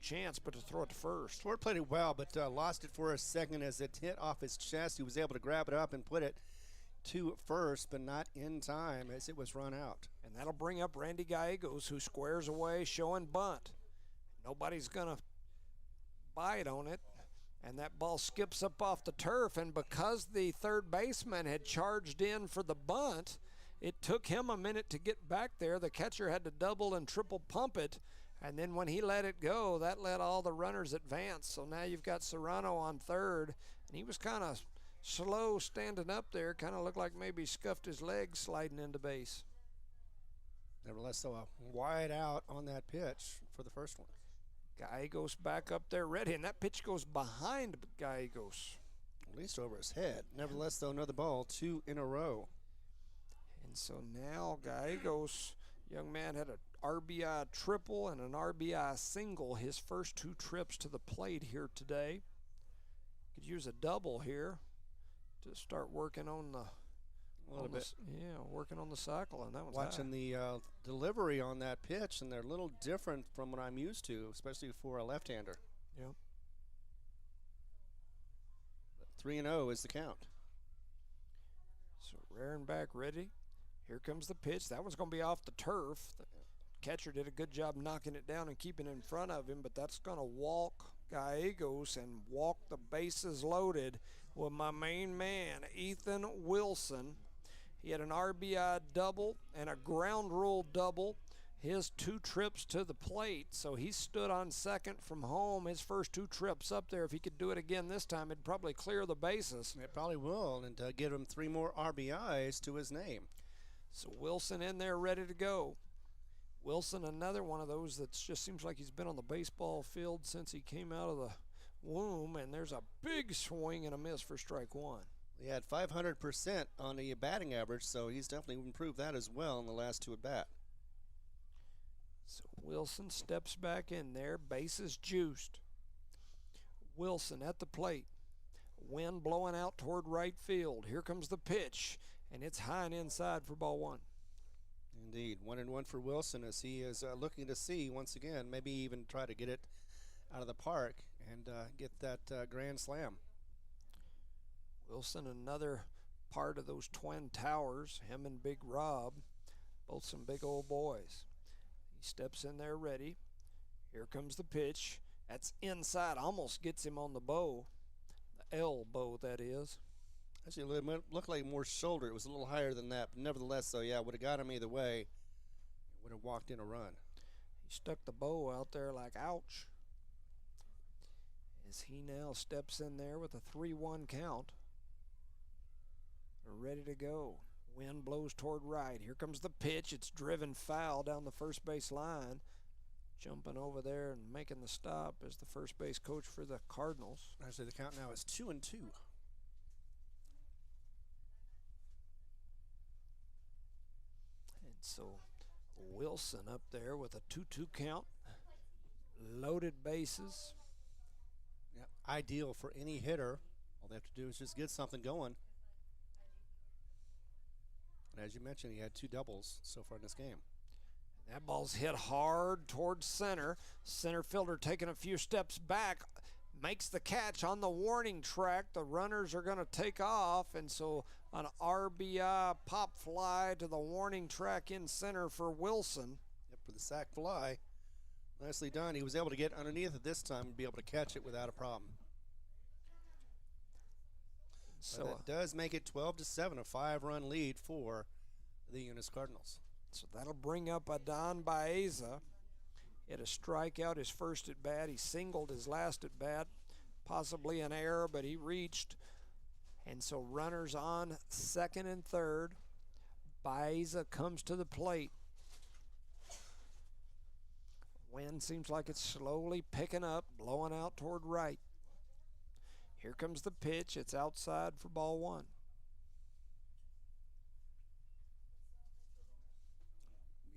chance but to throw it to first. Short played it well, but lost it for a second as it hit off his chest. He was able to grab it up and put it to first, but not in time as it was run out. And that'll bring up Randy Gallegos, who squares away, showing bunt. Nobody's going to bite on it. And that ball skips up off the turf, and because the third baseman had charged in for the bunt, it took him a minute to get back there. The catcher had to double and triple pump it, and then when he let it go, that let all the runners advance. So now you've got Serrano on third, and he was kind of slow standing up there, kind of looked like maybe he scuffed his legs sliding into base. Nevertheless, though, a wide out on that pitch for the first one. Gallegos back up there ready, and that pitch goes behind Gallegos. At least over his head. Nevertheless, though, another ball, 2 in a row. And so now Gallegos, young man, had an RBI triple and an RBI single his first 2 trips to the plate here today. Could use a double here to start working on the working on the cycle, and that one's watching the delivery on that pitch, and they're a little different from what I'm used to, especially for a left-hander. Yep. 3-0 is the count. So Rarenbach ready. Here comes the pitch. That one's going to be off the turf. The catcher did a good job knocking it down and keeping it in front of him, but that's going to walk Gallegos and walk the bases loaded with my main man, Ethan Wilson. He had an RBI double and a ground rule double his 2 trips to the plate. So he stood on second from home his first 2 trips up there. If he could do it again this time, it'd probably clear the bases. It probably will, and give him 3 more RBIs to his name. So Wilson in there ready to go. Wilson, another one of those that just seems like he's been on the baseball field since he came out of the womb, and there's a big swing and a miss for strike 1. He had 500% on the batting average, so he's definitely improved that as well in the last 2 at bat. So Wilson steps back in there, bases juiced. Wilson at the plate. Wind blowing out toward right field. Here comes the pitch, and it's high and inside for ball 1. Indeed, 1-1 for Wilson as he is looking to see once again, maybe even try to get it out of the park and get that grand slam. Wilson, another part of those Twin Towers, him and Big Rob, both some big old boys. He steps in there ready. Here comes the pitch. That's inside, almost gets him on the bow. The elbow, that is. Actually, it looked like more shoulder. It was a little higher than that, but nevertheless, though, yeah, would have got him either way. Would have walked in a run. He stuck the bow out there like, ouch. As he now steps in there with a 3-1 count. They're ready to go. Wind blows toward right. Here comes the pitch. It's driven foul down the first base line. Jumping over there and making the stop is the first base coach for the Cardinals. Actually, the count now is 2-2. And so Wilson up there with a 2-2 count. Loaded bases. Yeah, ideal for any hitter. All they have to do is just get something going. And as you mentioned, he had 2 doubles so far in this game. That ball's hit hard towards center. Center fielder taking a few steps back, makes the catch on the warning track. The runners are going to take off, and so an RBI pop fly to the warning track in center for Wilson. Yep, for the sac fly. Nicely done. He was able to get underneath it this time and be able to catch it without a problem. So that does make it 12-7, a 5-run lead for the Eunice Cardinals. So that'll bring up Adon Baeza. He had a strikeout his first at bat. He singled his last at bat, possibly an error, but he reached. And so runners on second and third. Baeza comes to the plate. Wind seems like it's slowly picking up, blowing out toward right. Here comes the pitch. It's outside for ball 1.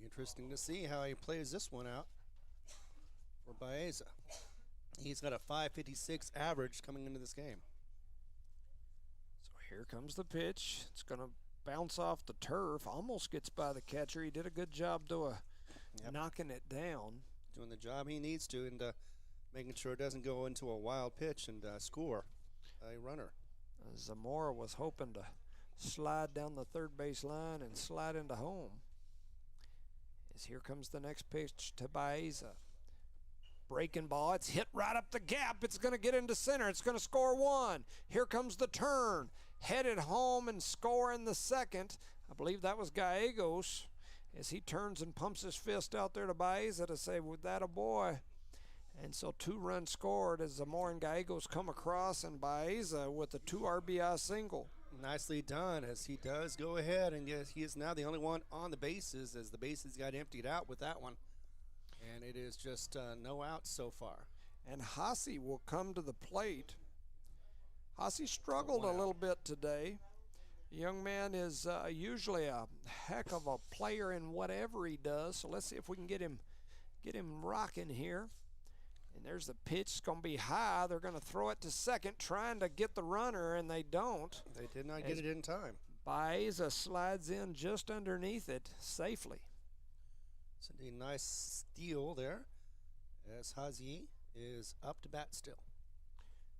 Interesting to see how he plays this one out for Baeza. He's got a 5.56 average coming into this game. So here comes the pitch. It's going to bounce off the turf. Almost gets by the catcher. He did a good job, though, knocking it down. Doing the job he needs to and making sure it doesn't go into a wild pitch and score a runner. Zamora was hoping to slide down the third base line and slide into home. As here comes the next pitch to Baeza. Breaking ball, it's hit right up the gap. It's going to get into center. It's going to score one. Here comes the turn. Headed home and scoring the second. I believe that was Gallegos as he turns and pumps his fist out there to Baeza to say, "With that a boy." And so 2 runs scored as Zamora and Gallegos come across, and Baeza with a 2 RBI single. Nicely done as he does go ahead, and yes, he is now the only one on the bases as the bases got emptied out with that one. And it is just no outs so far. And Hasse will come to the plate. Hasse struggled a little bit today. The young man is usually a heck of a player in whatever he does, so let's see if we can get him rocking here. And there's the pitch. It's going to be high. They're going to throw it to second, trying to get the runner, and they don't. They did not get it in time. Baeza slides in just underneath it safely. It's a nice steal there as Hazy is up to bat still.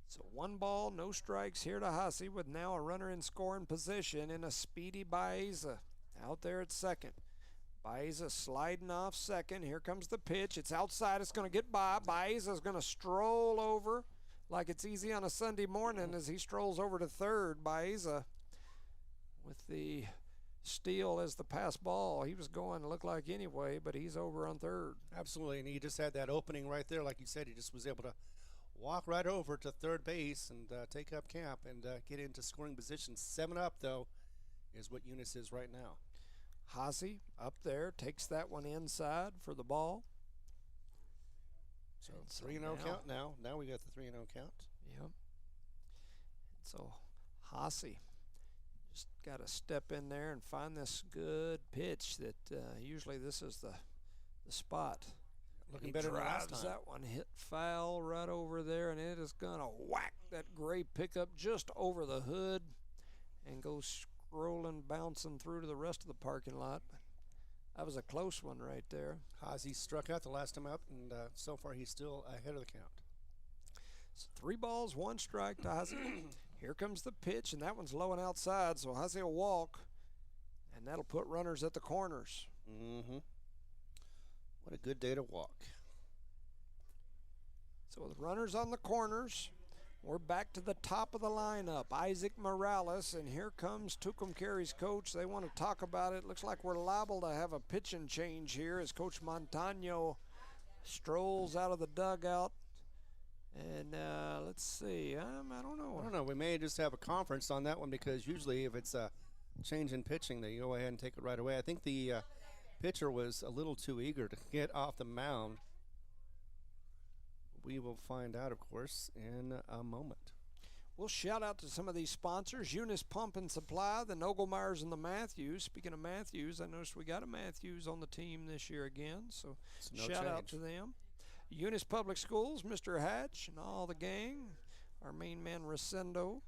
So 1 ball, no strikes here to Hasse with now a runner in scoring position in a speedy Baeza out there at second. Baeza sliding off second. Here comes the pitch. It's outside. It's going to get by. Baeza's going to stroll over like it's easy on a Sunday morning as he strolls over to third. Baeza with the steal as the pass ball. He was going to look like anyway, but he's over on third. Absolutely, and he just had that opening right there. Like you said, he just was able to walk right over to third base and take up camp and get into scoring position. 7 up, though, is what Eunice is right now. Hasse up there takes that one inside for the ball. So 3-0 count now. Now we got the 3-0 count. Yep. So Hasse just got to step in there and find this good pitch that usually this is the spot. Looking better than last drives time. that one, hit foul right over there, and it is going to whack that gray pickup just over the hood and go rolling, bouncing through to the rest of the parking lot. That was a close one right there. Hazy struck out the last time up, and so far he's still ahead of the count. So 3 balls, 1 strike to Hazy. Here comes the pitch, and that one's low and outside, so Hazy will walk, and that'll put runners at the corners. Mm-hmm. What a good day to walk. So with runners on the corners, we're back to the top of the lineup. Isaac Morales, and here comes Tucumcari's coach. They want to talk about it. Looks like we're liable to have a pitching change here as Coach Montano strolls out of the dugout. And let's see. I don't know. I don't know. We may just have a conference on that one because usually if it's a change in pitching, they go ahead and take it right away. I think the pitcher was a little too eager to get off the mound. We will find out, of course, in a moment. We'll shout out to some of these sponsors. Eunice Pump and Supply, the Nogelmeyers and the Matthews. Speaking of Matthews, I noticed we got a Matthews on the team this year again, so shout out to them. Eunice Public Schools, Mr. Hatch and all the gang. Our main man, Resendo.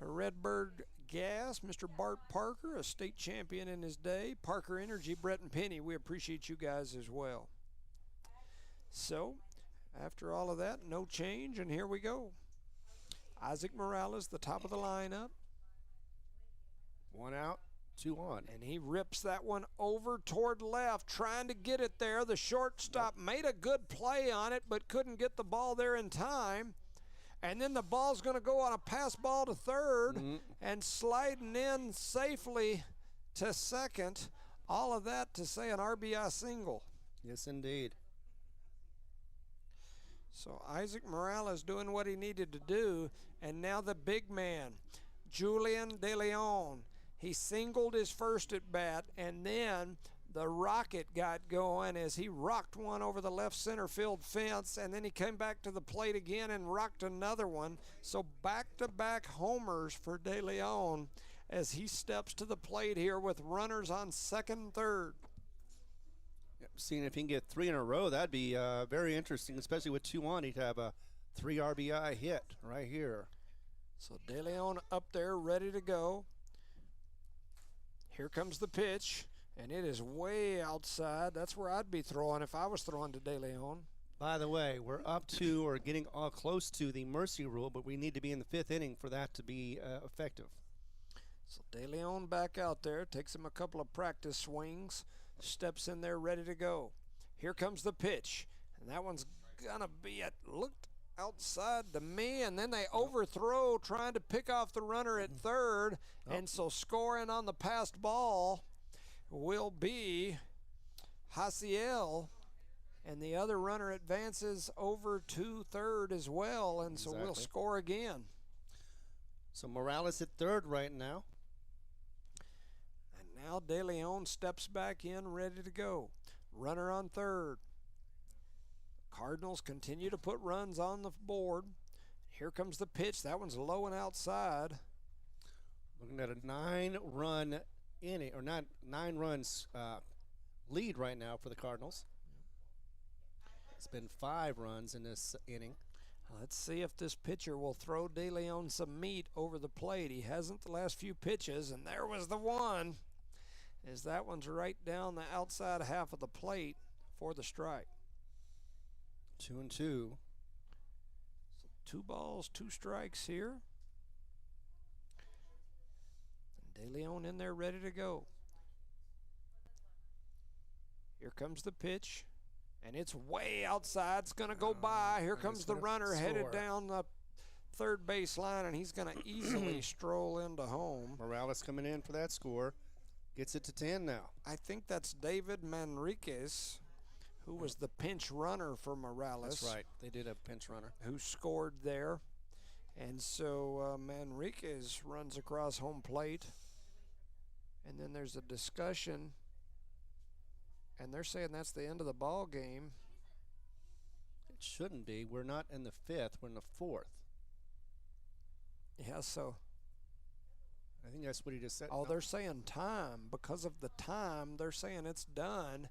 Redbird Gas, Mr. Bart Parker, a state champion in his day. Parker Energy, Brett and Penny. We appreciate you guys as well. So, after all of that, no change, and here we go. Isaac Morales, the top of the lineup. 1 out, 2 on. And he rips that one over toward left, trying to get it there. The shortstop made a good play on it, but couldn't get the ball there in time. And then the ball's going to go on a pass ball to third and sliding in safely to second. All of that to say an RBI single. Yes, indeed. So Isaac Morales doing what he needed to do, and now the big man, Julian De Leon. He singled his first at bat, and then the rocket got going as he rocked one over the left center field fence, and then he came back to the plate again and rocked another one. So back-to-back homers for De Leon as he steps to the plate here with runners on second and third. seeing if he can get 3 in a row. That'd be very interesting, especially with 2 on. He'd have a 3 RBI hit right here. So De Leon up there ready to go. Here comes the pitch, and it is way outside. That's where I'd be throwing if I was throwing to De Leon. By the way, we're up to or getting close to the mercy rule, but we need to be in the 5th inning for that to be effective. So De Leon back out there, takes him a couple of practice swings, steps in there ready to go. Here comes the pitch, and that one's gonna be looked outside to me, and then they overthrow trying to pick off the runner at third, and so scoring on the passed ball will be Hasiel, and the other runner advances over to third as well, and so we'll score again. So Morales at third right now. And now De Leon steps back in ready to go. Runner on third. Cardinals continue to put runs on the board. Here comes the pitch. That one's low and outside. Looking at a 9-run inning, or 9 runs lead right now for the Cardinals. It's been 5 runs in this inning. Let's see if this pitcher will throw De Leon some meat over the plate. He hasn't the last few pitches, and there was the one. As that one's right down the outside half of the plate for the strike. 2-2. So 2 balls, 2 strikes here. And De Leon in there ready to go. Here comes the pitch. And it's way outside. It's going to go by. Here comes the runner headed down the third base line, and he's going to easily stroll into home. Morales coming in for that score. Gets it to 10 now. I think that's David Manriquez, who was the pinch runner for Morales. That's right. They did have a pinch runner. Who scored there. And so Manriquez runs across home plate. And then there's a discussion. And they're saying that's the end of the ball game. It shouldn't be. We're not in the 5th. We're in the 4th. Yeah, so. I think that's what he just said. Oh, they're saying time. Because of the time, they're saying it's done.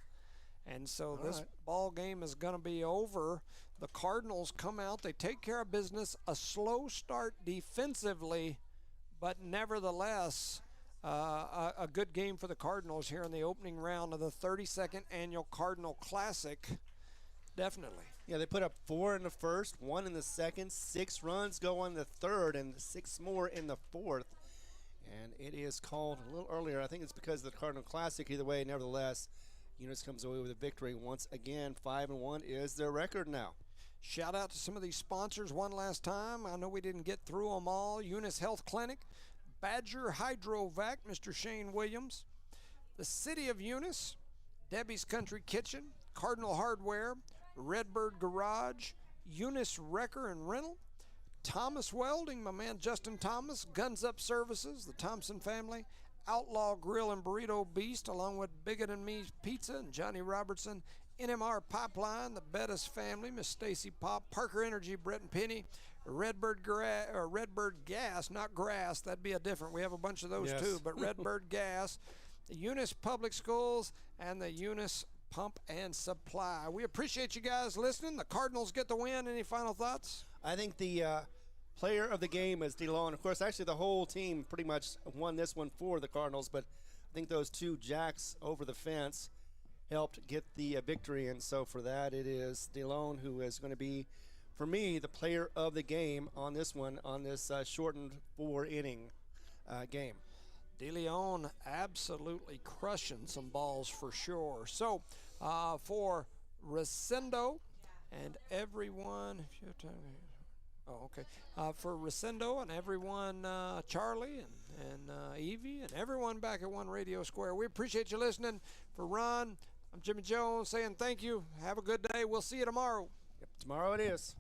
And so this ball game is going to be over. The Cardinals come out. They take care of business. A slow start defensively, but nevertheless, a good game for the Cardinals here in the opening round of the 32nd Annual Cardinal Classic. Definitely. Yeah, they put up 4 in the first, 1 in the second, 6 runs go on the third, and 6 more in the fourth. And it is called a little earlier. I think it's because of the Cardinal Classic. Either way, nevertheless, Eunice comes away with a victory. Once again, 5-1 is their record now. Shout out to some of these sponsors one last time. I know we didn't get through them all. Eunice Health Clinic, Badger Hydrovac, Mr. Shane Williams, the City of Eunice, Debbie's Country Kitchen, Cardinal Hardware, Redbird Garage, Eunice Wrecker and Rental, Thomas Welding, my man Justin Thomas, Guns Up Services, the Thompson family, Outlaw Grill and Burrito Beast, along with Bigot and Me Pizza and Johnny Robertson, NMR Pipeline, the Bettis family, Miss Stacy Pop, Parker Energy, Brett and Penny, Redbird Gas, not grass, that'd be a different. We have a bunch of those too, but Redbird Gas, the Eunice Public Schools, and the Eunice Pump and Supply. We appreciate you guys listening. The Cardinals get the win. Any final thoughts? I think the player of the game is DeLon. Of course, actually the whole team pretty much won this one for the Cardinals, but I think those 2 jacks over the fence helped get the victory, and so for that it is DeLon who is going to be, for me, the player of the game on this one, on this shortened 4-inning game. De Leon absolutely crushing some balls for sure. So for Resendo and everyone, for Resendo and everyone, Charlie and Evie and everyone back at One Radio Square, we appreciate you listening. For Ron, I'm Jimmy Jones saying thank you. Have a good day. We'll see you tomorrow. Yep, tomorrow it is.